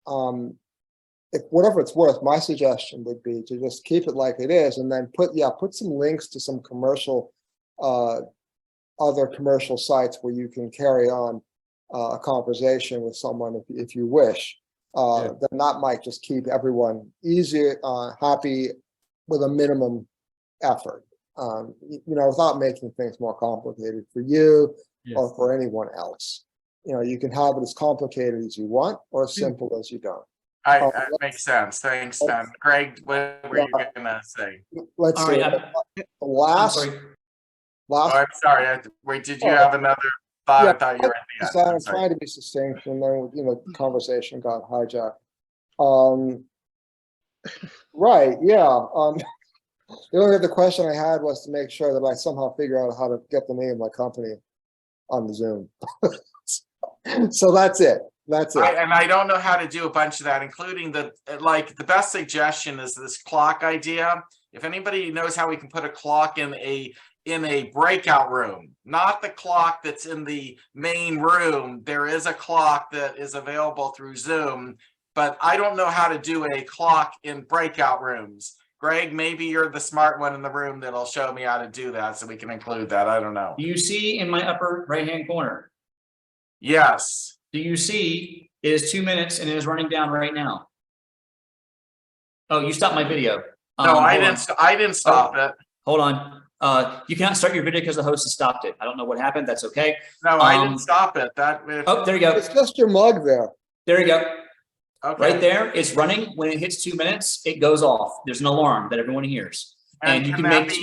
If whatever it's worth, my suggestion would be to just keep it like it is, and then put some links to some commercial other commercial sites where you can carry on a conversation with someone if you wish. Then that might just keep everyone easy, happy with a minimum effort. Without making things more complicated for you or for anyone else. You can have it as complicated as you want or as simple as you don't. That makes sense. Thanks, Ben. Greg, what were you gonna say? Let's see. Last. Oh, I'm sorry. Wait, did you have another thought? Yeah, I thought you were at the end. so I'm I'm sorry. trying to be succinct, and then the conversation got hijacked. Right, yeah. The only other question I had was to make sure that I somehow figure out how to get the name of my company on the Zoom. So that's it. That's it. And I don't know how to do a bunch of that, including the best suggestion is this clock idea. If anybody knows how we can put a clock in a breakout room, not the clock that's in the main room. There is a clock that is available through Zoom, but I don't know how to do a clock in breakout rooms. Greg, maybe you're the smart one in the room that'll show me how to do that so we can include that. I don't know. Do you see in my upper right-hand corner? Yes. Do you see it is 2 minutes and it is running down right now? Oh, you stopped my video. No, I didn't stop it. Hold on. You cannot start your video because the host has stopped it. I don't know what happened. That's okay. No, I didn't stop it. Oh, there you go. It's just your mug there. There you go. Okay. Right there, it's running. When it hits 2 minutes, it goes off. There's an alarm that everyone hears. And you can make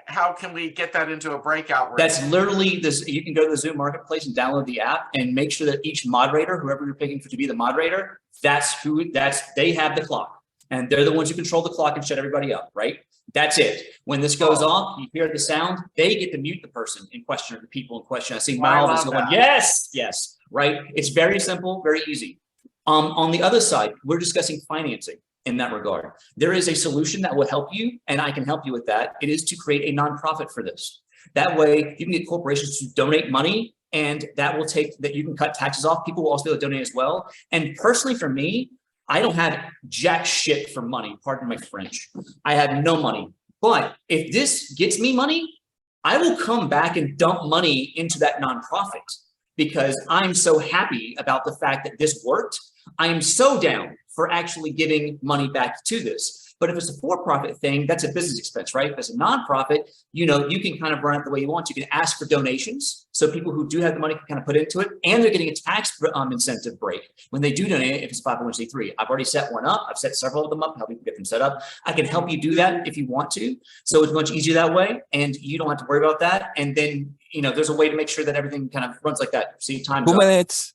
how can we get that into a breakout room? That's literally this. You can go to the Zoom Marketplace and download the app and make sure that each moderator, whoever you're picking to be the moderator, they have the clock. And they're the ones who control the clock and shut everybody up, right? That's it. When this goes off, you hear the sound, they get to mute the person in question or the people in question. I see Miles is going, yes, yes, right? It's very simple, very easy. On the other side, we're discussing financing in that regard. There is a solution that will help you, and I can help you with that. It is to create a nonprofit for this. That way, you can get corporations to donate money, and that will take that you can cut taxes off. People will also be able to donate as well. And personally, for me, I don't have jack shit for money. Pardon my French. I have no money. But if this gets me money, I will come back and dump money into that nonprofit because I'm so happy about the fact that this worked. I am so down for actually giving money back to this. But if it's a for-profit thing, that's a business expense, right? If it's a nonprofit, you can kind of run it the way you want. You can ask for donations. So people who do have the money can kind of put into it, and they're getting a tax incentive break when they do donate, if it's 501c3. I've already set one up. I've set several of them up, help people get them set up. I can help you do that if you want to. So it's much easier that way, and you don't have to worry about that. And then, there's a way to make sure that everything kind of runs like that. See, time. 2 minutes.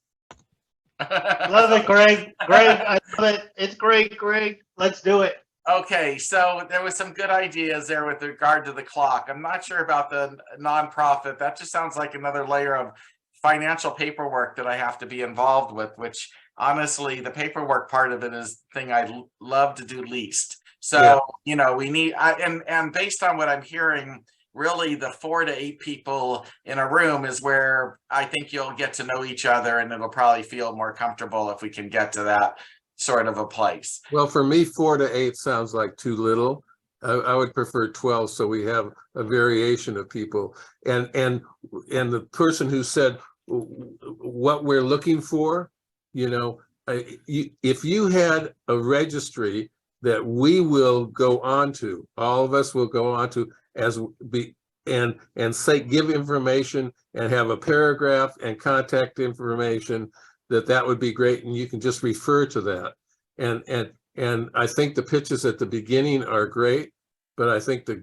Love it, Greg. Greg, I love it. It's great, Greg. Let's do it. Okay, so there was some good ideas there with regard to the clock. I'm not sure about the nonprofit. That just sounds like another layer of financial paperwork that I have to be involved with, which honestly, the paperwork part of it is the thing I love to do least. So, we need, and based on what I'm hearing, really the 4 to 8 people in a room is where I think you'll get to know each other, and it'll probably feel more comfortable if we can get to that sort of a place. Well, for me, 4 to 8 sounds like too little. I would prefer 12, so we have a variation of people. And the person who said what we're looking for, if you had a registry that we will go on to, all of us will go on to and say, give information and have a paragraph and contact information, that would be great, and you can just refer to that. And I think the pitches at the beginning are great, but I think the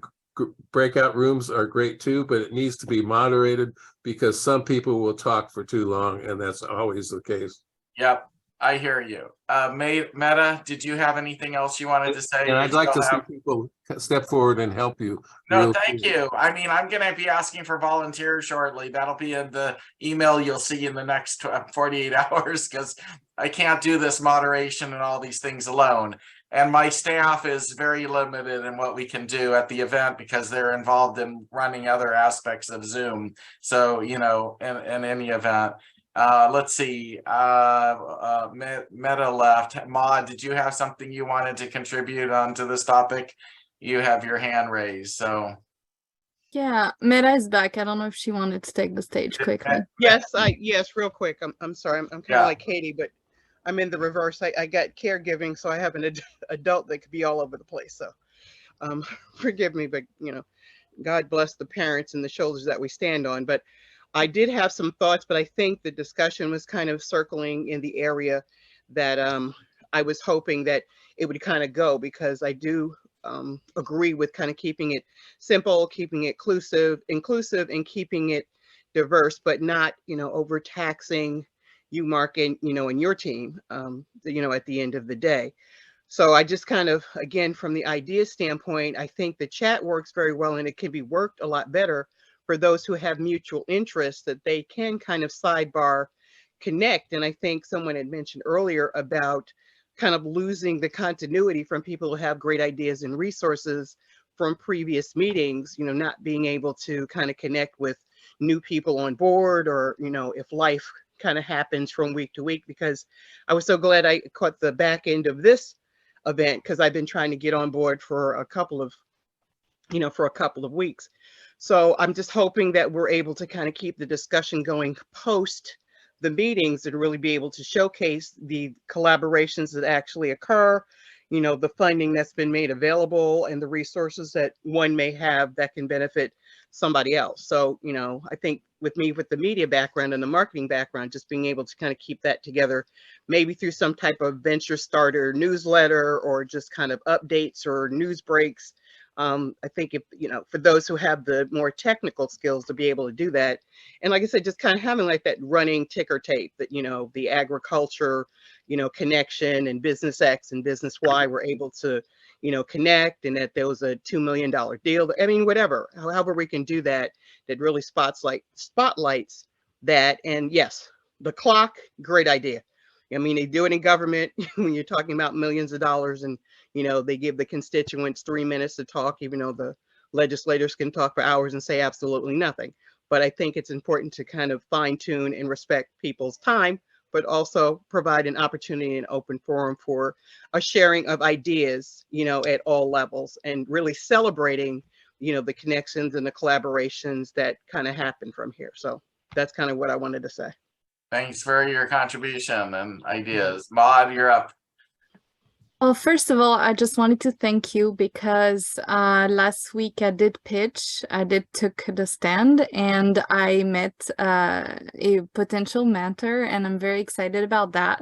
breakout rooms are great too, but it needs to be moderated because some people will talk for too long, and that's always the case. Yep, I hear you. Meta, did you have anything else you wanted to say? And I'd like to see people step forward and help you. No, thank you. I mean, I'm going to be asking for volunteers shortly. That'll be in the email you'll see in the next 48 hours because I can't do this moderation and all these things alone. And my staff is very limited in what we can do at the event because they're involved in running other aspects of Zoom. So, in any event. Let's see. Meta left. Maud, did you have something you wanted to contribute onto this topic? You have your hand raised. So yeah, Meta is back. I don't know if she wanted to take the stage quickly. Yes, real quick. I'm sorry. I'm kind of like Katie, but I'm in the reverse. I got caregiving, so I have an adult that could be all over the place. So forgive me, but God bless the parents and the shoulders that we stand on. But I did have some thoughts, but I think the discussion was kind of circling in the area that I was hoping that it would kind of go, because I do agree with kind of keeping it simple, keeping it inclusive, and keeping it diverse, but not, overtaxing you, Mark, and and your team, at the end of the day. So I just kind of, again, from the idea standpoint, I think the chat works very well, and it can be worked a lot better for those who have mutual interests, that they can kind of sidebar connect. And I think someone had mentioned earlier about kind of losing the continuity from people who have great ideas and resources from previous meetings, not being able to kind of connect with new people on board, or, if life kind of happens from week to week, because I was so glad I caught the back end of this event, because I've been trying to get on board for a couple of weeks. So I'm just hoping that we're able to kind of keep the discussion going post the meetings, and really be able to showcase the collaborations that actually occur, the funding that's been made available, and the resources that one may have that can benefit somebody else. So, I think with me, with the media background and the marketing background, just being able to kind of keep that together, maybe through some type of venture starter newsletter, or just kind of updates or news breaks. I think if, for those who have the more technical skills to be able to do that. And like I said, just kind of having like that running ticker tape that, the agriculture, connection, and business X and business Y were able to, connect, and that there was a $2 million deal. I mean, whatever, however we can do that, that really spotlights that. And yes, the clock, great idea. I mean, they do it in government when you're talking about millions of dollars, and, they give the constituents 3 minutes to talk, even though the legislators can talk for hours and say absolutely nothing. But I think it's important to kind of fine tune and respect people's time, but also provide an opportunity and open forum for a sharing of ideas, at all levels, and really celebrating, the connections and the collaborations that kind of happen from here. So that's kind of what I wanted to say. Thanks for your contribution and ideas. Maud, you're up. Well, first of all, I just wanted to thank you, because last week I did took the stand, and I met a potential mentor, and I'm very excited about that.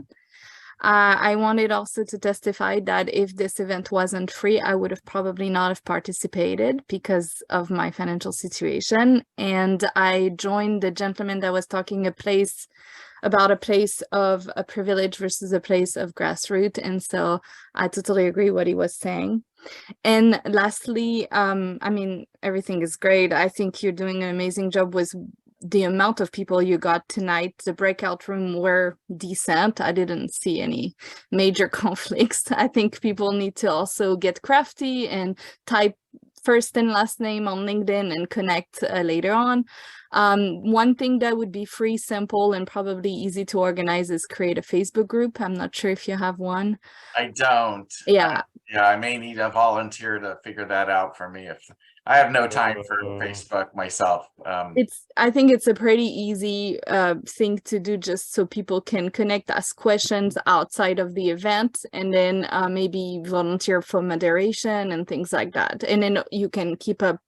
I wanted also to testify that if this event wasn't free, I would have probably not have participated because of my financial situation. And I joined the gentleman that was talking about a place of a privilege versus a place of grassroots. And so I totally agree what he was saying. And lastly, I mean, everything is great. I think you're doing an amazing job with the amount of people you got tonight. The breakout room were decent. I didn't see any major conflicts. I think people need to also get crafty and type first and last name on LinkedIn and connect later on. One thing that would be free, simple, and probably easy to organize is create a Facebook group. I'm not sure if you have one. I don't. Yeah. I may need a volunteer to figure that out for me. If I have no time for Facebook myself. I think it's a pretty easy thing to do, just so people can connect, ask questions outside of the event, and then maybe volunteer for moderation and things like that. And then you can keep up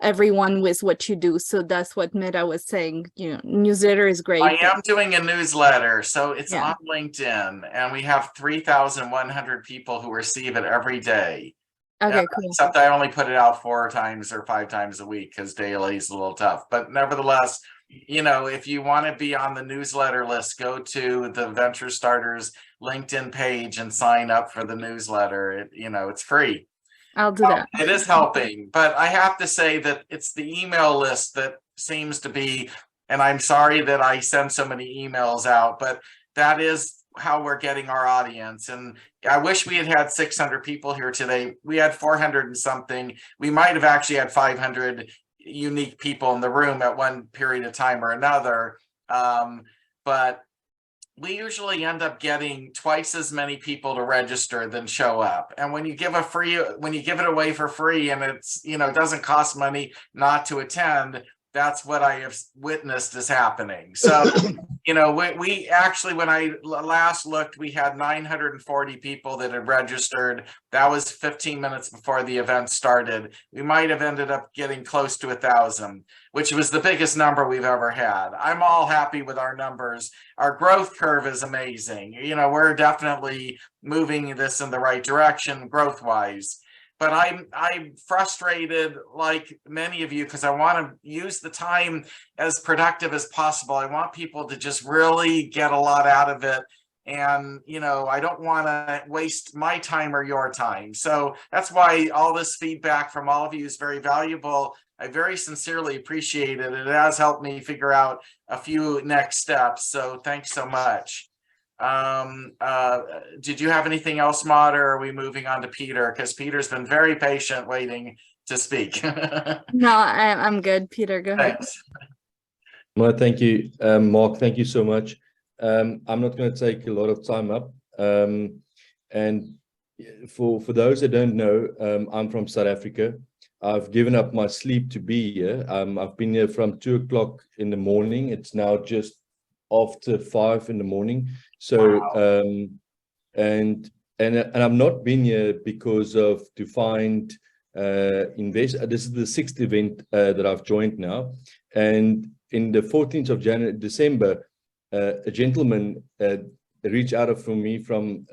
everyone with what you do. So that's what Meta was saying. Newsletter is great. I am doing a newsletter, so it's on LinkedIn, and we have 3,100 people who receive it every day. Okay, cool. Except I only put it out 4 times or 5 times a week, because daily is a little tough. But nevertheless, if you want to be on the newsletter list, go to the Venture Starters LinkedIn page and sign up for the newsletter. It's free. I'll do that. It is helping, but I have to say that it's the email list that seems to be, and I'm sorry that I send so many emails out, but that is how we're getting our audience. And I wish we had 600 people here today. We had 400 and something. We might have actually had 500 unique people in the room at one period of time or another. But we usually end up getting twice as many people to register than show up. And when you give it away for free, and it's, it doesn't cost money not to attend, that's what I have witnessed is happening. So, we actually, when I last looked, we had 940 people that had registered. That was 15 minutes before the event started. We might have ended up getting close to 1,000, which was the biggest number we've ever had. I'm all happy with our numbers. Our growth curve is amazing. We're definitely moving this in the right direction growth-wise. But I'm frustrated, like many of you, because I want to use the time as productive as possible. I want people to just really get a lot out of it. And, I don't want to waste my time or your time. So that's why all this feedback from all of you is very valuable. I very sincerely appreciate it. It has helped me figure out a few next steps. So thanks so much. Did you have anything else, Maud, or are we moving on to Peter? Because Peter's been very patient waiting to speak. No, I'm good. Peter, go ahead. Thanks. Well, thank you, Mark. Thank you so much. I'm not going to take a lot of time up. And for those that don't know, I'm from South Africa. I've given up my sleep to be here. I've been here from 2 o'clock in the morning. It's now just after 5 in the morning. So, wow. And I've not been here because of to find invest. This is the 6th event that I've joined now. And in the 14th of December, a gentleman reached out for me from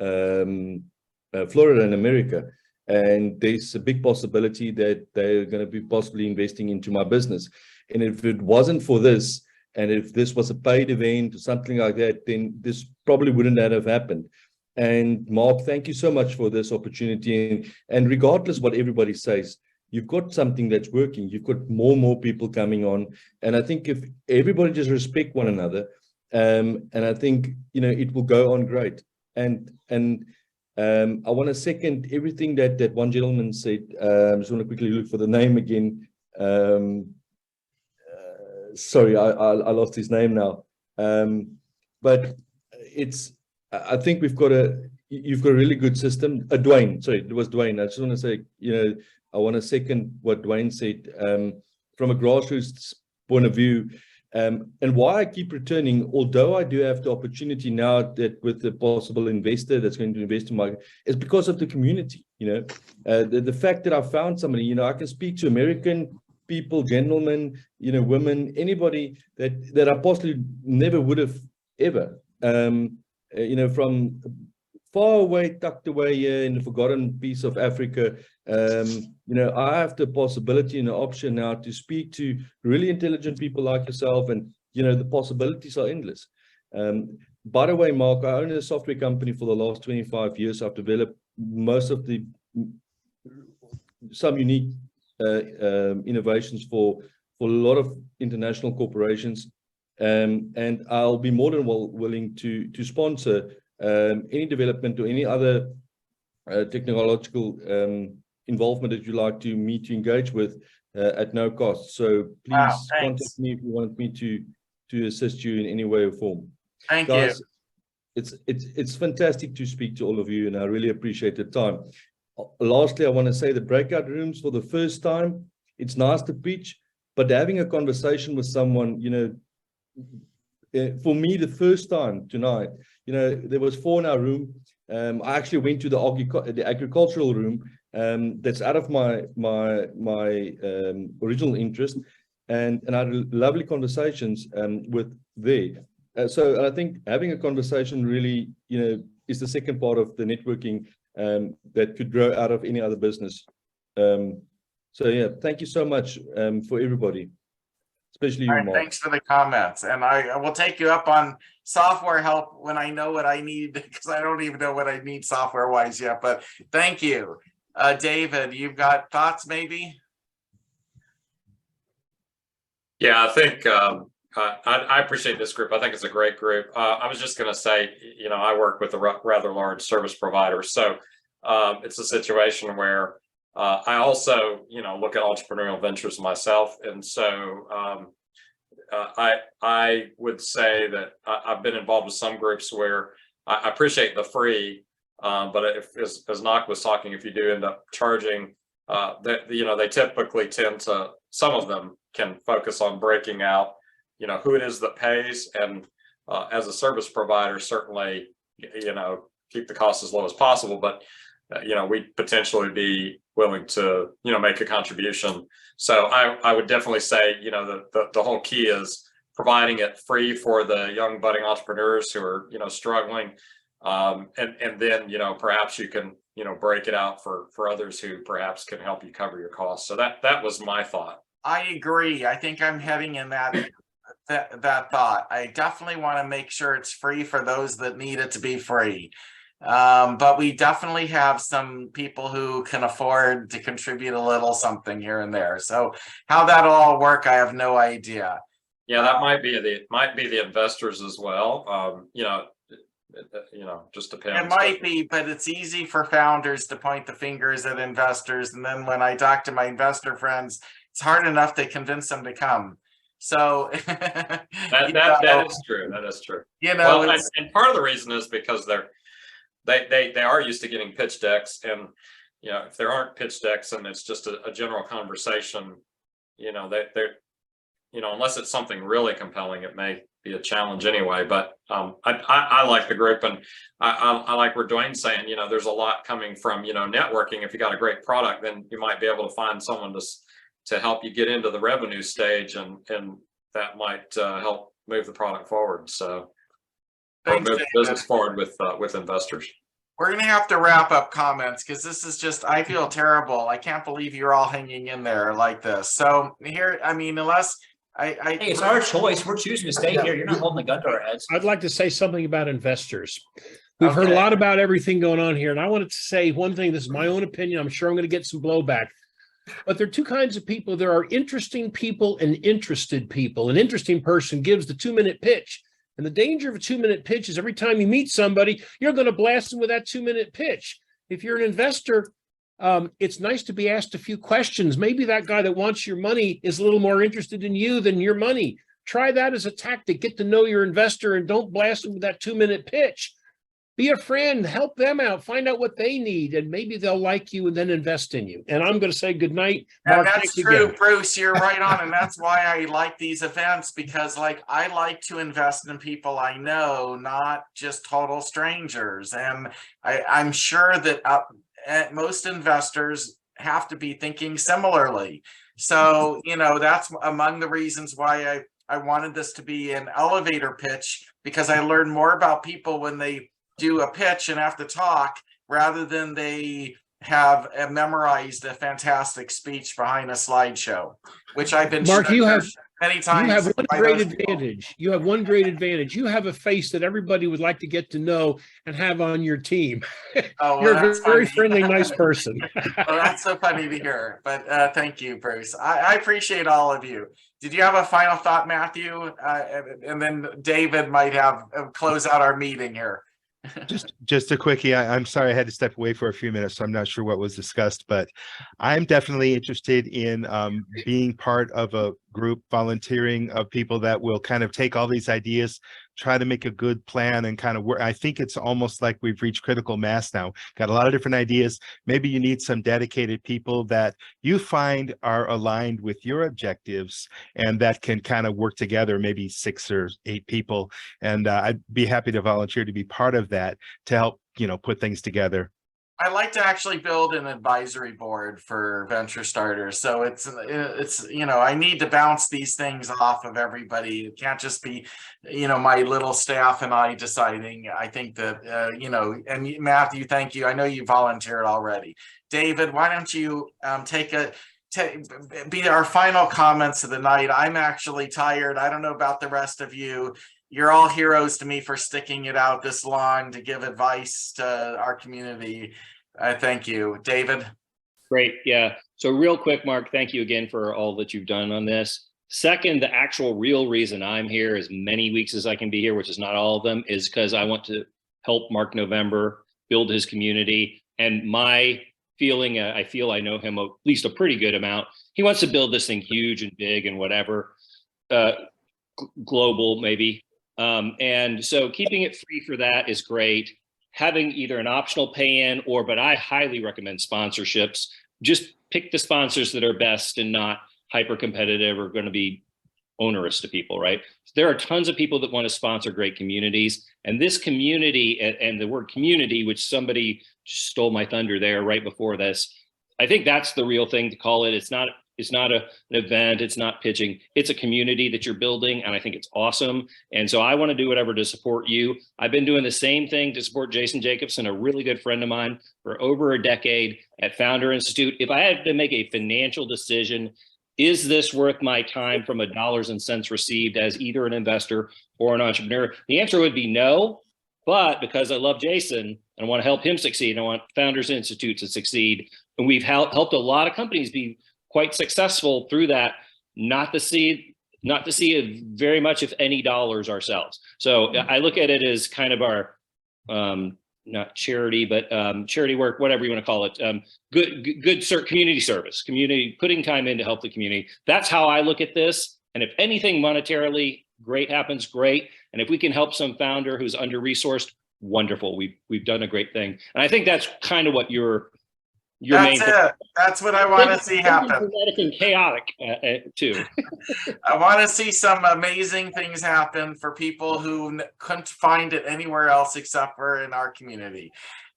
Florida in America. And there's a big possibility that they're going to be possibly investing into my business. And if it wasn't for this, and if this was a paid event or something like that, then this probably wouldn't have happened. And Mark, thank you so much for this opportunity. And regardless what everybody says, you've got something that's working. You've got more and more people coming on. And I think if everybody just respect one another, and I think, it will go on great. And I want to second everything that one gentleman said. I just want to quickly look for the name again. Sorry, I lost his name now. But I think you've got a really good system. Dwayne, sorry, it was Dwayne. I just want to say, I want to second what Dwayne said from a grassroots point of view. And why I keep returning, although I do have the opportunity now that with the possible investor that's going to invest in my, is because of the community. The fact that I found somebody, I can speak to American people, gentlemen, women, anybody that I possibly never would have ever, from far away, tucked away here in the forgotten piece of Africa. I have the possibility and the option now to speak to really intelligent people like yourself, and the possibilities are endless. By the way, Mark, I own a software company for the last 25 years. I've developed most of some unique innovations for a lot of international corporations, and I'll be more than willing to sponsor any development or any other technological involvement that you like me to engage with at no cost. So please contact me if you want me to assist you in any way or form. Thank Guys, you. It's fantastic to speak to all of you, and I really appreciate the time. Lastly, I want to say the breakout rooms for the first time, it's nice to pitch, but having a conversation with someone, for me, the first time tonight, there was 4 in our room. I actually went to the agricultural room that's out of my original interest, and I had lovely conversations with there. So I think having a conversation really, is the second part of the networking that could grow out of any other business. So yeah, thank you so much for everybody, especially you, Mark. Thanks for the comments, and I will take you up on software help when I know what I need, because I don't even know what I need software wise yet, but thank you. David, you've got thoughts maybe? Yeah, I think I appreciate this group. I think it's a great group. I was just going to say, I work with a rather large service provider. So it's a situation where I also, look at entrepreneurial ventures myself. And so I would say that I've been involved with some groups where I appreciate the free, but as Nak was talking, if you do end up charging, that they typically tend to some of them can focus on breaking out, who it is that pays. And as a service provider, certainly, keep the costs as low as possible, but we'd potentially be willing to, make a contribution. So I would definitely say, the whole key is providing it free for the young budding entrepreneurs who are, struggling. And then, perhaps you can, break it out for others who perhaps can help you cover your costs. So that was my thought. I agree. I think I'm heading in that thought. I definitely want to make sure it's free for those that need it to be free. But we definitely have some people who can afford to contribute a little something here and there. So how that'll all work, I have no idea. Yeah, that might be the investors as well. Just depends. It might be, but it's easy for founders to point the fingers at investors. And then when I talk to my investor friends, it's hard enough to convince them to come. So that is true. That is true. Well, and part of the reason is because they are used to getting pitch decks, and if there aren't pitch decks and it's just a general conversation, they're unless it's something really compelling, it may be a challenge anyway. But I like the group, and I like where Dwayne's saying, there's a lot coming from networking. If you got a great product, then you might be able to find someone to help you get into the revenue stage, and that might help move the product forward. So move the business forward with investors. We're going to have to wrap up comments because this is just, I feel terrible. I can't believe you're all hanging in there like this. So here, unless hey, it's our choice. We're choosing to stay here. You're not holding a gun to our heads. I'd like to say something about investors. We've heard a lot about everything going on here, and I wanted to say one thing. This is my own opinion. I'm sure I'm going to get some blowback. But there are two kinds of people. There are interesting people and interested people. An interesting person gives the 2-minute pitch. And the danger of a 2-minute pitch is every time you meet somebody, you're going to blast them with that 2-minute pitch. If you're an investor, it's nice to be asked a few questions. Maybe that guy that wants your money is a little more interested in you than your money. Try that as a tactic. Get to know your investor and don't blast them with that 2-minute pitch. Be a friend, help them out, find out what they need, and maybe they'll like you and then invest in you. And I'm going to say good night. And that's true, Bruce, you're right on. And that's why I like these events, because I like to invest in people I know, not just total strangers. And I'm sure that most investors have to be thinking similarly. So, that's among the reasons why I wanted this to be an elevator pitch, because I learn more about people when they do a pitch and have to talk rather than they have memorized a fantastic speech behind a slideshow, which I've been Mark, you have many times. You have one great advantage. You have one great advantage. You have a face that everybody would like to get to know and have on your team. You're a very friendly, nice person. Well, that's so funny to hear. But thank you, Bruce. I appreciate all of you. Did you have a final thought, Matthew? And then David might have close out our meeting here. Just a quickie. I'm sorry I had to step away for a few minutes, so I'm not sure what was discussed, but I'm definitely interested in being part of a group, volunteering of people that will kind of take all these ideas, try to make a good plan and kind of work. I think it's almost like we've reached critical mass now. Got a lot of different ideas. Maybe you need some dedicated people that you find are aligned with your objectives and that can kind of work together, maybe 6 or 8 people. And I'd be happy to volunteer to be part of that to help, put things together. I like to actually build an advisory board for venture starters. So it's I need to bounce these things off of everybody. It can't just be, my little staff and I deciding. I think that, and Matthew, thank you. I know you volunteered already. David, why don't you be our final comments of the night? I'm actually tired. I don't know about the rest of you. You're all heroes to me for sticking it out this long to give advice to our community. Thank you. David? Great. Yeah. So real quick, Mark, thank you again for all that you've done on this. Second, the actual real reason I'm here as many weeks as I can be here, which is not all of them, is because I want to help Mark November build his community. And my feeling, I feel I know him at least a pretty good amount. He wants to build this thing huge and big and whatever, global maybe. And so keeping it free for that is great. Having either an optional pay-in but I highly recommend sponsorships. Just pick the sponsors that are best and not hyper competitive or going to be onerous to people, right? There are tons of people that want to sponsor great communities, and this community and the word community, which somebody stole my thunder there right before this, I think that's the real thing to call it. It's not an event, it's not pitching, it's a community that you're building, and I think it's awesome. And so I want to do whatever to support you. I've been doing the same thing to support Jason Jacobson, a really good friend of mine, for over a decade at Founder Institute. If I had to make a financial decision, is this worth my time from a dollars and cents received as either an investor or an entrepreneur? The answer would be no, but because I love Jason and I want to help him succeed, I want Founders Institute to succeed, and we've helped a lot of companies be quite successful through that, not to see it very much, if any, dollars ourselves. So I look at it as kind of our, not charity, but charity work, whatever you want to call it. Good community service, community, putting time in to help the community. That's how I look at this. And if anything monetarily great happens, great. And if we can help some founder who's under-resourced, wonderful. We've done a great thing. And I think that's kind of what your That's main it. That's what I want to see happen. Dramatic and chaotic too. I want to see some amazing things happen for people who couldn't find it anywhere else except for in our community.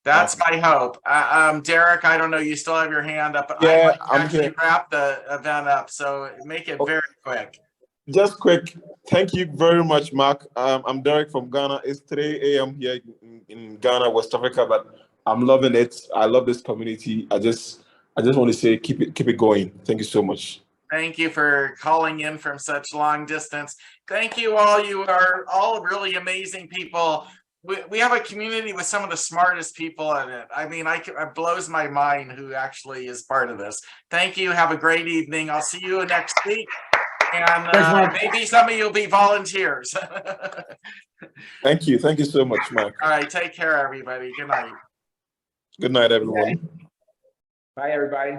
That's my hope. Derek, I don't know, you still have your hand up. Yeah, I'm I'm here. wrap the event up, so make it very quick. Just quick. Thank you very much, Mark. I'm Derek from Ghana. It's 3 a.m. here in Ghana, West Africa, but I'm loving it. I love this community. I just want to say keep it going. Thank you so much. Thank you for calling in from such long distance. Thank you all. You are all really amazing people. We have a community with some of the smartest people in it. I mean, it blows my mind who actually is part of this. Thank you. Have a great evening. I'll see you next week. And maybe some of you will be volunteers. Thank you. Thank you so much, Mark. All right. Take care, everybody. Good night. Good night, everyone. Bye, everybody.